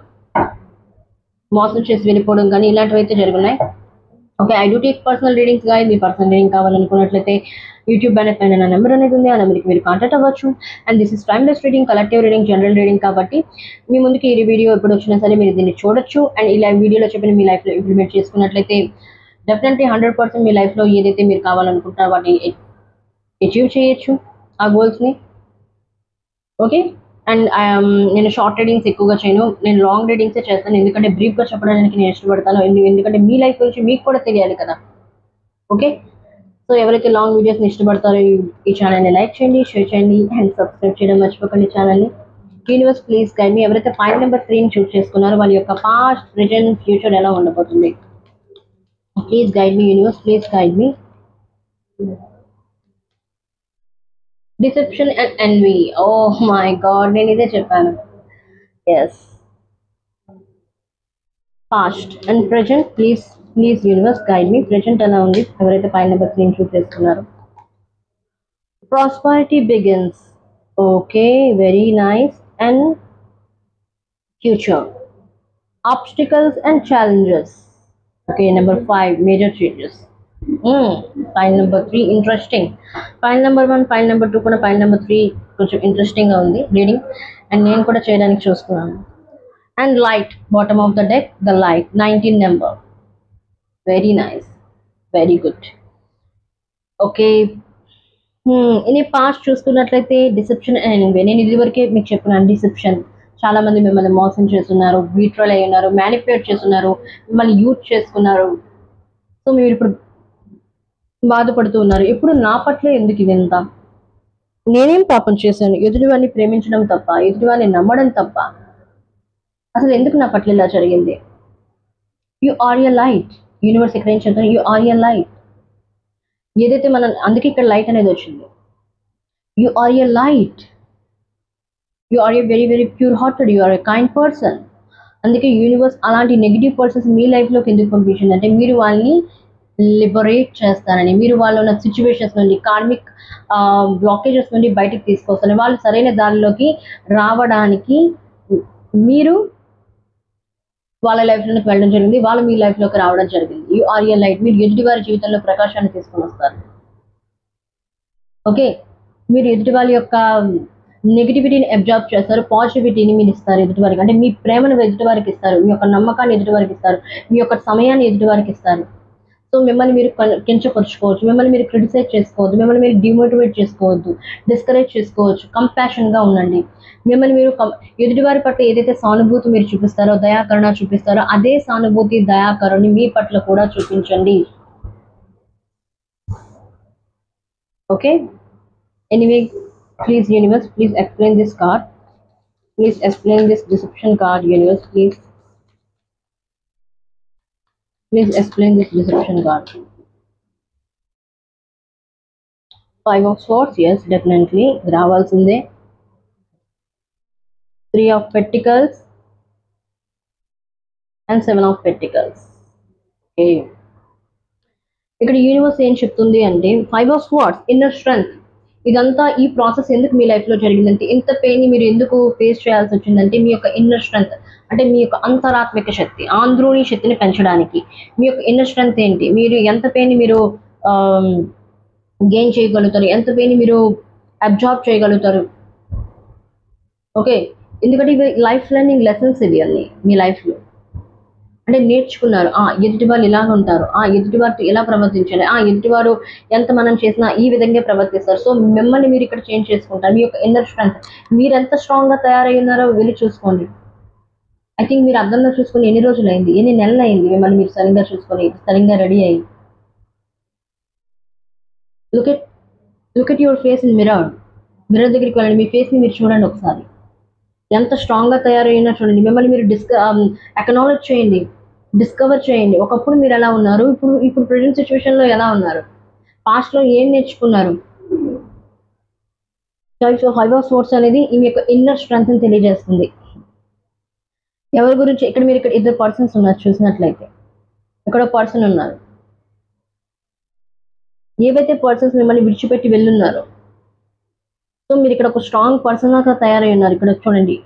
మోసం చేసి వెళ్ళిపోవడం కానీ ఇలాంటివి అయితే జరుగున్నాయి. Okay, I do take personal readings గా. మీ పర్సనల్ రీడింగ్ కావాలనుకున్నట్లయితే యూట్యూబ్ బ్యానర్ పైన నా నెంబర్ అనేది ఉంది, ఆ నెంబర్కి మీరు కాంటాక్ట్ అవ్వచ్చు. And this is timeless reading, collective reading, general reading కాబట్టి మీ ముందుకి ఈ వీడియో ఎప్పుడు వచ్చినా సరే మీరు దీన్ని చూడొచ్చు. అండ్ ఇలా వీడియోలో చెప్పిన మీ లైఫ్లో ఇంప్లిమెంట్ చేసుకున్నట్లయితే డెఫినెట్లీ 100% మీ లైఫ్లో ఏదైతే మీరు కావాలనుకుంటారో వాటిని అచీవ్ చేయొచ్చు, ఆ గోల్స్ని. ఓకే. అండ్ నేను షార్ట్ రీడింగ్స్ ఎక్కువగా చేయను, నేను లాంగ్ రీడింగ్సే చేస్తాను. ఎందుకంటే బ్రీఫ్గా చెప్పడానికి నేను ఇష్టపడతాను. ఎందుకంటే మీ లైఫ్ గురించి మీకు కూడా తెలియాలి కదా. ఓకే. సో ఎవరైతే లాంగ్ వీడియోస్ని ఇష్టపడతారో ఈ ఛానల్ని లైక్ చేయండి, షేర్ చేయండి అండ్ సబ్స్క్రైబ్ చేయడం మర్చిపోకండి ఛానల్ని. Universe please guide me. ఎవరైతే పాయింట్ నెంబర్ 3ని చూస్ చేసుకున్నారో వాళ్ళ యొక్క పాస్ట్, ప్రెజెంట్, ఫ్యూచర్ ఎలా ఉండబోతుంది. Please guide me universe, please guide me. Deception and envy. Oh my god, నేను ఇదే చెప్పాను. Yes. Past and present please universe guide me. Present ఎలా ఉంది ఎవరైతే పాయింట్ నెంబర్ 3ని చూస్ చేసుకున్నారో. Prosperity begins. Okay, very nice. And future. Obstacles and challenges. Okay, number 5, major changes. File number 3, interesting. File number 1, file number 2 కూడా file number 3 కొంచెం ఇంట్రెస్టింగ్గా ఉంది reading, and నేను కూడా చేయడానికి చూస్తున్నాను. And light, bottom of the deck, the light, 19 number. Very nice, very good. Okay. ఇని past చూసుకున్నట్లయితే డిసెప్షన్ అండ్ ఎన్వీ. నేను ఇదివరకే మీకు చెప్పినాను, డిసెప్షన్. చాలా మంది మిమ్మల్ని మోసం చేస్తున్నారు, బీట్రోల్ అయి ఉన్నారు, మ్యానిపులేట్ చేస్తున్నారు, మిమ్మల్ని యూజ్ చేసుకున్నారు. సో మీరు ఇప్పుడు బాధపడుతూ ఉన్నారు. ఇప్పుడు నా పట్ల ఎందుకు ఇదంతా, నేనేం పాపం చేశాను, ఎదుటివాడిని ప్రేమించడం తప్ప, ఎదుటివాడిని నమ్మడం తప్ప, అసలు ఎందుకు నా పట్ల ఇలా జరిగింది. You are a light. Universe ఎక్కడ ఏం చెప్తాను, యు ఆర్ ఎ లైట్. ఏదైతే మనం, అందుకే ఇక్కడ లైట్ అనేది వచ్చింది. You are a light. You are a very very pure hearted, you are a kind person. అందుకే యూనివర్స్ అలాంటి నెగిటివ్ పర్సన్స్ మీ లైఫ్లోకి ఎందుకు పంపించింది అంటే మీరు వాళ్ళని లిబరేట్ చేస్తారని, మీరు వాళ్ళు ఉన్న సిచ్యువేషన్స్ నుండి, కార్మిక్ బ్లాకేజెస్ నుండి బయటకు తీసుకొస్తారని, వాళ్ళు సరైన దారిలోకి రావడానికి మీరు వాళ్ళ లైఫ్లోకి వెళ్ళడం జరిగింది, వాళ్ళు మీ లైఫ్లోకి రావడం జరిగింది. You are a light. మీరు ఎదుటి వారి జీవితంలో ప్రకాశాన్ని తీసుకొని వస్తారు. ఓకే. మీరు ఎదుటి వాళ్ళ యొక్క నెగిటివిటీని అబ్జర్వ్ చేస్తారు, పాజిటివిటీని మీరు ఇస్తారు ఎదుటి వారికి. అంటే మీ ప్రేమను ఎదుటి వారికి ఇస్తారు, మీ యొక్క నమ్మకాన్ని ఎదుటి వారికి ఇస్తారు, మీ యొక్క సమయాన్ని ఎదుటి వారికి ఇస్తారు. సో మిమ్మల్ని మీరు కించపరుచుకోవచ్చు, మిమ్మల్ని మీరు క్రిటిసైజ్ చేసుకోవద్దు, మిమ్మల్ని మీరు డిమోటివేట్ చేసుకోవద్దు, డిస్కరేజ్ చేసుకోవచ్చు. కంపాషన్గా ఉండండి. మిమ్మల్ని మీరు ఎదుటివారి పట్ల ఏదైతే సానుభూతి మీరు చూపిస్తారో, దయాకరణ చూపిస్తారో, అదే సానుభూతి, దయాకరణి మీ పట్ల కూడా చూపించండి. Okay. Anyway, please universe, please explain this card. Please explain this deception card, universe. Please explain this deception card. 5 of Swords, yes, definitely. రావాల్సిందే. 3 of Pentacles and 7 of Pentacles. Okay. ఇక్కడ యూనివర్స్ ఏం చెప్తుంది అంటే 5 of Swords, inner strength. ఇదంతా ఈ process ఎందుకు మీ లైఫ్లో జరిగిందంటే, ఇంత పెయిన్ మీరు ఎందుకు ఫేస్ చేయాల్సి వచ్చిందంటే, మీ యొక్క ఇన్నర్ స్ట్రెంగ్త్ అంటే మీ యొక్క అంతరాత్మిక శక్తి, ఆంధ్రోని శక్తిని పెంచడానికి. మీ యొక్క ఇన్నర్ స్ట్రెంగ్త్ ఏంటి, మీరు ఎంత పెయిన్ మీరు గెయిన్ చేయగలుగుతారు, ఎంత పెయిన్ మీరు అబ్జార్బ్ చేయగలుగుతారు. ఓకే. ఎందుకంటే ఇవి లైఫ్ లెర్నింగ్ లెసన్స్, ఇవి అన్నీ మీ లైఫ్లో. అంటే నేర్చుకున్నారు, ఎదుటి వాళ్ళు ఇలాగ ఉంటారు, ఎదుటి వారితో ఎలా ప్రవర్తించాలి, ఎదుటివారు ఎంత మనం చేసినా ఈ విధంగా ప్రవర్తిస్తారు. సో మిమ్మల్ని మీరు ఇక్కడ చేంజ్ చేసుకుంటారు. మీ యొక్క ఇన్నర్ స్ట్రెంగ్త్, మీరు ఎంత స్ట్రాంగ్గా తయారై ఉన్నారో వెళ్ళి చూసుకోండి. ఐ థింక్ మీరు అర్థంలో చూసుకొని ఎన్ని రోజులు అయింది, ఎన్ని నెలలు అయింది మిమ్మల్ని మీరు సరిగ్గా చూసుకొని, సరిగ్గా రెడీ అయ్యి. Look at your face in mirror దగ్గరికి వెళ్ళండి, మీ ఫేస్ని మీరు చూడండి ఒకసారి. ఎంత స్ట్రాంగ్గా తయారైనా చూడండి. మిమ్మల్ని మీరు అక్నాలెడ్జ్ చేయండి, డిస్కవర్ చేయండి. ఒకప్పుడు మీరు ఎలా ఉన్నారు, ఇప్పుడు ప్రజెంట్ సిచ్యువేషన్లో ఎలా ఉన్నారు, పాస్ట్లో ఏం నేర్చుకున్నారు. సో 5 of Swords అనేది ఈ యొక్క ఇన్నర్ స్ట్రెంగ్త్ని తెలియజేస్తుంది. ఎవరి గురించి ఇక్కడ మీరు ఇక్కడ ఇద్దరు పర్సన్స్ ఉన్నారు చూసినట్లయితే, ఇక్కడ ఒక పర్సన్ ఉన్నారు. ఏవైతే పర్సన్స్ మిమ్మల్ని విడిచిపెట్టి వెళ్ళున్నారో, సో మీరు ఇక్కడ ఒక స్ట్రాంగ్ పర్సన్ లాగా తయారై ఉన్నారు. ఇక్కడ చూడండి,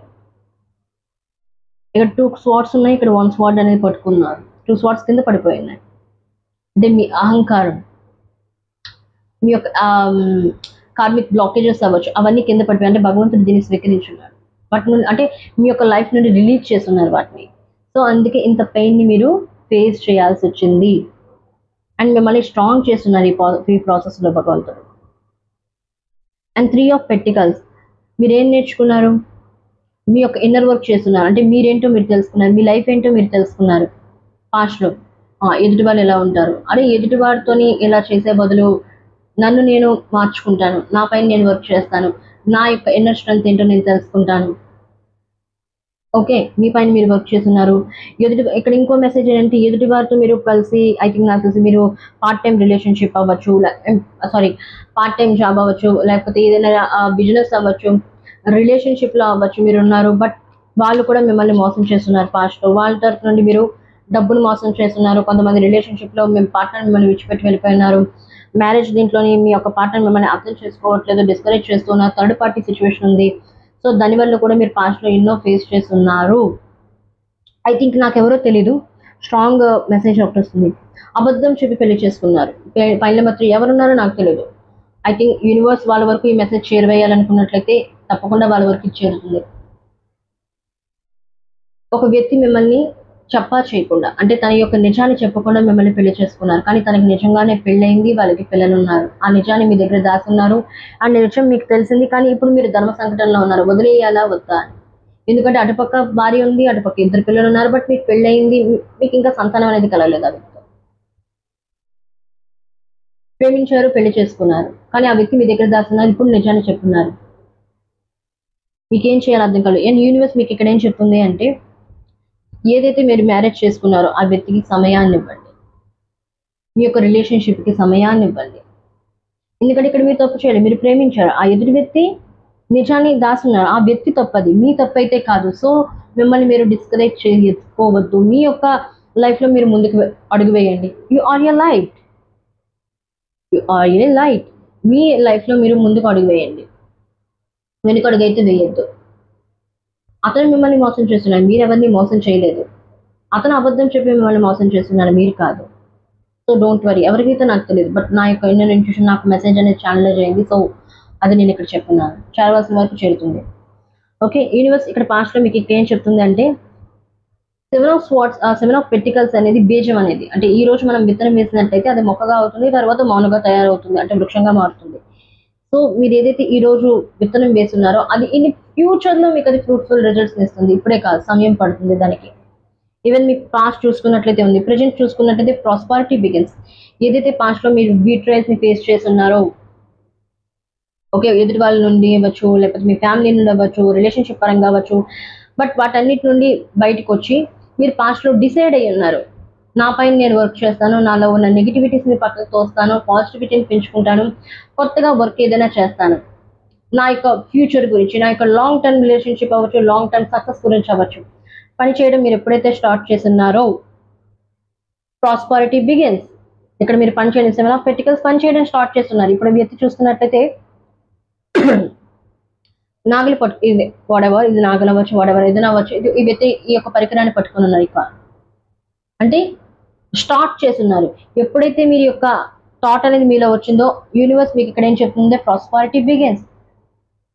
ఇక్కడ 2 swords ఉన్నాయి, ఇక్కడ 1 sword అనేది పట్టుకున్నారు. 2 swords కింద పడిపోయినాయి. అంటే మీ అహంకారం, మీ యొక్క కార్మిక్ బ్లాకేజెస్ అవ్వచ్చు, అవన్నీ కింద పడిపోయి, అంటే భగవంతుడు దీన్ని స్వీకరించున్నారు. వాటి నుండి అంటే మీ యొక్క లైఫ్ నుండి రిలీజ్ చేస్తున్నారు వాటిని. సో అందుకే ఇంత పెయిన్ని మీరు ఫేస్ చేయాల్సి వచ్చింది. అండ్ మిమ్మల్ని స్ట్రాంగ్ చేస్తున్నారు ఈ ప్రాసెస్లో భగవంతుడు. అండ్ 3 of Pentacles, మీరేం నేర్చుకున్నారు? మీ యొక్క ఇన్నర్ వర్క్ చేస్తున్నారు. అంటే మీరేంటో మీరు తెలుసుకున్నారు. మీ లైఫ్ ఏంటో మీరు తెలుసుకున్నారు పాస్ట్‌లో. ఎదుటి వాళ్ళు ఎలా ఉంటారు? అరే ఎదుటి వాడితోని ఇలా చేసే బదులు నన్ను నేను మార్చుకుంటాను. నా పైన నేను వర్క్ చేస్తాను. నా యొక్క ఇన్నర్ స్ట్రెంగ్త్ ఏంటో నేను తెలుసుకుంటాను. ఓకే. మీ పైన మీరు వర్క్ చేస్తున్నారు. ఇక్కడ ఇంకో మెసేజ్ ఏంటంటే ఎదుటి వారితో మీరు కలిసి ఐ థింక్ నాకు తెలిసి మీరు పార్ట్ టైమ్ రిలేషన్‌షిప్ అవ్వచ్చు. సారీ, పార్ట్ టైమ్ జాబ్ అవ్వచ్చు. లేకపోతే ఏదైనా బిజినెస్ అవ్వచ్చు. రిలేషన్‌షిప్‌లో అవ్వచ్చు మీరున్నారు. బట్ వాళ్ళు కూడా మిమ్మల్ని మోసం చేస్తున్నారు పాస్ట్‌లో. వాళ్ళ తరపు నుండి మీరు డబ్బులు మోసం చేస్తున్నారు. కొంతమంది రిలేషన్‌షిప్‌లో మీ పార్ట్నర్ మిమ్మల్ని విడిచిపెట్టి వెళ్ళిపోయినారు. మ్యారేజ్ దీంట్లోని మీ యొక్క పార్ట్నర్ మిమ్మల్ని అర్థం చేసుకోవట్లేదు. డిస్కరేజ్ చేస్తున్నారు. థర్డ్ పార్టీ సిట్యుయేషన్ ఉంది. సో దానివల్ల కూడా మీరు పాస్ట్‌లో ఎన్నో ఫేస్ చేస్తున్నారు. ఐ థింక్ నాకెవరో తెలీదు. స్ట్రాంగ్ మెసేజ్ ఒకటొస్తుంది. అబద్ధం చెప్పి పెళ్లి చేసుకున్నారు. పైన మాత్రం ఎవరున్నారో నాకు తెలీదు. ఐ థింక్ యూనివర్స్ వాళ్ళ వరకు ఈ మెసేజ్ చేరవేయాలనుకున్నట్లయితే తప్పకుండా వాళ్ళ వరకు ఇది చేరుతుంది. ఒక వ్యక్తి మిమ్మల్ని చెప్పా చేయకుండా, అంటే తన యొక్క నిజాన్ని చెప్పకుండా మిమ్మల్ని పెళ్లి చేసుకున్నారు. కానీ తనకి నిజంగానే పెళ్ళయింది. వాళ్ళకి పిల్లలున్నారు. ఆ నిజాన్ని మీ దగ్గర దాచున్నారు. ఆ నిజం మీకు తెలిసింది. కానీ ఇప్పుడు మీరు ధర్మ సంకటంలో ఉన్నారు. వదిలేయాలా వద్దా అని. ఎందుకంటే అటుపక్క భార్య ఉంది. అటుపక్క ఇద్దరు పిల్లలున్నారు. బట్ మీకు పెళ్ళయింది. మీకు ఇంకా సంతానం అనేది కలగలేదు ఆ వ్యక్తితో. ప్రేమించారు, పెళ్లి చేసుకున్నారు. కానీ ఆ వ్యక్తి మీ దగ్గర దాస్తున్నారు. ఇప్పుడు నిజాన్ని చెప్తున్నారు. మీకేం చేయాలో అర్థం కాలేదు. అండ్ యూనివర్స్ మీకు ఇక్కడ ఏం చెప్తుంది అంటే ఏదైతే మీరు మ్యారేజ్ చేసుకున్నారో ఆ వ్యక్తికి సమయాన్ని ఇవ్వండి. మీ యొక్క రిలేషన్‌షిప్‌కి సమయాన్ని ఇవ్వండి. ఎందుకంటే ఇక్కడ మీరు తప్పు చేయలేదు. మీరు ప్రేమించారు. ఆ ఎదుటి వ్యక్తి నిజాన్ని దాస్తున్నారు. ఆ వ్యక్తి తప్పది. మీ తప్పైతే కాదు. సో మిమ్మల్ని మీరు డిస్కరేజ్ చేసుకోవద్దు. మీ యొక్క లైఫ్‌లో మీరు ముందుకు అడుగు వేయండి. You are a light. You are a light. మీ లైఫ్‌లో మీరు ముందుకు అడుగు వేయండి. వెనుకడుగైతే వేయొద్దు. అతను మిమ్మల్ని మోసం చేస్తున్నాడు. మీరెవరిని మోసం చేయలేదు. అతను అబద్ధం చెప్పి మిమ్మల్ని మోసం చేస్తున్నాడు. మీరు కాదు. So don't worry. ఎవరికైతే నాకు తెలియదు. బట్ నా యొక్క ఇన్నర్ ఇంట్యూషన్ నాకు మెసేజ్ అనేది ఛానలైజ్ అయింది. సో అది నేను ఇక్కడ చెప్తున్నాను. చేరవలసిన వరకు చేరుతుంది. ఓకే. యూనివర్స్ ఇక్కడ పాస్ట్‌లో మీకు ఇక్కడ ఏం చెప్తుంది అంటే సెవెన్ ఆఫ్ పెంటికల్స్ అనేది బీజం అనేది. అంటే ఈ రోజు మనం విత్తనం వేసినట్లయితే అది మొక్కగా అవుతుంది. తర్వాత మౌనగా తయారవుతుంది. అంటే వృక్షంగా మారుతుంది. సో మీరు ఏదైతే ఈ రోజు విత్తనం వేస్తున్నారో అది ఇన్ ఫ్యూచర్‌లో మీకు అది ఫ్రూట్‌ఫుల్ రిజల్ట్స్‌ని ఇస్తుంది. ఇప్పుడే కాదు, సమయం పడుతుంది దానికి. ఈవెన్ మీ పాస్ట్ చూసుకున్నట్లయితే ఉంది. ప్రెజెంట్ చూసుకున్నట్లయితే ప్రాస్పరిటీ బిగిన్స్. ఏదైతే పాస్ట్‌లో మీరు బీట్రేయల్స్‌ని ఫేస్ చేస్తున్నారో, ఓకే, ఎదుటి వాళ్ళ నుండి అవ్వచ్చు, లేకపోతే మీ ఫ్యామిలీ నుండి అవ్వచ్చు, రిలేషన్‌షిప్ పరంగా అవ్వచ్చు. బట్ వాటన్నిటి నుండి బయటకొచ్చి మీరు పాస్ట్‌లో డిసైడ్ అయ్యి ఉన్నారు. నా పైన నేను వర్క్ చేస్తాను. నాలో ఉన్న నెగటివిటీస్‌ని పక్కకు తోస్తాను. పాజిటివిటీని పెంచుకుంటాను. కొత్తగా వర్క్ ఏదైనా చేస్తాను. నా యొక్క ఫ్యూచర్ గురించి, నా యొక్క లాంగ్ టర్మ్ రిలేషన్‌షిప్ అవ్వచ్చు, లాంగ్ టర్మ్ సక్సెస్ గురించి అవ్వచ్చు. పని చేయడం మీరు ఎప్పుడైతే స్టార్ట్ చేస్తున్నారో ప్రాస్పరిటీ బిగిన్స్. ఇక్కడ మీరు పని చేయడం సెవెన్ ఆఫ్ పెంటికల్స్ పని చేయడం స్టార్ట్ చేస్తున్నారు. ఇప్పుడు వ్యక్తి చూస్తున్నట్లయితే నాగలి పట్టు ఇది వాడెవర్, ఇది నాగలి అవ్వచ్చు, వాడెవర్ ఏదైనా అవ్వచ్చు. ఇది ఈ వ్యక్తి ఈ యొక్క పరికరాన్ని పట్టుకొని ఉన్నారు. ఇక అంటే స్టార్ట్ చేస్తున్నారు. ఎప్పుడైతే మీరు యొక్క థాట్ అనేది మీలో వచ్చిందో యూనివర్స్ మీకు ఇక్కడ ఏం చెప్తుందో prosperity begins.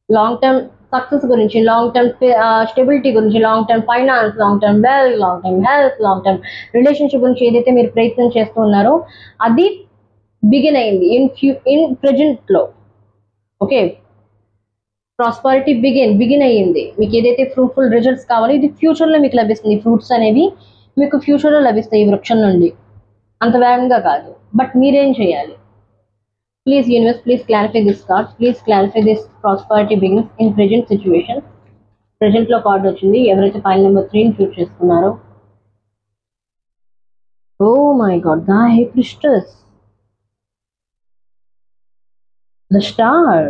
Long term success గురించి, లాంగ్ టర్మ్ స్టెబిలిటీ గురించి, long term finance, long term wealth, long term health, long term relationship గురించి ఏదైతే మీరు ప్రయత్నం చేస్తూ ఉన్నారో అది బిగిన్ అయింది ఇన్ ప్రెజెంట్లో. ఓకే. ప్రాస్పరిటీ బిగిన్ అయ్యింది. మీకు ఏదైతే ఫ్రూట్ఫుల్ రిజల్ట్స్ కావాలో ఇది ఫ్యూచర్లో మీకు లభిస్తుంది. ఫ్రూట్స్ అనేవి మీకు ఫ్యూచర్లో లభిస్తాయి ఈ వృక్షం నుండి. అంత వేగంగా కాదు. బట్ మీరేం చేయాలి? Please universe, please clarify this card. Please clarify this prosperity begins in present situation. Present లో కార్డ్ వచ్చింది. ఎవరైతే ఫైల్ నెంబర్ 3ని చూస్ చేసుకున్నారో, oh my god, the high priestess, the star,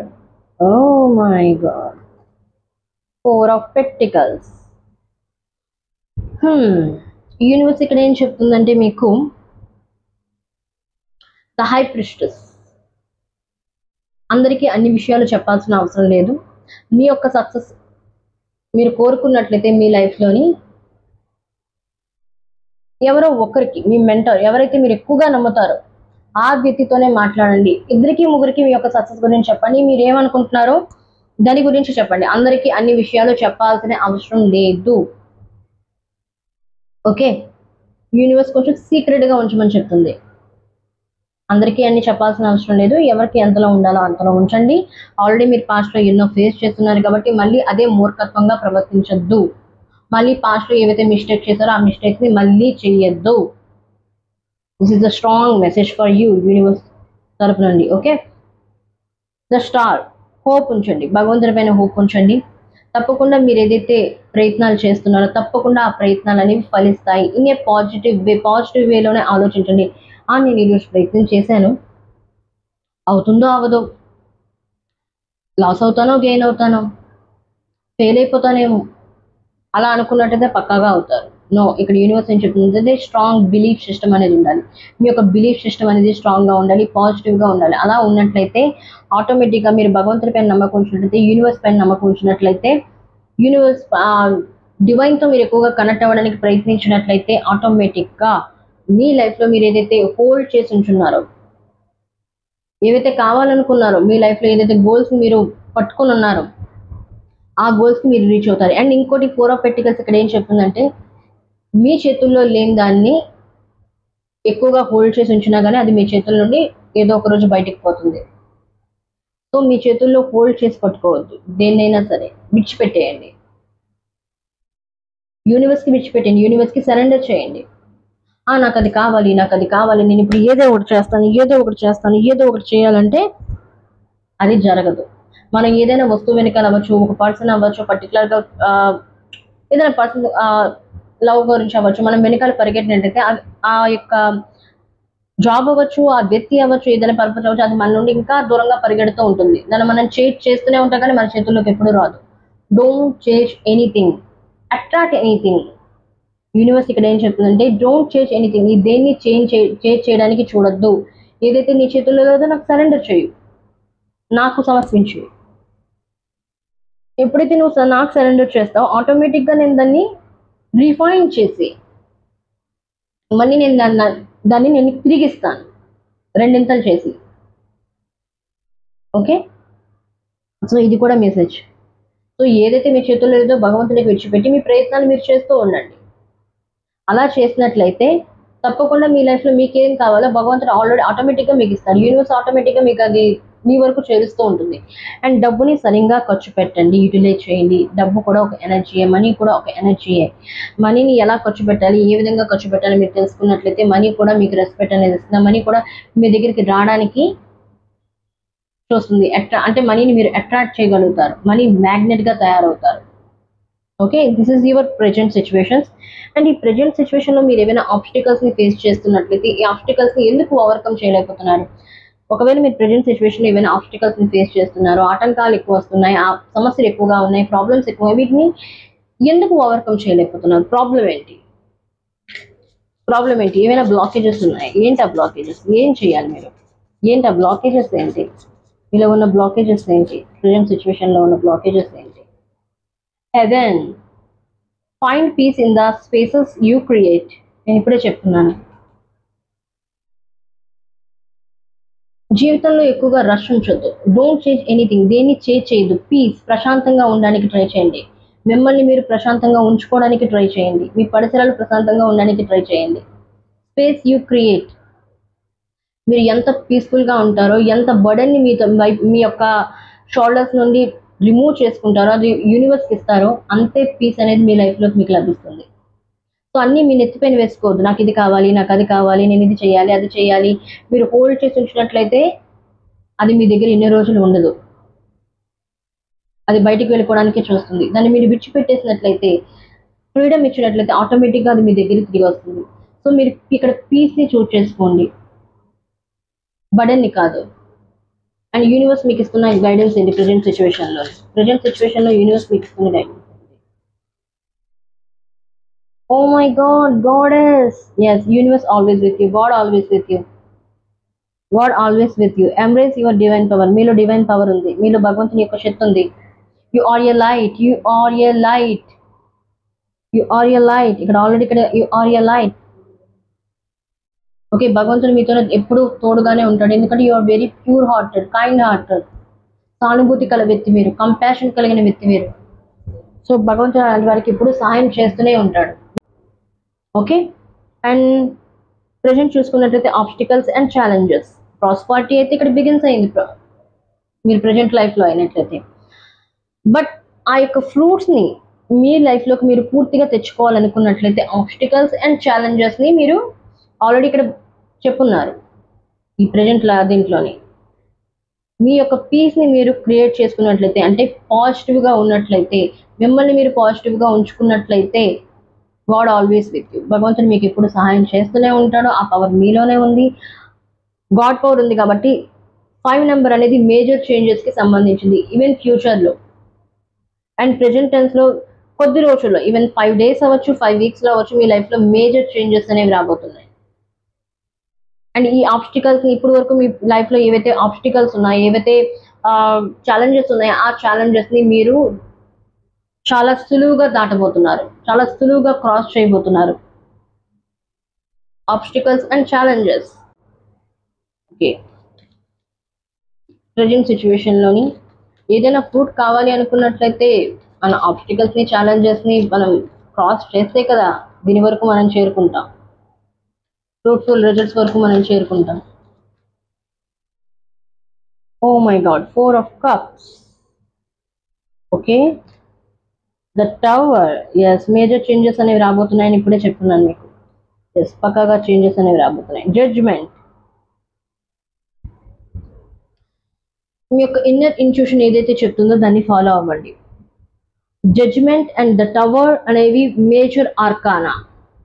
oh my god, 4 of pentacles. Universe ఇక్కడ ఏం చెప్తుందంటే మీకు the high priestess. అందరికీ అన్ని విషయాలు చెప్పాల్సిన అవసరం లేదు. మీ యొక్క సక్సెస్ మీరు కోరుకున్నట్లయితే మీ లైఫ్లోని ఎవరో ఒకరికి, మీ మెంటర్ ఎవరైతే మీరు ఎక్కువగా నమ్ముతారో ఆ వ్యక్తితోనే మాట్లాడండి. ఇద్దరికి ముగ్గురికి మీ యొక్క సక్సెస్ గురించి చెప్పండి. మీరు ఏమనుకుంటున్నారో దాని గురించి చెప్పండి. అందరికీ అన్ని విషయాలు చెప్పాల్సిన అవసరం లేదు. ఓకే. యూనివర్స్ కొంచెం సీక్రెట్గా ఉంచమని చెప్తుంది. అందరికీ అన్ని చెప్పాల్సిన అవసరం లేదు. ఎవరికి ఎంతలో ఉండాలో అంతలో ఉంచండి. ఆల్రెడీ మీరు పాస్ట్‌లో ఎన్నో ఫేస్ చేస్తున్నారు కాబట్టి మళ్ళీ అదే మూర్ఖత్వంగా ప్రవర్తించొద్దు. మళ్ళీ పాస్ట్‌లో ఏవైతే మిస్టేక్ చేశారో ఆ మిస్టేక్స్‌ని మళ్ళీ చెయ్యొద్దు. This is the strong message for you universe తరపు నుండి. ఓకే. ద స్టార్, హోప్ ఉంచండి. భగవంతుడి పైన హోప్ ఉంచండి. తప్పకుండా మీరు ఏదైతే ప్రయత్నాలు చేస్తున్నారో తప్పకుండా ఆ ప్రయత్నాలు అనేవి ఫలిస్తాయి. ఇన్ ఏ పాజిటివ్ వేలోనే ఆలోచించండి. నేను ఈరోజు ప్రయత్నం చేశాను, అవుతుందో అవ్వదో, లాస్ అవుతానో గెయిన్ అవుతానో, ఫెయిల్ అయిపోతానేమో, అలా అనుకున్నట్టయితే పక్కాగా అవుతారు. నో, ఇక్కడ యూనివర్స్ ఏం చెప్తుంది, స్ట్రాంగ్ బిలీఫ్ సిస్టమ్ అనేది ఉండాలి. మీ యొక్క బిలీఫ్ సిస్టమ్ అనేది స్ట్రాంగ్గా ఉండాలి, పాజిటివ్గా ఉండాలి. అలా ఉన్నట్లయితే ఆటోమేటిక్గా మీరు భగవంతుడి పైన నమ్మకం ఉంచినట్లయితే, యూనివర్స్ పైన నమ్మకం ఉంచినట్లయితే, యూనివర్స్ డివైన్తో మీరు ఎక్కువగా కనెక్ట్ అవ్వడానికి ప్రయత్నించినట్లయితే ఆటోమేటిక్గా మీ లైఫ్లో మీరు ఏదైతే హోల్డ్ చేసి ఉంచున్నారో, ఏవైతే కావాలనుకున్నారో, మీ లైఫ్లో ఏదైతే గోల్స్ మీరు పట్టుకొని ఉన్నారో ఆ గోల్స్కి మీరు రీచ్ అవుతారు. అండ్ ఇంకోటి 4 ఆఫ్ పెంటికల్స్ ఇక్కడ ఏం చెప్తుందంటే, మీ చేతుల్లో లేని దాన్ని ఎక్కువగా హోల్డ్ చేసి ఉంచినా కానీ అది మీ చేతుల నుండి ఏదో ఒక రోజు బయటికి పోతుంది. సో మీ చేతుల్లో హోల్డ్ చేసి పట్టుకోవద్దు. దేన్నైనా సరే విడిచిపెట్టేయండి. యూనివర్స్కి విడిచిపెట్టండి. యూనివర్స్కి సరెండర్ చేయండి. నాకు అది కావాలి, నాకు అది కావాలి, నేను ఇప్పుడు ఏదో ఒకటి చేస్తాను, ఏదో ఒకటి చేస్తాను, ఏదో ఒకటి చేయాలంటే అది జరగదు. మనం ఏదైనా వస్తువు వెనకాల అవ్వచ్చు, ఒక పర్సన్ అవ్వచ్చు, పర్టికులర్గా ఏదైనా పర్సన్ లవ్ గురించి అవ్వచ్చు, మనం వెనకాల పరిగెట్టినట్టయితే ఆ యొక్క జాబ్ అవ్వచ్చు, ఆ వ్యక్తి అవ్వచ్చు, ఏదైనా పర్పస్ అవ్వచ్చు, అది మన నుండి ఇంకా దూరంగా పరిగెడుతూ ఉంటుంది. దాన్ని మనం చేస్తూనే ఉంటాం కానీ మన చేతుల్లోకి ఎప్పుడు రాదు. Don't change anything, attract anything. Universe ఇక్కడ ఏం చెప్తుందంటే, డోంట్ చేంజ్ ఎనీథింగ్. నీ దేన్ని చేంజ్ చేయడానికి చూడొద్దు. ఏదైతే నీ చేతుల్లో లేదో నాకు సరెండర్ చేయు, నాకు సమర్పించు. ఎప్పుడైతే నువ్వు నాకు సరెండర్ చేస్తావో ఆటోమేటిక్గా నేను దాన్ని రిఫైన్ చేసి మళ్ళీ నేను దాన్ని నేను తిరిగిస్తాను, రెండింతలు చేసి. ఓకే. సో ఇది కూడా మెసేజ్. సో ఏదైతే మీ చేతుల్లో లేదో భగవంతునికి విడిచిపెట్టి మీ ప్రయత్నాలు మీరు చేస్తూ ఉండండి. అలా చేసినట్లయితే తప్పకుండా మీ లైఫ్లో మీకేం కావాలో భగవంతుడు ఆల్రెడీ ఆటోమేటిక్గా మీకు ఇస్తాడు. యూనివర్స్ ఆటోమేటిక్గా మీకు అది మీ వరకు చేరుస్తూ ఉంటుంది. అండ్ డబ్బుని సరిగ్గా ఖర్చు పెట్టండి, యూటిలైజ్ చేయండి. డబ్బు కూడా ఒక ఎనర్జీయే, మనీ కూడా ఒక ఎనర్జీయే. మనీని ఎలా ఖర్చు పెట్టాలి, ఏ విధంగా ఖర్చు పెట్టాలి మీరు తెలుసుకున్నట్లయితే మనీ కూడా మీకు రెస్పెక్ట్ అనేది ఇస్తుంది. మనీ కూడా మీ దగ్గరికి రావడానికి చూస్తుంది. అంటే మనీని మీరు అట్రాక్ట్ చేయగలుగుతారు. మనీ మ్యాగ్నెట్గా తయారవుతారు. Okay. This is your present situations. And ఈ ప్రెజెంట్ సిచ్యువేషన్లో మీరు ఏమైనా ఆబ్స్టికల్స్ని ఫేస్ చేస్తున్నట్లయితే ఈ ఆబ్స్టికల్స్ని ఎందుకు ఓవర్కమ్ చేయలేకపోతున్నారు? ఒకవేళ మీరు ప్రెజెంట్ సిచ్యువేషన్లో ఏమైనా ఆబ్స్టికల్స్ని ఫేస్ చేస్తున్నారు, ఆటంకాలు ఎక్కువ వస్తున్నాయి, ఆ సమస్యలు ఎక్కువగా ఉన్నాయి, ప్రాబ్లమ్స్ ఎక్కువ, వీటిని ఎందుకు ఓవర్కమ్ చేయలేకపోతున్నారు? ప్రాబ్లం ఏంటి? ఏమైనా బ్లాకేజెస్ ఉన్నాయి? ఏంటి ఆ బ్లాకేజెస్? ఏం చేయాలి మీరు? ఏంటి ఆ బ్లాకేజెస్ ఏంటి? ఇలా ఉన్న బ్లాకేజెస్ ఏంటి? ప్రెజెంట్ సిచ్యువేషన్లో ఉన్న బ్లాకేజెస్ ఏంటి? Heaven, find peace in the spaces you create. నేను ఇప్పుడే చెప్తున్నాను. జీవితంలో ఎక్కువగా రష్ ఉంచొద్దు. Don't change anything. దేన్ని చేయొద్దు. పీస్, ప్రశాంతంగా ఉండడానికి ట్రై చేయండి. మిమ్మల్ని మీరు ప్రశాంతంగా ఉంచుకోవడానికి ట్రై చేయండి. మీ పరిసరాలు ప్రశాంతంగా ఉండడానికి ట్రై చేయండి. Space you create. మీరు ఎంత పీస్ఫుల్గా ఉంటారో, ఎంత బర్డన్ని మీ యొక్క షోల్డర్స్ నుండి రిమూవ్ చేసుకుంటారో, అది యూనివర్స్కి ఇస్తారో అంతే పీస్ అనేది మీ లైఫ్లోకి మీకు లభిస్తుంది. సో అన్నీ మీ నెత్తిపైన వేసుకోవద్దు. నాకు ఇది కావాలి, నాకు అది కావాలి, నేను ఇది చేయాలి, అది చేయాలి. మీరు హోల్డ్ చేసి ఉంచినట్లయితే అది మీ దగ్గర ఎన్ని రోజులు ఉండదు. అది బయటికి వెళ్ళిపోవడానికే చూస్తుంది. దాన్ని మీరు విడిచిపెట్టేసినట్లయితే, ఫ్రీడమ్ ఇచ్చినట్లయితే ఆటోమేటిక్గా అది మీ దగ్గరికి తిరిగి వస్తుంది. సో మీరు ఇక్కడ పీస్ని చూస్ చేసుకోండి, బర్డెన్ని కాదు. అండ్ యూనివర్స్ మీకు ఇస్తున్న గైడెన్స్ ఏంటి? ప్రెజెంట్ సిచ్యువేషన్లో యూనివర్స్ మీకు ఇస్తున్న guidance. Oh my God, Goddess. Yes, universe always with you. God always with you. God always with you. Embrace your divine power. మీలో డివైన్ పవర్ ఉంది. మీలో భగవంతుని యొక్క శక్తి ఉంది. You are your light. You are your light. You are your light. ఇక్కడ already you are your light. Okay. భగవంతుడు మీతో ఎప్పుడు తోడుగానే ఉంటాడు. ఎందుకంటే you are very pure hearted, kind hearted, సానుభూతి కల వ్యక్తి మీరు, కంపాషన్ కలిగిన వ్యక్తి మీరు. సో భగవంతుడు అలాంటి వారికి ఎప్పుడు సహాయం చేస్తూనే ఉంటాడు. ఓకే. అండ్ ప్రెజెంట్ చూసుకున్నట్లయితే ఆబ్స్టికల్స్ అండ్ ఛాలెంజెస్. ప్రాస్పారిటీ అయితే ఇక్కడ బిగిన్స్ అయింది మీరు ప్రజెంట్ లైఫ్లో అయినట్లయితే. బట్ ఆ యొక్క ఫ్రూట్స్ని మీ లైఫ్లోకి మీరు పూర్తిగా తెచ్చుకోవాలనుకున్నట్లయితే ఆబ్స్టికల్స్ అండ్ ఛాలెంజెస్ని మీరు ఆల్రెడీ ఇక్కడ చెప్పున్నారు ఈ ప్రజెంట్ దీంట్లోని. మీ యొక్క పీస్ని మీరు క్రియేట్ చేసుకున్నట్లయితే, అంటే పాజిటివ్గా ఉన్నట్లయితే, మిమ్మల్ని మీరు పాజిటివ్గా ఉంచుకున్నట్లయితే, గాడ్ ఆల్వేస్ విత్ యూ. భగవంతుడు మీకు ఎప్పుడు సహాయం చేస్తూనే ఉంటాడు. ఆ పవర్ మీలోనే ఉంది, గాడ్ పవర్ ఉంది. కాబట్టి 5 నెంబర్ అనేది మేజర్ చేంజెస్కి సంబంధించింది, ఈవెన్ ఫ్యూచర్లో అండ్ ప్రెజెంట్ టెన్స్లో కొద్ది రోజుల్లో, ఈవెన్ 5 days అవ్వచ్చు, 5 weeksలో అవ్వచ్చు, మీ లైఫ్లో మేజర్ చేంజెస్ అనేవి రాబోతున్నాయి. అండ్ ఈ ఆబ్స్టికల్స్ని ఇప్పుడు వరకు మీ లైఫ్లో ఏవైతే ఆబ్స్టికల్స్ ఉన్నాయో, ఏవైతే ఛాలెంజెస్ ఉన్నాయో, ఆ ఛాలెంజెస్ని మీరు చాలా సులువుగా దాటబోతున్నారు, చాలా సులువుగా క్రాస్ చేయబోతున్నారు. Obstacles and challenges. Okay, present సిచ్యువేషన్లోని ఏదైనా ఫ్రూట్ కావాలి అనుకున్నట్లయితే మన ఆబ్స్టికల్స్ని ఛాలెంజెస్ని మనం క్రాస్ చేస్తే కదా దీని వరకు మనం చేరుకుంటాం, ఫ్రూట్ఫుల్ రిజల్ట్స్ వరకు మనం చేరుకుంటాం. Oh my god, 4 of cups. Okay, the tower. Yes, major changes అనేవి రాబోతున్నాయని ఇప్పుడే చెప్తున్నాను మీకు. ఎస్, పక్కాగా చేంజెస్ అనేవి రాబోతున్నాయి. జడ్జ్మెంట్. మీ యొక్క ఇన్నర్ ఇంట్యూషన్ ఏదైతే చెప్తుందో దాన్ని ఫాలో అవ్వండి. జడ్జ్మెంట్ అండ్ ద టవర్ అనేవి major arcana.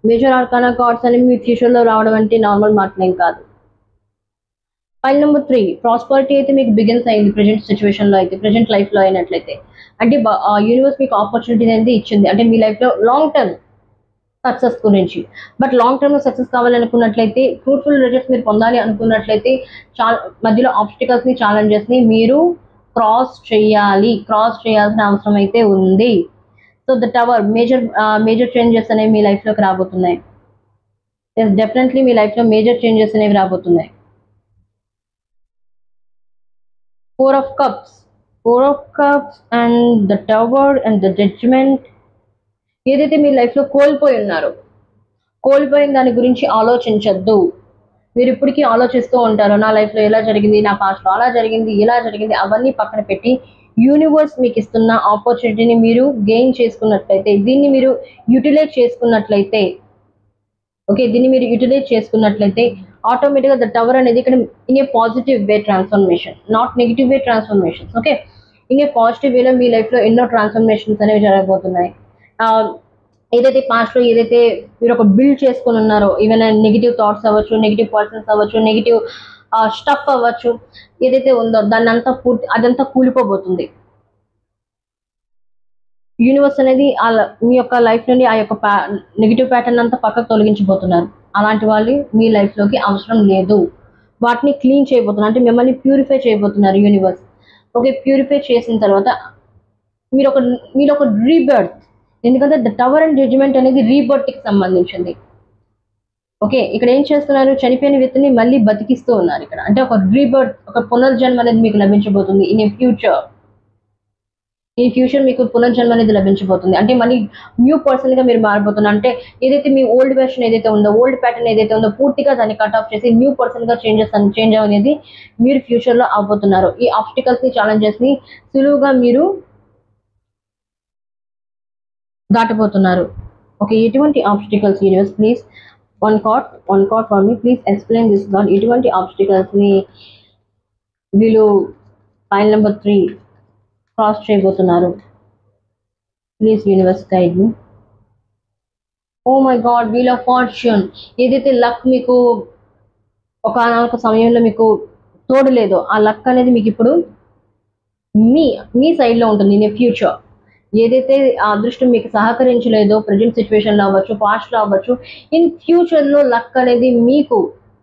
Major arcana cards అనేవి మీ ఫ్యూచర్లో రావడం అంటే నార్మల్ మాటలేం కాదు. ఫైల్ నెంబర్ 3, ప్రాస్పరిటీ అయితే మీకు బిగిన్స్ అయింది ప్రజెంట్ సిచ్యువేషన్లో అయితే, ప్రజెంట్ లైఫ్లో అయినట్లయితే. అంటే యూనివర్స్ మీకు ఆపర్చునిటీ అనేది ఇచ్చింది, అంటే మీ లైఫ్లో లాంగ్ టర్మ్ సక్సెస్ గురించి. బట్ లాంగ్ టర్మ్లో సక్సెస్ కావాలనుకున్నట్లయితే, ఫ్రూట్ఫుల్ రిజల్ట్స్ మీరు పొందాలి అనుకున్నట్లయితే, మధ్యలో ఆబ్స్టికల్స్ని ఛాలెంజెస్ని మీరు క్రాస్ చేయాల్సిన అవసరం అయితే ఉంది. So the tower, major changes అనేవి మీ లైఫ్లోకి రాబోతున్నాయి. ఎస్, డెఫినెట్లీ మీ లైఫ్లో మేజర్ చేంజెస్ అనేవి రాబోతున్నాయి. 4 of cups and the tower and the judgment. ఏదైతే మీ లైఫ్లో కోల్పోయి ఉన్నారో, కోల్పోయిన దాని గురించి ఆలోచించద్దు. మీరు ఇప్పటికీ ఆలోచిస్తూ ఉంటారు, నా లైఫ్లో ఎలా జరిగింది, నా పాస్ట్లో అలా జరిగింది, ఇలా జరిగింది. అవన్నీ పక్కన పెట్టి యూనివర్స్ మీకు ఇస్తున్న ఆపర్చునిటీని మీరు గెయిన్ చేసుకున్నట్లయితే, దీన్ని మీరు యూటిలైజ్ చేసుకున్నట్లయితే, ఓకే, దీన్ని మీరు యూటిలైజ్ చేసుకున్నట్లయితే ఆటోమేటిక్గా ద టవర్ అనేది ఇక్కడ in a positive way transformation, not negative way transformations. Okay, in A positive వేలో మీ లైఫ్లో ఎన్నో ట్రాన్స్ఫర్మేషన్స్ అనేవి జరగబోతున్నాయి. ఏదైతే పాస్ట్లో ఏదైతే మీరు ఒక బిల్డ్ చేసుకుని ఉన్నారో, ఈవెన్ నెగిటివ్ థాట్స్ అవ్వచ్చు, నెగిటివ్ పర్సన్స్ అవ్వచ్చు, నెగిటివ్ స్టఫ్ అవ్వచ్చు, ఏదైతే ఉందో దాన్ని అంతా అదంతా కూలిపోబోతుంది. యూనివర్స్ అనేది మీ యొక్క లైఫ్ నుండి ఆ యొక్క నెగిటివ్ ప్యాటర్న్ అంతా పక్కకు తొలగించబోతున్నారు. అలాంటి వాళ్ళు మీ లైఫ్లోకి అవసరం లేదు. వాటిని క్లీన్ చేయబోతున్నారు, అంటే మిమ్మల్ని ప్యూరిఫై చేయబోతున్నారు యూనివర్స్. ఓకే, ప్యూరిఫై చేసిన తర్వాత మీరు ఒక రీబర్త్, ఎందుకంటే ద టవర్ అండ్ జడ్జ్మెంట్ అనేది రీబర్త్కి సంబంధించింది. ఓకే, ఇక్కడ ఏం చేస్తున్నారు, చనిపోయిన వ్యక్తిని మళ్ళీ బతికిస్తూ ఉన్నారు ఇక్కడ. అంటే ఒక రీబర్త్, ఒక పునర్జన్మ అనేది మీకు లభించబోతుంది. ఇన్ ఫ్యూచర్ మీకు పునర్జన్మ అనేది లభించబోతుంది. అంటే మళ్ళీ న్యూ పర్సన్గా మీరు మారిపోతున్నారు. అంటే ఏదైతే మీ ఓల్డ్ వెర్షన్ ఏదైతే ఉందో, ఓల్డ్ ప్యాటర్న్ ఏదైతే ఉందో, పూర్తిగా దాన్ని కట్ ఆఫ్ చేసి న్యూ పర్సన్గా చేంజ్ అనేది మీరు ఫ్యూచర్లో అవబోతున్నారు. ఈ ఆబ్స్టికల్స్ని ఛాలెంజెస్ని సులువుగా మీరు దాటబోతున్నారు. ఓకే, ఎటువంటి obstacles universe, please one card for me, please explain this god. ఎటువంటి ఆబ్స్టికల్స్ని వీళ్ళు ఫైల్ నెంబర్ 3 క్రాస్ చేయబోతున్నారు? Please universe guide me. Oh my god, wheel of fortune. ఏదైతే లక్ మీకు ఒక సమయంలో మీకు తోడు లేదో, ఆ లక్ అనేది మీకు ఇప్పుడు మీ సైడ్లో ఉంటుంది. ఇన్ ఫ్యూచర్ ఏదైతే ఆ అదృష్టం మీకు సహకరించలేదో, ప్రజెంట్ సిచ్యువేషన్లో అవ్వచ్చు, పాస్ట్లో అవ్వచ్చు, ఇన్ ఫ్యూచర్లో లక్ అనేది మీకు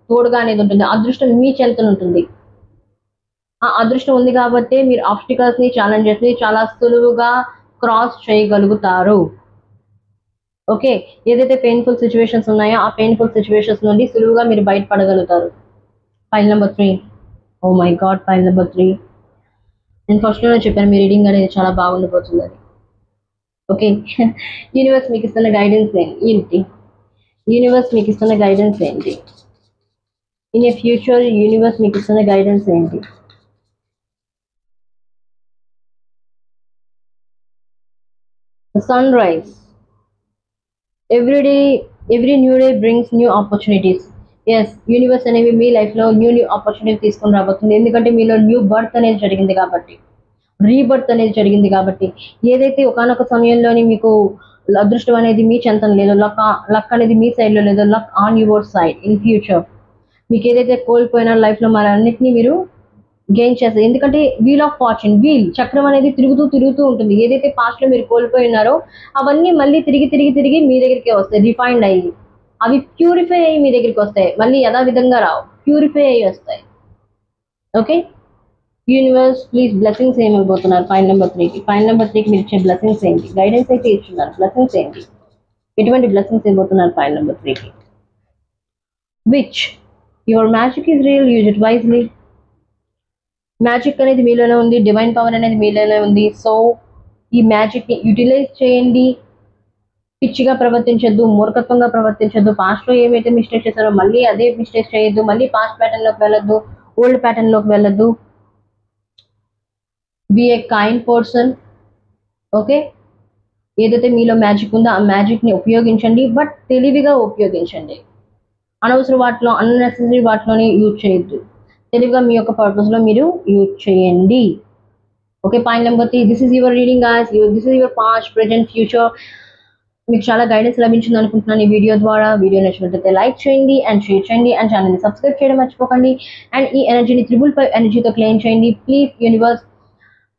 తోడుగా అనేది ఉంటుంది. అదృష్టం మీ చెంతన ఉంటుంది. ఆ అదృష్టం ఉంది కాబట్టి మీరు ఆబ్స్టికల్స్ని ఛాలెంజెస్ని చాలా సులువుగా క్రాస్ చేయగలుగుతారు. ఓకే, ఏదైతే పెయిన్ఫుల్ సిచ్యువేషన్స్ ఉన్నాయో ఆ పెయిన్ఫుల్ సిచ్యువేషన్స్ నుండి సులువుగా మీరు బయటపడగలుగుతారు. Pile number 3. Oh my god, pile number 3. నేను ఫస్ట్లోనే చెప్పాను మీ రీడింగ్ అనేది చాలా బాగుండిపోతుంది అని. ఓకే, యూనివర్స్ మీకు ఇస్తున్న గైడెన్స్ ఏంటి? యూనివర్స్ మీకు ఇస్తున్న గైడెన్స్ ఏంటి? ఇన్ ఏ ఫ్యూచర్ యూనివర్స్ మీకు ఇస్తున్న గైడెన్స్ ఏంటి? Sunrise. Every new day brings new opportunities. Yes, universe అనేవి మీ లైఫ్లో న్యూ ఆపర్చునిటీ తీసుకొని రాబోతుంది. ఎందుకంటే మీలో న్యూ బర్త్ అనేది జరిగింది కాబట్టి, రీబర్త్ అనేది జరిగింది కాబట్టి. ఏదైతే ఒకనొక సమయంలోని మీకు అదృష్టం అనేది మీ చెంతం లేదో, లక్ అనేది మీ సైడ్లో లేదో, luck on your side in future. మీకు ఏదైతే కోల్పోయినా లైఫ్లో మరి అన్నిటినీ మీరు గెయిన్ చేస్తారు. ఎందుకంటే వీల్ ఆఫ్ ఫార్చ్యూన్, వీల్ చక్రం అనేది తిరుగుతూ తిరుగుతూ ఉంటుంది. ఏదైతే పాస్ట్లో మీరు కోల్పోయినారో అవన్నీ మళ్ళీ తిరిగి తిరిగి తిరిగి మీ దగ్గరికే వస్తాయి, రిఫైండ్ అయ్యి. అవి ప్యూరిఫై అయ్యి మీ దగ్గరికి వస్తాయి, మళ్ళీ యథావిధంగా రావు, ప్యూరిఫై అయ్యి వస్తాయి. ఓకే, యూనివర్స్ ప్లీజ్ బ్లెస్సింగ్స్ ఏమైపోతున్నారు ఫైల్ నెంబర్ 3కి? ఫైల్ నెంబర్ 3కి మీరు ఇచ్చే బ్లెస్సింగ్స్ ఏంటి? గైడెన్స్ అయితే ఇస్తున్నారు, బ్లెస్సింగ్స్ ఏంటి? ఎటువంటి బ్లెస్సింగ్స్ ఇవ్వబోతున్నారు ఫైల్ నెంబర్ 3కి? Which your magic is real, use it wisely. Magic అనేది మీలోనే ఉంది, డివైన్ పవర్ అనేది మీలోనే ఉంది. సో ఈ మ్యాజిక్ని యూటిలైజ్ చేయండి. పిచ్చిగా ప్రవర్తించొద్దు, మూర్ఖత్వంగా ప్రవర్తించొద్దు. పాస్ట్లో ఏమైతే మిస్టేక్ చేశారో మళ్ళీ అదే మిస్టేక్ చేయొద్దు. మళ్ళీ పాస్ట్ ప్యాటర్న్లోకి వెళ్ళొద్దు, ఓల్డ్ ప్యాటర్న్లోకి వెళ్ళొద్దు. Be a kind person. Okay, ఏదైతే మీలో మ్యాజిక్ ఉందో ఆ మ్యాజిక్ని ఉపయోగించండి, బట్ తెలివిగా ఉపయోగించండి. అనవసర వాటిలో, అన్నెసెసరీ వాటిలోని యూజ్ చేయొద్దు. తెలివిగా మీ యొక్క పర్పస్లో మీరు యూజ్ చేయండి. Okay, point number 3, this is your reading guys. This is your past, present, future. మీకు చాలా గైడెన్స్ లభించింది అనుకుంటున్నాను ఈ వీడియో ద్వారా. వీడియో నచ్చినట్లయితే లైక్ చేయండి అండ్ షేర్ చేయండి అండ్ ఛానల్ని సబ్స్క్రైబ్ చేయడం మర్చిపోకండి. అండ్ ఈ ఎనర్జీని 555 ఎనర్జీతో క్లెయిమ్ చేయండి. Please universe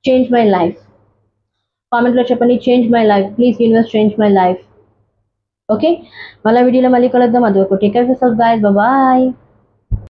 change my life. కామెంట్లో చెప్పండి, change my life, please universe change my life. Okay, మళ్ళీ వీడియోలో మళ్ళీ కలుద్దాం. అది ఒక take care of yourself guys. Bye.